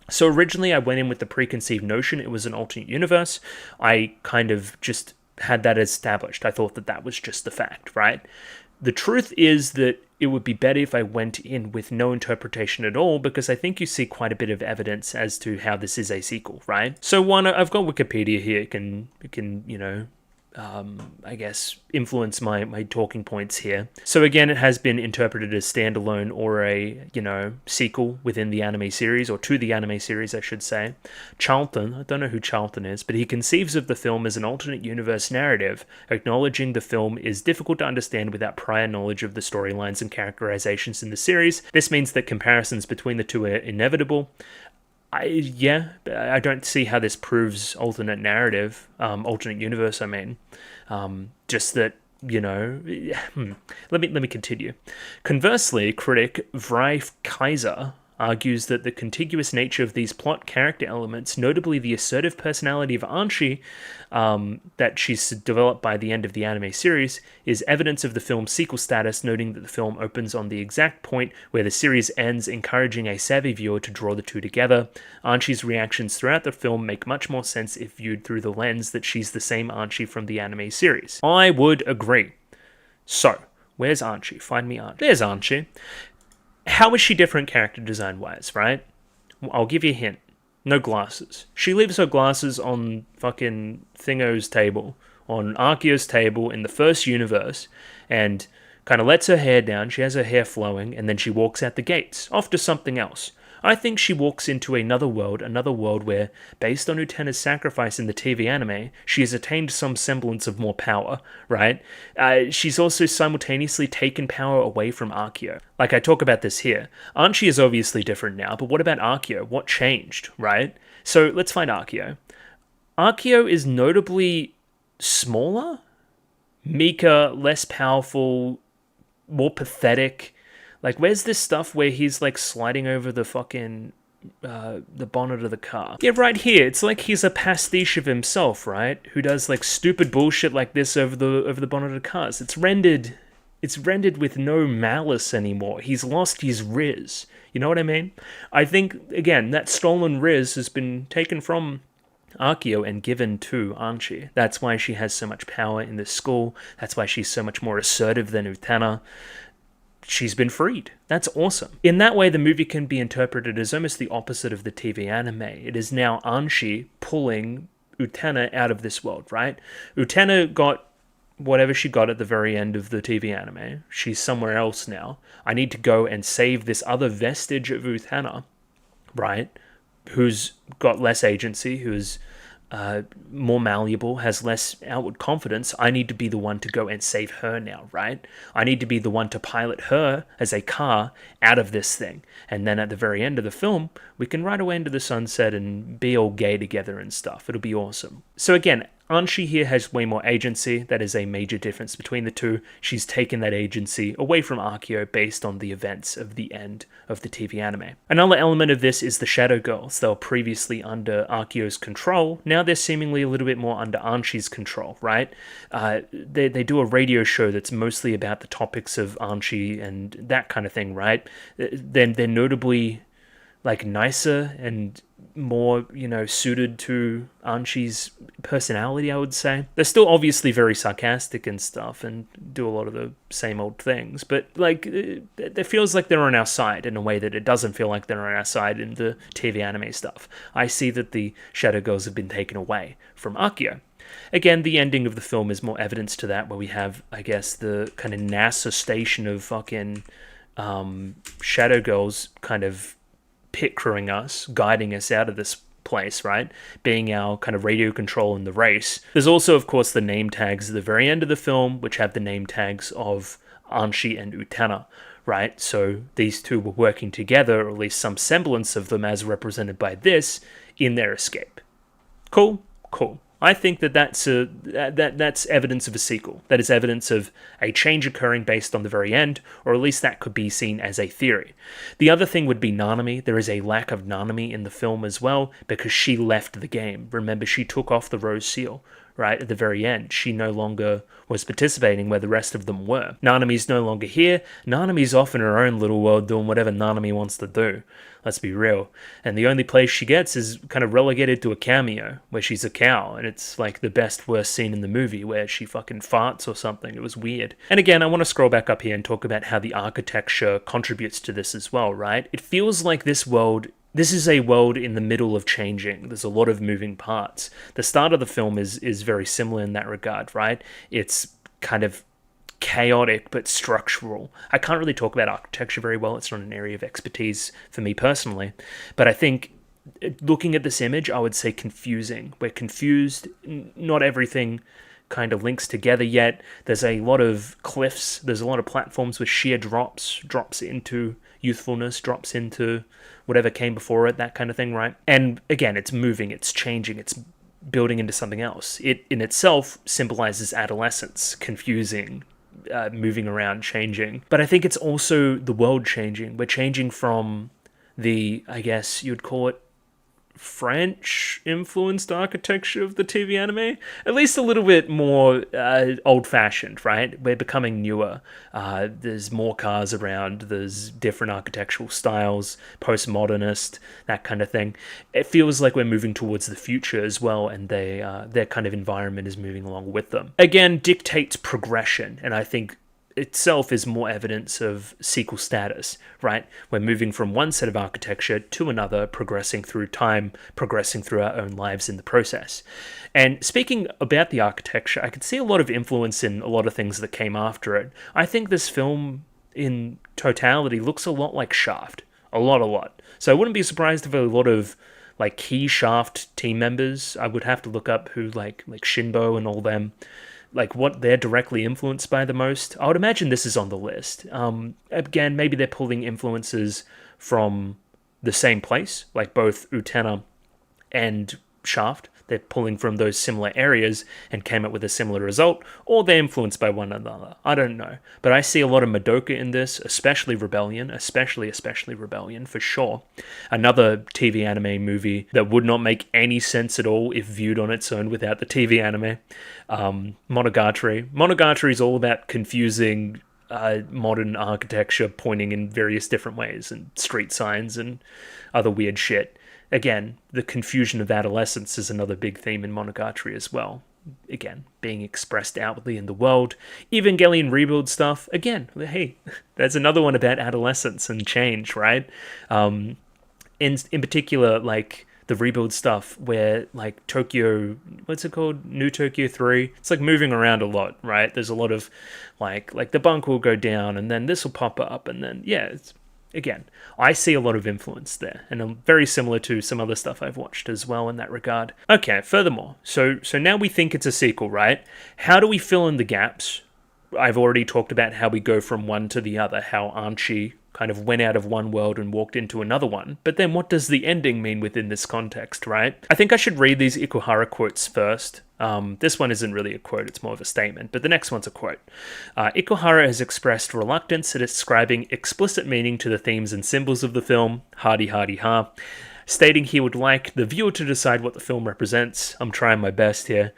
So originally I went in with the preconceived notion it was an alternate universe. I kind of just had that established. I thought that was just the fact, right? The truth is that it would be better if I went in with no interpretation at all, because I think you see quite a bit of evidence as to how this is a sequel, right? So one, I've got Wikipedia here. It can you know, I guess, influence my talking points here. So again, it has been interpreted as standalone or a, you know, sequel within the anime series, or to the anime series, I should say. Charlton, I don't know who Charlton is, but he conceives of the film as an alternate universe narrative, acknowledging the film is difficult to understand without prior knowledge of the storylines and characterizations in the series. This means that comparisons between the two are inevitable. I don't see how this proves alternate narrative, alternate universe, I mean. Just that, you know, let me continue. Conversely, critic Vrij Kaiser argues that the contiguous nature of these plot character elements, notably the assertive personality of Anshi, that she's developed by the end of the anime series, is evidence of the film's sequel status, noting that the film opens on the exact point where the series ends, encouraging a savvy viewer to draw the two together. Anshi's reactions throughout the film make much more sense if viewed through the lens that she's the same Anshi from the anime series. I would agree. So, where's Anshi? Find me Anshi. There's Anshi. How is she different character design-wise, right? I'll give you a hint. No glasses. She leaves her glasses on fucking Thingo's table, on Arkio's table in the first universe, and kind of lets her hair down. She has her hair flowing, and then she walks out the gates, off to something else. I think she walks into another world where, based on Utena's sacrifice in the TV anime, she has attained some semblance of more power, right? She's also simultaneously taken power away from Arkio. Like, I talk about this here. Anshi is obviously different now, but what about Arkio? What changed, right? So, let's find Arkio. Arkio is notably smaller, meeker, less powerful, more pathetic. Like, where's this stuff where he's, like, sliding over the fucking, the bonnet of the car? Yeah, right here. It's like he's a pastiche of himself, right? Who does, like, stupid bullshit like this over the bonnet of cars. It's rendered with no malice anymore. He's lost his riz. You know what I mean? I think, again, that stolen riz has been taken from Arkio and given to Anshi. That's why she has so much power in this school. That's why she's so much more assertive than Utena. She's been freed. That's awesome. In that way, the movie can be interpreted as almost the opposite of the TV anime. It is now Anshi pulling Utena out of this world, right? Utena got whatever she got at the very end of the TV anime. She's somewhere else now. I need to go and save this other vestige of Utena, right? Who's got less agency, who's more malleable, has less outward confidence. I need to be the one to go and save her now, right? I need to be the one to pilot her as a car out of this thing. And then at the very end of the film, we can ride away into the sunset and be all gay together and stuff. It'll be awesome. So again, Anshi here has way more agency. That is a major difference between the two. She's taken that agency away from Akio based on the events of the end of the TV anime. Another element of this is the Shadow Girls. They were previously under Akio's control. Now they're seemingly a little bit more under Anshi's control, right? They do a radio show that's mostly about the topics of Anshi and that kind of thing, right? They're notably like nicer and more, suited to Anshi's personality, I would say. They're still obviously very sarcastic and stuff and do a lot of the same old things, but like it feels like they're on our side in a way that it doesn't feel like they're on our side in the TV anime stuff. I see that the Shadow Girls have been taken away from Akio. Again, the ending of the film is more evidence to that, where we have, I guess, the kind of NASA station of fucking Shadow Girls kind of pit crewing us, guiding us out of this place, right? Being our kind of radio control in the race. There's also, of course, the name tags at the very end of the film, which have the name tags of Anshi and Utena, right? So these two were working together, or at least some semblance of them as represented by this, in their escape. Cool. I think that's evidence of a sequel. That is evidence of a change occurring based on the very end, or at least that could be seen as a theory. The other thing would be Nanami. There is a lack of Nanami in the film as well, because she left the game. Remember, she took off the rose seal, right, at the very end. She no longer was participating where the rest of them were. Nanami's no longer here. Nanami's off in her own little world doing whatever Nanami wants to do. Let's be real. And the only place she gets is kind of relegated to a cameo where she's a cow, and it's like the best worst scene in the movie where she fucking farts or something. It was weird. And again, I want to scroll back up here and talk about how the architecture contributes to this as well, right? It feels like this is a world in the middle of changing. There's a lot of moving parts. The start of the film is very similar in that regard, right? It's kind of chaotic but structural. I can't really talk about architecture very well. It's not an area of expertise for me personally. But I think looking at this image, I would say confusing. We're confused. Not everything kind of links together yet. There's a lot of cliffs. There's a lot of platforms with sheer drops into youthfulness, drops into whatever came before it, that kind of thing, right? And again, it's moving, it's changing, it's building into something else. It in itself symbolizes adolescence, confusing, moving around, changing. But I think it's also the world changing. We're changing from the, I guess you'd call it, French-influenced architecture of the TV anime, at least a little bit more old-fashioned, right? We're becoming newer. There's more cars around. There's different architectural styles, postmodernist, that kind of thing. It feels like we're moving towards the future as well, and their kind of environment is moving along with them. Again, dictates progression, and I think itself is more evidence of sequel status, right? We're moving from one set of architecture to another, progressing through time, progressing through our own lives in the process. And speaking about the architecture, I could see a lot of influence in a lot of things that came after it. I think this film in totality looks a lot like Shaft. A lot. So I wouldn't be surprised if a lot of like key Shaft team members, I would have to look up who like Shinbo and all them, like what they're directly influenced by the most. I would imagine this is on the list. Again, maybe they're pulling influences from the same place, like both Utena and Shaft. They're pulling from those similar areas and came up with a similar result, or they're influenced by one another. I don't know. But I see a lot of Madoka in this, especially Rebellion, especially Rebellion, for sure. Another TV anime movie that would not make any sense at all if viewed on its own without the TV anime. Monogatari. Monogatari is all about confusing modern architecture pointing in various different ways, and street signs and other weird shit. Again, the confusion of adolescence is another big theme in Monogatari as well. Again, being expressed outwardly in the world. Evangelion Rebuild stuff, again, hey, that's another one about adolescence and change, right? In particular, like the Rebuild stuff where like Tokyo, what's it called? New Tokyo 3. It's like moving around a lot, right? There's a lot of like the bunk will go down and then this will pop up and then, yeah, again, I see a lot of influence there, and I'm very similar to some other stuff I've watched as well in that regard. Okay, furthermore, so now we think it's a sequel, right? How do we fill in the gaps? I've already talked about how we go from one to the other, how Anshi kind of went out of one world and walked into another one. But then what does the ending mean within this context, right? I think I should read these Ikuhara quotes first. This one isn't really a quote, it's more of a statement, but the next one's a quote. Ikuhara has expressed reluctance at ascribing explicit meaning to the themes and symbols of the film, hardy hardy ha, stating he would like the viewer to decide what the film represents. I'm trying my best here.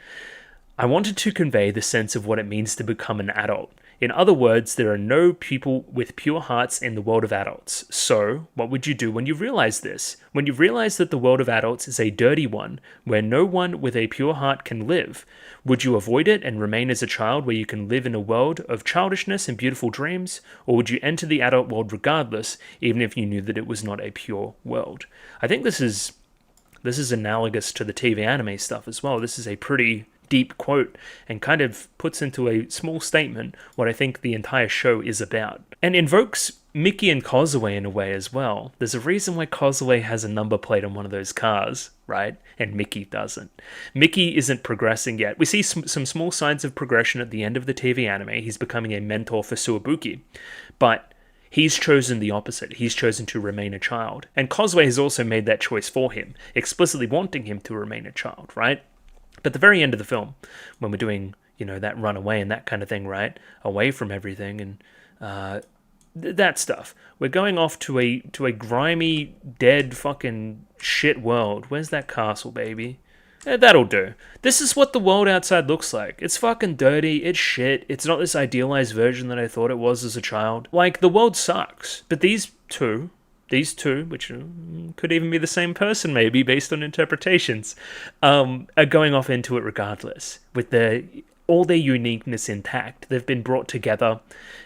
I wanted to convey the sense of what it means to become an adult. In other words, there are no people with pure hearts in the world of adults. So, what would you do when you realize this? When you realize that the world of adults is a dirty one, where no one with a pure heart can live, would you avoid it and remain as a child where you can live in a world of childishness and beautiful dreams? Or would you enter the adult world regardless, even if you knew that it was not a pure world? I think this is analogous to the TV anime stuff as well. This is a pretty deep quote and kind of puts into a small statement what I think the entire show is about. And invokes Mickey and Kozue in a way as well. There's a reason why Kozue has a number plate on one of those cars, right? And Mickey doesn't. Mickey isn't progressing yet. We see some small signs of progression at the end of the TV anime. He's becoming a mentor for Suwabuki. But he's chosen the opposite. He's chosen to remain a child. And Kozue has also made that choice for him, explicitly wanting him to remain a child, right? But at the very end of the film, when we're doing, that run away and that kind of thing, right? Away from everything and that stuff. We're going off to a grimy, dead, fucking shit world. Where's that castle, baby? That'll do. This is what the world outside looks like. It's fucking dirty, it's shit, it's not this idealized version that I thought it was as a child. Like, the world sucks. But these two, which could even be the same person maybe, based on interpretations, are going off into it regardless, with all their uniqueness intact. They've been brought together,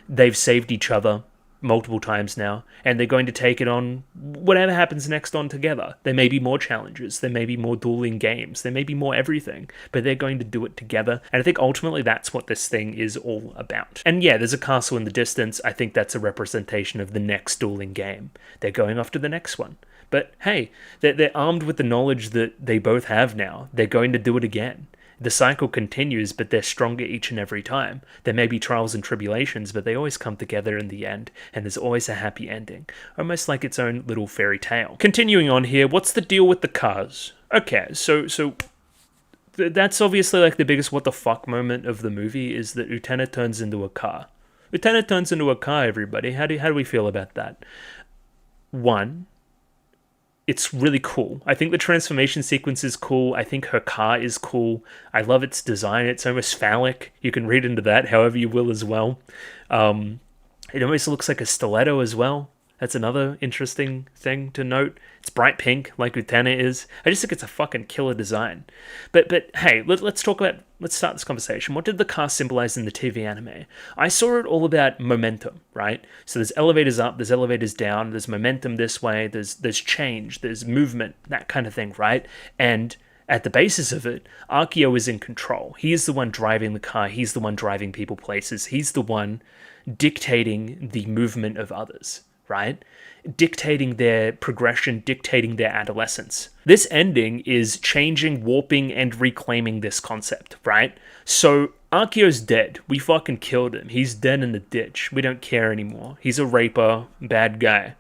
they've saved each other multiple times now, and they're going to take it on whatever happens next on together. There may be more challenges, there may be more dueling games, there may be more everything, but they're going to do it together, and I think ultimately that's what this thing is all about. And yeah, there's a castle in the distance. I think that's a representation of the next dueling game. They're going off to the next one. But hey, they're armed with the knowledge that they both have now. They're going to do it again. The cycle continues, but they're stronger each and every time. There may be trials and tribulations, but they always come together in the end, and there's always a happy ending, almost like its own little fairy tale. Continuing on here, what's the deal with the cars? Okay, so that's obviously like the biggest what the fuck moment of the movie, is that Utena turns into a car. Utena turns into a car, everybody. How do we feel about that? One, it's really cool. I think the transformation sequence is cool. I think her car is cool. I love its design. It's almost phallic. You can read into that however you will as well. It almost looks like a stiletto as well. That's another interesting thing to note. It's bright pink, like Utena is. I just think it's a fucking killer design. But hey, let's start this conversation. What did the car symbolize in the TV anime? I saw it all about momentum, right? So there's elevators up, there's elevators down, there's momentum this way, there's change, there's movement, that kind of thing, right? And at the basis of it, Akio is in control. He is the one driving the car. He's the one driving people places. He's the one dictating the movement of others, right? Dictating their progression, dictating their adolescence. This ending is changing, warping, and reclaiming this concept, right? So Akio's dead. We fucking killed him. He's dead in the ditch. We don't care anymore. He's a raper, bad guy.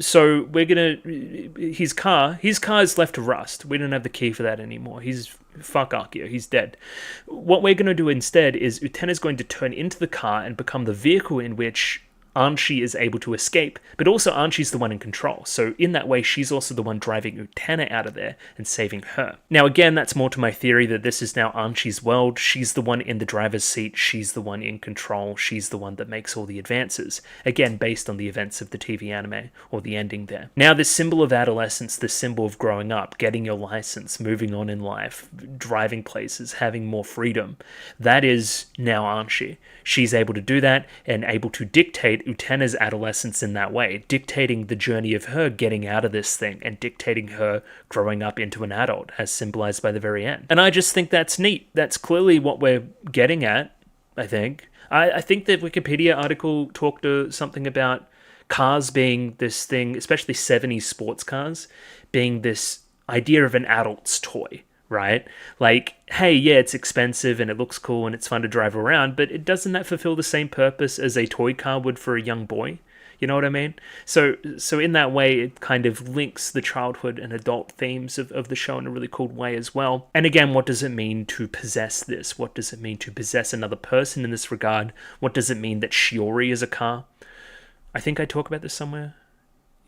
So we're gonna... His car is left to rust. We don't have the key for that anymore. Fuck Akio. He's dead. What we're gonna do instead is Utena's going to turn into the car and become the vehicle in which Anshi is able to escape, but also Anshi's the one in control. So in that way, she's also the one driving Utena out of there and saving her. Now again, that's more to my theory that this is now Anshi's world. She's the one in the driver's seat. She's the one in control. She's the one that makes all the advances. Again, based on the events of the TV anime, or the ending there. Now this symbol of adolescence, this symbol of growing up, getting your license, moving on in life, driving places, having more freedom, that is now Anshi. She's able to do that and able to dictate Utena's adolescence in that way, dictating the journey of her getting out of this thing and dictating her growing up into an adult, as symbolized by the very end. And I just think that's neat. That's clearly what we're getting at, I think. I think the Wikipedia article talked to something about cars being this thing, especially 70s sports cars, being this idea of an adult's toy. Right? Like, hey, yeah, it's expensive and it looks cool and it's fun to drive around, but doesn't that fulfill the same purpose as a toy car would for a young boy? You know what I mean? So in that way, it kind of links the childhood and adult themes of the show in a really cool way as well. And again, what does it mean to possess this? What does it mean to possess another person in this regard? What does it mean that Shiori is a car? I think I talk about this somewhere.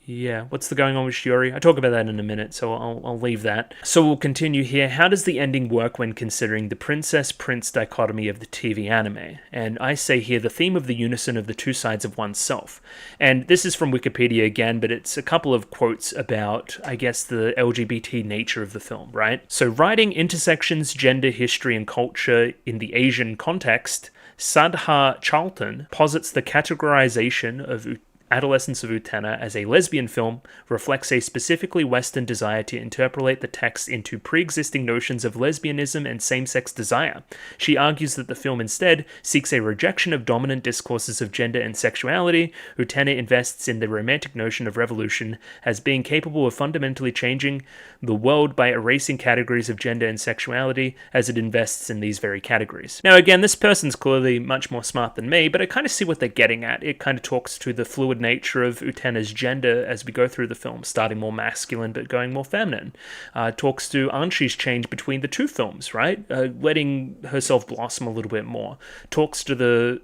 Yeah, what's the going on with Shiori? I talk about that in a minute, so I'll leave that. So we'll continue here. How does the ending work when considering the princess-prince dichotomy of the TV anime? And I say here the theme of the unison of the two sides of oneself. And this is from Wikipedia again, but it's a couple of quotes about, I guess, the LGBT nature of the film, right? So writing intersections, gender, history, and culture in the Asian context, Sadha Charlton posits the categorization of Adolescence of Utena as a lesbian film reflects a specifically Western desire to interpolate the text into pre-existing notions of lesbianism and same-sex desire. She argues that the film instead seeks a rejection of dominant discourses of gender and sexuality. Utena invests in the romantic notion of revolution as being capable of fundamentally changing the world by erasing categories of gender and sexuality as it invests in these very categories. Now again, this person's clearly much more smart than me, but I kind of see what they're getting at. It kind of talks to the fluid nature of Utena's gender as we go through the film, starting more masculine but going more feminine. Talks to Anshi's change between the two films, right? Letting herself blossom a little bit more. Talks to the,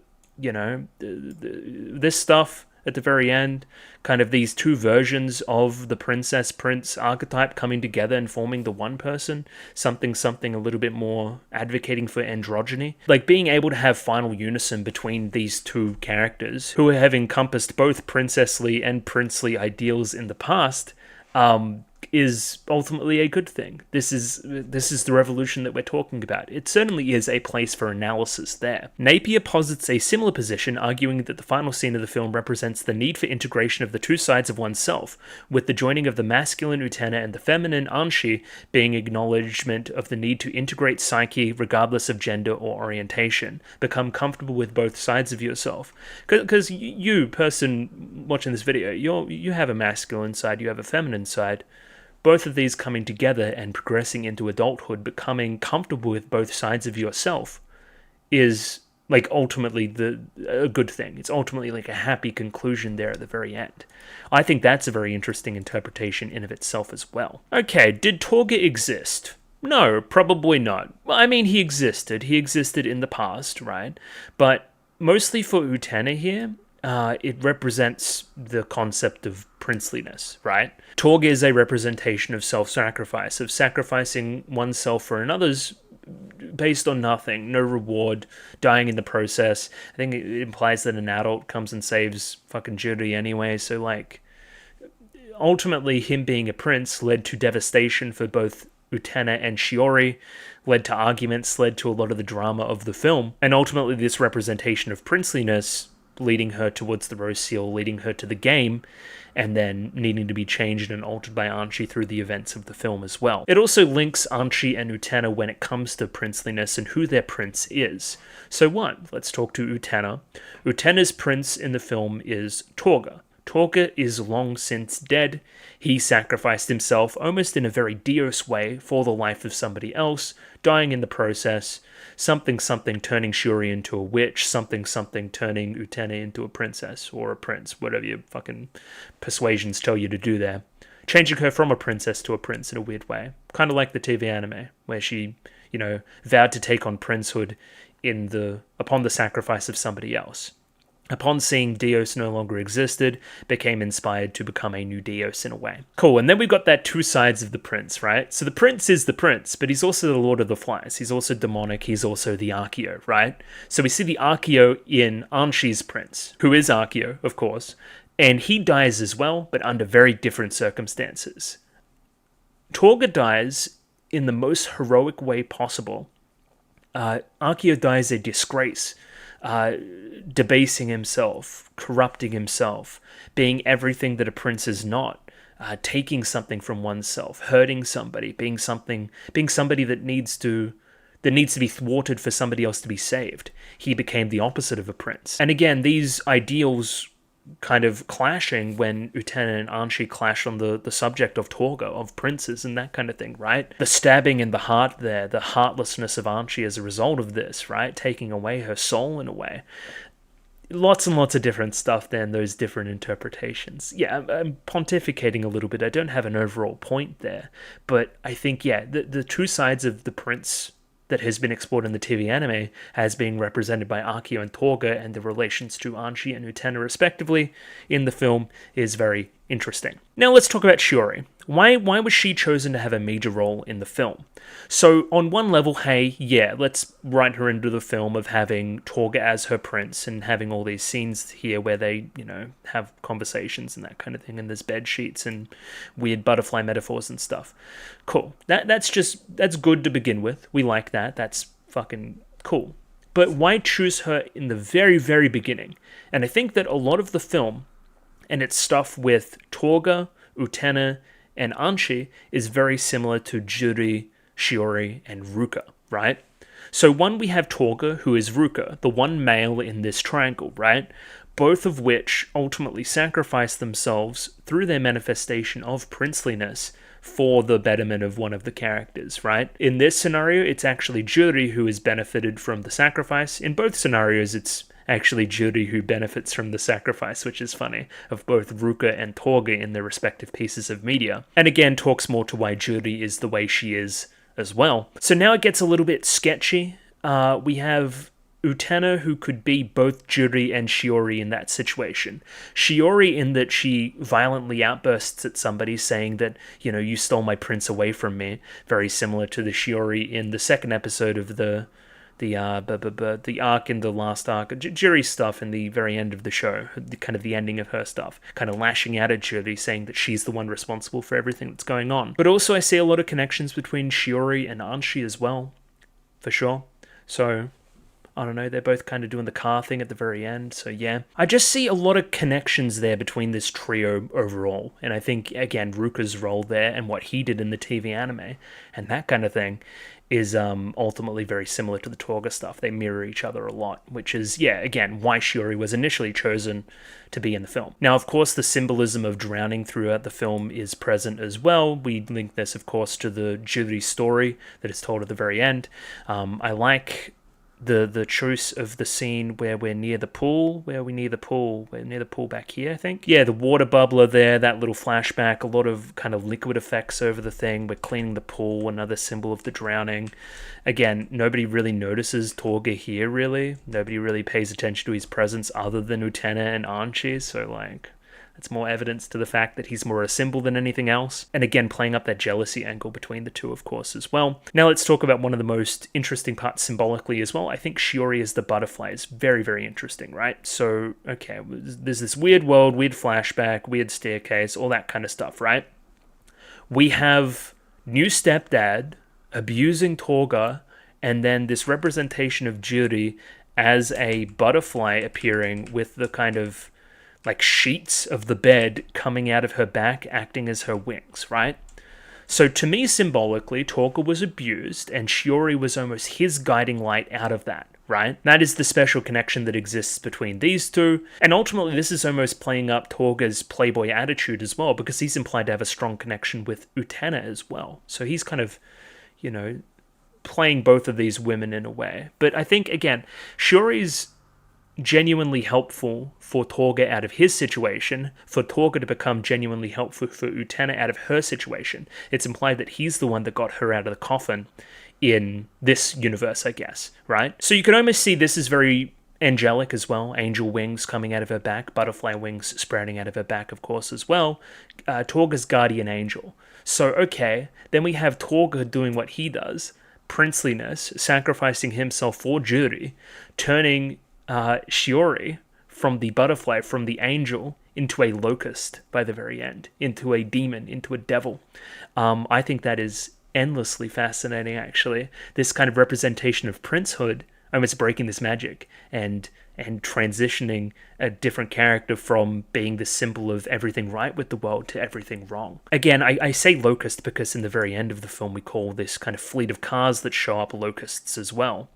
this stuff at the very end, kind of these two versions of the princess-prince archetype coming together and forming the one person, something a little bit more advocating for androgyny. Like being able to have final unison between these two characters who have encompassed both princessly and princely ideals in the past, is ultimately a good thing. This is the revolution that we're talking about. It certainly is a place for analysis there. Napier posits a similar position, arguing that the final scene of the film represents the need for integration of the two sides of oneself, with the joining of the masculine Utena and the feminine Anshi being acknowledgement of the need to integrate psyche regardless of gender or orientation. Become comfortable with both sides of yourself. Because you, person watching this video, you have a masculine side, you have a feminine side. Both of these coming together and progressing into adulthood, becoming comfortable with both sides of yourself, is like ultimately a good thing. It's ultimately like a happy conclusion there at the very end. I think that's a very interesting interpretation in of itself as well. Okay, did Torga exist? No, probably not. Well, I mean, he existed. He existed in the past, right? But mostly for Utena here, it represents the concept of princeliness, right? Torg is a representation of self-sacrifice, of sacrificing oneself for another's based on nothing, no reward, dying in the process. I think it implies that an adult comes and saves fucking Judy anyway, so like, ultimately him being a prince led to devastation for both Utena and Shiori, led to arguments, led to a lot of the drama of the film, and ultimately this representation of princeliness leading her towards the Rose Seal, leading her to the game, and then needing to be changed and altered by Anshi through the events of the film as well. It also links Anshi and Utena when it comes to princeliness and who their prince is. So one, let's talk to Utena. Utena's prince in the film is Torga. Torga is long since dead. He sacrificed himself almost in a very Dios way for the life of somebody else, dying in the process. Something turning Shuri into a witch, something turning Utena into a princess or a prince, whatever your fucking persuasions tell you to do there. Changing her from a princess to a prince in a weird way. Kind of like the TV anime, where she, vowed to take on princehood upon the sacrifice of somebody else. Upon seeing Dios no longer existed, became inspired to become a new Dios in a way. Cool, and then we've got that two sides of the prince, right? So the prince is the prince, but he's also the Lord of the Flies. He's also demonic, he's also the Archeo, right? So we see the Archeo in Anshi's prince, who is Archeo, of course, and he dies as well, but under very different circumstances. Torga dies in the most heroic way possible. Archeo dies a disgrace, debasing himself, corrupting himself, being everything that a prince is not, taking something from oneself, hurting somebody, being somebody that needs to be thwarted for somebody else to be saved. He became the opposite of a prince. And again, these ideals kind of clashing when Utena and Anshi clash on the subject of Torga, of princes and that kind of thing, right? The stabbing in the heart there, the heartlessness of Anshi as a result of this, right? Taking away her soul in a way. lots and lots of different stuff then, those different interpretations. Yeah, I'm pontificating a little bit. I don't have an overall point there. But I think, yeah, the two sides of the prince that has been explored in the TV anime as being represented by Akio and Torga and the relations to Anshi and Utena respectively in the film is very interesting. Now let's talk about Shiori. Why was she chosen to have a major role in the film? So on one level, hey, yeah, let's write her into the film of having Torga as her prince and having all these scenes here where they, have conversations and that kind of thing, and there's bed sheets and weird butterfly metaphors and stuff. Cool. That's good to begin with. We like that. That's fucking cool. But why choose her in the very, very beginning? And I think that a lot of the film and its stuff with Torga, Utena, and Anshi is very similar to Juri, Shiori, and Ruka, right? So we have Torga, who is Ruka, the one male in this triangle, right? Both of which ultimately sacrifice themselves through their manifestation of princeliness for the betterment of one of the characters, right? In this scenario, it's actually Juri who has benefited from the sacrifice. In both scenarios, it's actually Juri who benefits from the sacrifice, which is funny, of both Ruka and Torga in their respective pieces of media. And again, talks more to why Juri is the way she is as well. So now it gets a little bit sketchy. We have Utena, who could be both Juri and Shiori in that situation. Shiori in that she violently outbursts at somebody saying that, you stole my prince away from me. Very similar to the Shiori in the second episode of the arc in the last arc, Juri's stuff in the very end of the show, the ending of her stuff, kind of lashing out at Juri, saying that she's the one responsible for everything that's going on. But also I see a lot of connections between Shiori and Anshi as well, for sure. So, I don't know, they're both kind of doing the car thing at the very end, so yeah. I just see a lot of connections there between this trio overall, and I think, again, Ruka's role there and what he did in the TV anime, and that kind of thing, is ultimately very similar to the Torga stuff. They mirror each other a lot, which is, yeah, again, why Shiori was initially chosen to be in the film. Now, of course, the symbolism of drowning throughout the film is present as well. We link this, of course, to the Juri story that is told at the very end. I like the choice of the scene where we're near the pool. We're near the pool back here, I think. Yeah, the water bubbler there, that little flashback, a lot of kind of liquid effects over the thing. We're cleaning the pool, another symbol of the drowning. Again, nobody really notices Torga here, really. Nobody really pays attention to his presence other than Utena and Anshi, so it's more evidence to the fact that he's more a symbol than anything else. And again, playing up that jealousy angle between the two, of course, as well. Now let's talk about one of the most interesting parts symbolically as well. I think Shiori as the butterfly is very, very interesting, right? So, okay, there's this weird world, weird flashback, weird staircase, all that kind of stuff, right? We have new stepdad abusing Torga, and then this representation of Juri as a butterfly appearing with the kind of sheets of the bed coming out of her back, acting as her wings, right? So to me, symbolically, Torga was abused, and Shiori was almost his guiding light out of that, right? That is the special connection that exists between these two, and ultimately this is almost playing up Torga's playboy attitude as well, because he's implied to have a strong connection with Utena as well. So he's kind of, playing both of these women in a way. But I think, again, Shiori's genuinely helpful for Torga out of his situation, for Torga to become genuinely helpful for Utena out of her situation. It's implied that he's the one that got her out of the coffin in this universe, I guess, right? So you can almost see this is very angelic as well. Angel wings coming out of her back, butterfly wings sprouting out of her back, of course, as well. Torga's guardian angel. So, okay, then we have Torga doing what he does, princeliness, sacrificing himself for Juri, turning Shiori from the butterfly, from the angel, into a locust by the very end, into a demon, into a devil. I think that is endlessly fascinating, actually. This kind of representation of princehood, almost breaking this magic and transitioning a different character from being the symbol of everything right with the world to everything wrong. Again, I say locust because in the very end of the film we call this kind of fleet of cars that show up locusts as well.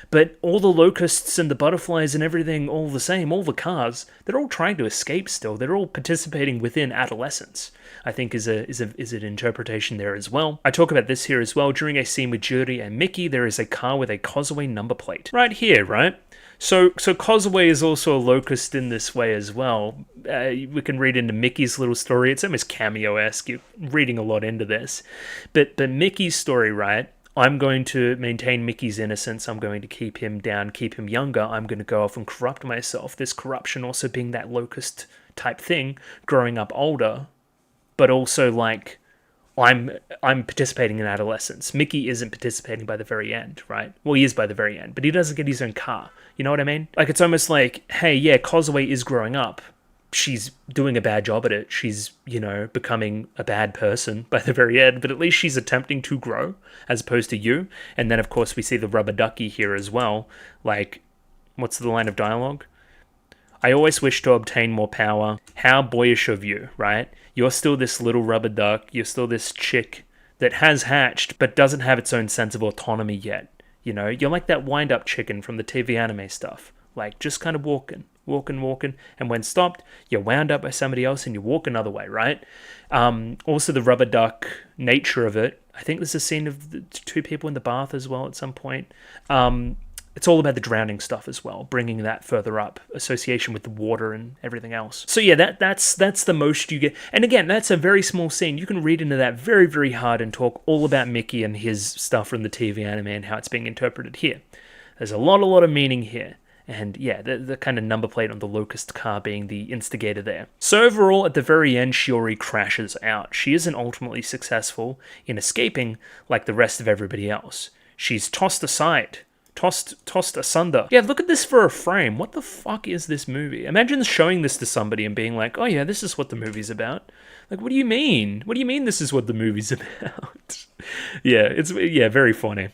But all the locusts and the butterflies and everything all the same, all the cars, they're all trying to escape still. They're all participating within adolescence, I think is an interpretation there as well. I talk about this here as well. During a scene with Juri and Mickey, there is a car with a causeway number plate. Right here, right? So Kozue is also a locust in this way as well. We can read into Mickey's little story. It's almost cameo-esque. You're reading a lot into this. But Mickey's story, right? I'm going to maintain Mickey's innocence. I'm going to keep him down, keep him younger. I'm going to go off and corrupt myself. This corruption also being that locust type thing, growing up older, but also like I'm participating in adolescence. Mickey isn't participating by the very end, right? Well, he is by the very end, but he doesn't get his own car. You know what I mean? Like, it's almost like, hey, yeah, Kozue is growing up. She's doing a bad job at it. She's, becoming a bad person by the very end, but at least she's attempting to grow as opposed to you. And then, of course, we see the rubber ducky here as well. Like, what's the line of dialogue? I always wish to obtain more power. How boyish of you, right? You're still this little rubber duck. You're still this chick that has hatched, but doesn't have its own sense of autonomy yet. You're like that wind-up chicken from the TV anime stuff. Like, just kind of walking. And when stopped, you're wound up by somebody else and you walk another way, right? Also, the rubber duck nature of it. I think there's a scene of the two people in the bath as well at some point. It's all about the drowning stuff as well, bringing that further up, association with the water and everything else. So yeah, that's the most you get. And again, that's a very small scene. You can read into that very, very hard and talk all about Mickey and his stuff from the TV anime and how it's being interpreted here. There's a lot of meaning here. And yeah, the kind of number plate on the locust car being the instigator there. So overall, at the very end, Shiori crashes out. She isn't ultimately successful in escaping like the rest of everybody else. She's tossed aside. Tossed asunder. Yeah, look at this for a frame. What the fuck is this movie? Imagine showing this to somebody and being like, oh yeah, this is what the movie's about. Like, what do you mean? What do you mean this is what the movie's about? It's very funny.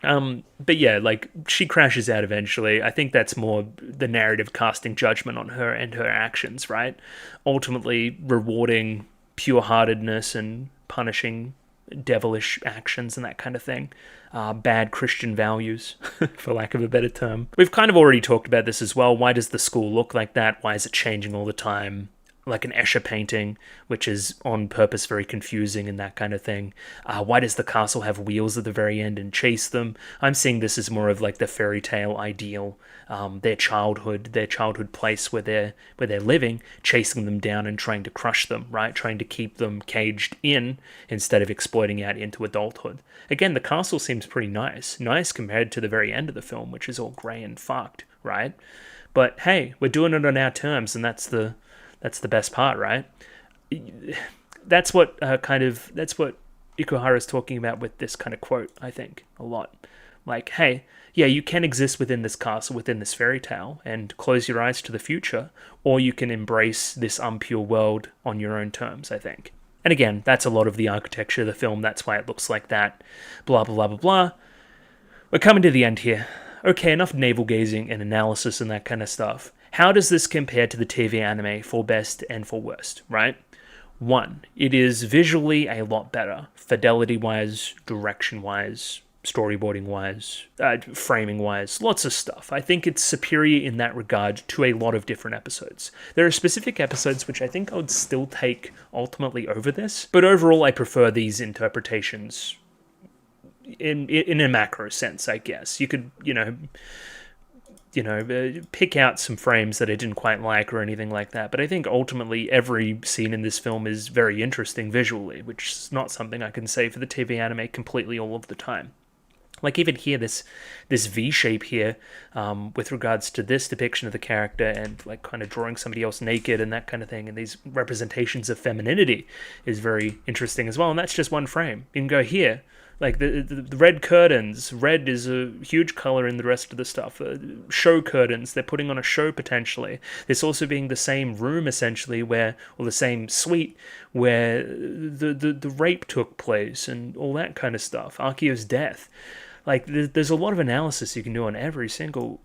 But yeah, like, she crashes out eventually. I think that's more the narrative casting judgment on her and her actions, right? Ultimately rewarding pure-heartedness and punishing devilish actions and that kind of thing. Bad Christian values, for lack of a better term. We've kind of already talked about this as well. Why does the school look like that? Why is it changing all the time? Like an Escher painting, which is on purpose very confusing and that kind of thing. Why does the castle have wheels at the very end and chase them? I'm seeing this as more of like the fairy tale ideal, their childhood place where they're living, chasing them down and trying to crush them, right? Trying to keep them caged in instead of exploiting out into adulthood. Again, the castle seems pretty nice compared to the very end of the film, which is all grey and fucked, right? But hey, we're doing it on our terms, and that's the best part, right? That's what Ikuhara's talking about with this kind of quote, I think, a lot. Like, hey, yeah, you can exist within this castle, within this fairy tale, and close your eyes to the future, or you can embrace this unpure world on your own terms, I think. And again, that's a lot of the architecture of the film, that's why it looks like that, blah, blah, blah, blah, blah. We're coming to the end here. Okay, enough navel-gazing and analysis and that kind of stuff. How does this compare to the TV anime for best and for worst, right? 1, it is visually a lot better. Fidelity-wise, direction-wise, storyboarding-wise, framing-wise, lots of stuff. I think it's superior in that regard to a lot of different episodes. There are specific episodes which I think I would still take ultimately over this, but overall I prefer these interpretations in a macro sense, I guess. You could, pick out some frames that I didn't quite like or anything like that. But I think ultimately every scene in this film is very interesting visually, which is not something I can say for the TV anime completely all of the time. Like even here, this V shape here, with regards to this depiction of the character and like kind of drawing somebody else naked and that kind of thing, and these representations of femininity is very interesting as well. And that's just one frame. You can go here. Like the red curtains, red is a huge color in the rest of the stuff. Show curtains, they're putting on a show potentially. This also being the same room essentially or the same suite where the rape took place and all that kind of stuff. Akio's death. Like there's a lot of analysis you can do on every single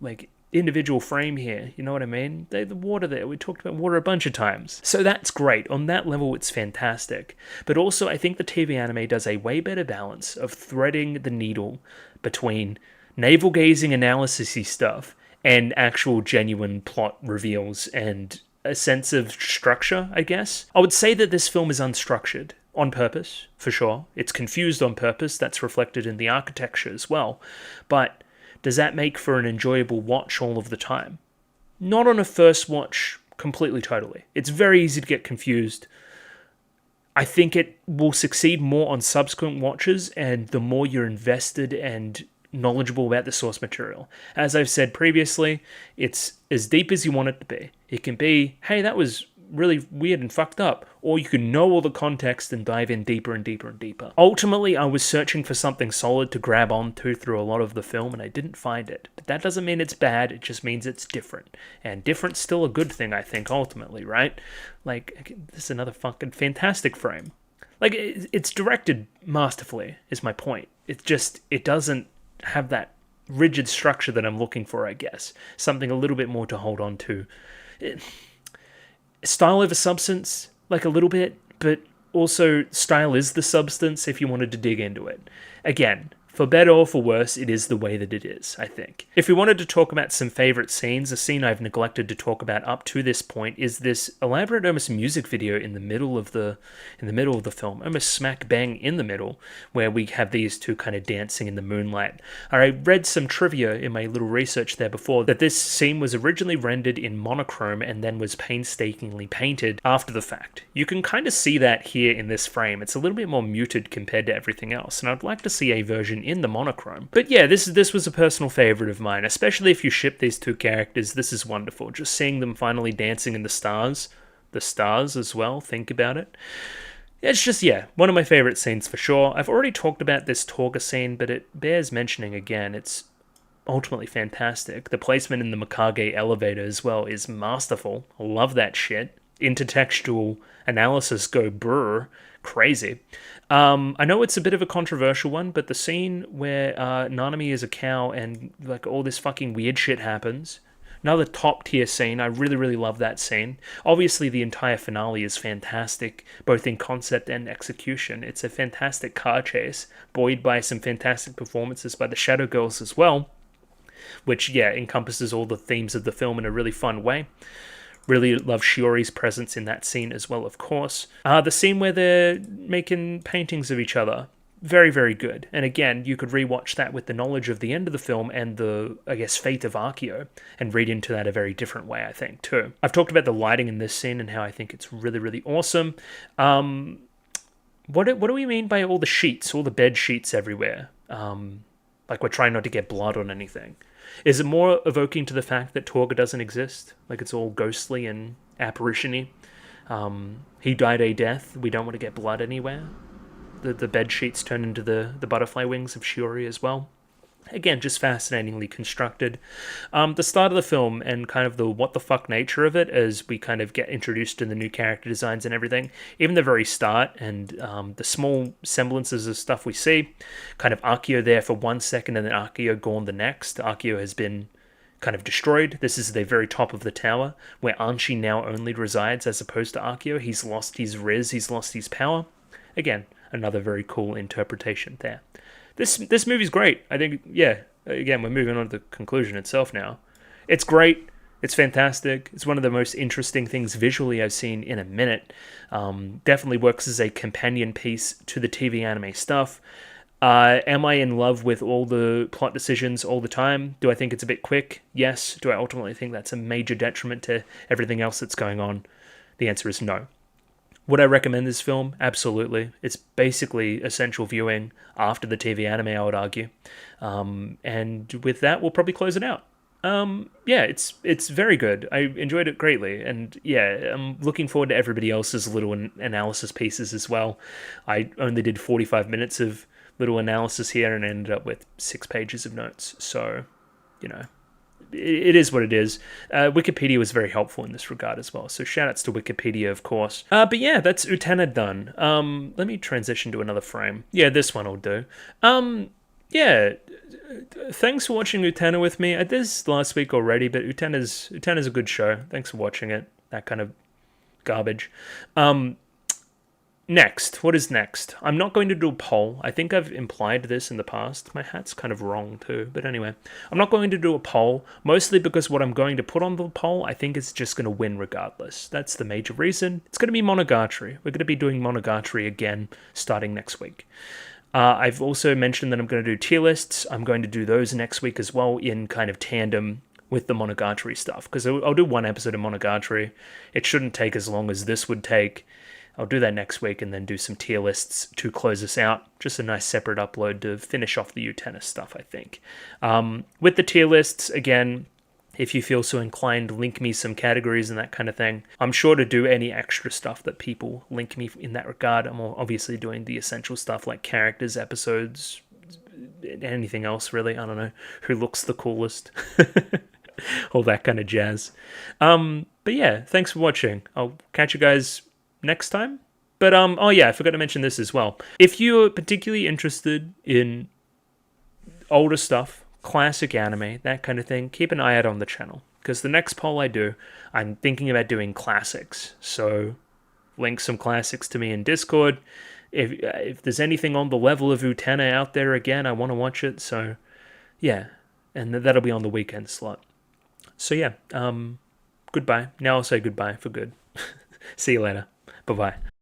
individual frame here, you know what I mean? The water there, we talked about water a bunch of times. So that's great. On that level, it's fantastic. But also, I think the TV anime does a way better balance of threading the needle between navel-gazing analysis-y stuff and actual genuine plot reveals and a sense of structure, I guess. I would say that this film is unstructured on purpose, for sure. It's confused on purpose. That's reflected in the architecture as well. But Does that make for an enjoyable watch all of the time? Not on a first watch completely, totally. It's very easy to get confused. I think it will succeed more on subsequent watches, and the more you're invested and knowledgeable about the source material. As I've said previously, it's as deep as you want it to be. It can be, hey, that was really weird and fucked up, or you can know all the context and dive in deeper and deeper and deeper. Ultimately, I was searching for something solid to grab onto through a lot of the film, and I didn't find it. But that doesn't mean it's bad, it just means it's different. And different's still a good thing, I think, ultimately, right? Like, this is another fucking fantastic frame. Like, it's directed masterfully, is my point. It doesn't have that rigid structure that I'm looking for, I guess. Something a little bit more to hold on to. Style over substance, like a little bit, but also style is the substance if you wanted to dig into it. Again, for better or for worse, it is the way that it is, I think. If we wanted to talk about some favourite scenes, a scene I've neglected to talk about up to this point is this elaborate almost music video in the middle of the film, almost smack bang in the middle, where we have these two kind of dancing in the moonlight. I read some trivia in my little research there before that this scene was originally rendered in monochrome and then was painstakingly painted after the fact. You can kind of see that here in this frame. It's a little bit more muted compared to everything else, and I'd like to see a version in the monochrome. But yeah, this was a personal favourite of mine, especially if you ship these two characters. This is wonderful. Just seeing them finally dancing in the stars as well, think about it. It's just, yeah, one of my favourite scenes for sure. I've already talked about this Torga scene, but it bears mentioning again. It's ultimately fantastic. The placement in the Mikage elevator as well is masterful. I love that shit. Intertextual analysis go brr. Crazy. I know it's a bit of a controversial one, but the scene where Nanami is a cow and like all this fucking weird shit happens, another top tier scene. I really, really love that scene. Obviously, the entire finale is fantastic, both in concept and execution. It's a fantastic car chase, buoyed by some fantastic performances by the Shadow Girls as well, which, yeah, encompasses all the themes of the film in a really fun way. Really love Shiori's presence in that scene as well, of course. The scene where they're making paintings of each other, very, very good. And again, you could rewatch that with the knowledge of the end of the film and the, I guess, fate of Akio, and read into that a very different way, I think, too. I've talked about the lighting in this scene and how I think it's really, really awesome. What do we mean by all the sheets, all the bed sheets everywhere? Like we're trying not to get blood on anything. Is it more evoking to the fact that Torga doesn't exist? Like it's all ghostly and apparition-y? He died a death. We don't want to get blood anywhere. The bed sheets turn into the butterfly wings of Shiori as well. Again, just fascinatingly constructed. The start of the film and kind of the what the fuck nature of it as we kind of get introduced to the new character designs and everything. Even the very start and the small semblances of stuff we see. Kind of Akio there for 1 second and then Akio gone the next. Akio has been kind of destroyed. This is the very top of the tower where Anshi now only resides as opposed to Akio. He's lost his riz, he's lost his power. Again, another very cool interpretation there. This movie's great. I think, yeah, again, we're moving on to the conclusion itself now. It's great. It's fantastic. It's one of the most interesting things visually I've seen in a minute. Definitely works as a companion piece to the TV anime stuff. Am I in love with all the plot decisions all the time? Do I think it's a bit quick? Yes. Do I ultimately think that's a major detriment to everything else that's going on? The answer is no. Would I recommend this film? Absolutely. It's basically essential viewing after the TV anime, I would argue. And with that, we'll probably close it out. Yeah, it's very good. I enjoyed it greatly. And yeah, I'm looking forward to everybody else's little analysis pieces as well. I only did 45 minutes of little analysis here and ended up with 6 pages of notes. So, you know, it is what it is. Wikipedia was very helpful in this regard as well. So shout outs to Wikipedia, of course. But yeah, that's Utena done. Let me transition to another frame. Yeah, this one will do. Yeah, thanks for watching Utena with me. I did this last week already, but Utena's a good show. Thanks for watching it. That kind of garbage. Next, what is next? I'm not going to do a poll. I think I've implied this in the past. My hat's kind of wrong too, but anyway. I'm not going to do a poll, mostly because what I'm going to put on the poll, I think it's just going to win regardless. That's the major reason. It's going to be Monogatari. We're going to be doing Monogatari again starting next week. I've also mentioned that I'm going to do tier lists. I'm going to do those next week as well in kind of tandem with the Monogatari stuff, because I'll do one episode of Monogatari. It shouldn't take as long as this would take. I'll do that next week and then do some tier lists to close us out. Just a nice separate upload to finish off the Utena stuff, I think. With the tier lists, again, if you feel so inclined, link me some categories and that kind of thing. I'm sure to do any extra stuff that people link me in that regard. I'm obviously doing the essential stuff like characters, episodes, anything else really. I don't know who looks the coolest. All that kind of jazz. But yeah, thanks for watching. I'll catch you guys next time. But oh yeah, I forgot to mention this as well. If you're particularly interested in older stuff, classic anime, that kind of thing, keep an eye out on the channel, because the next poll I do, I'm thinking about doing classics. So link some classics to me in Discord. If there's anything on the level of Utena out there, again, I want to watch it. So yeah, and that'll be on the weekend slot. So yeah, goodbye. Now I'll say goodbye for good. See you later. Bye-bye.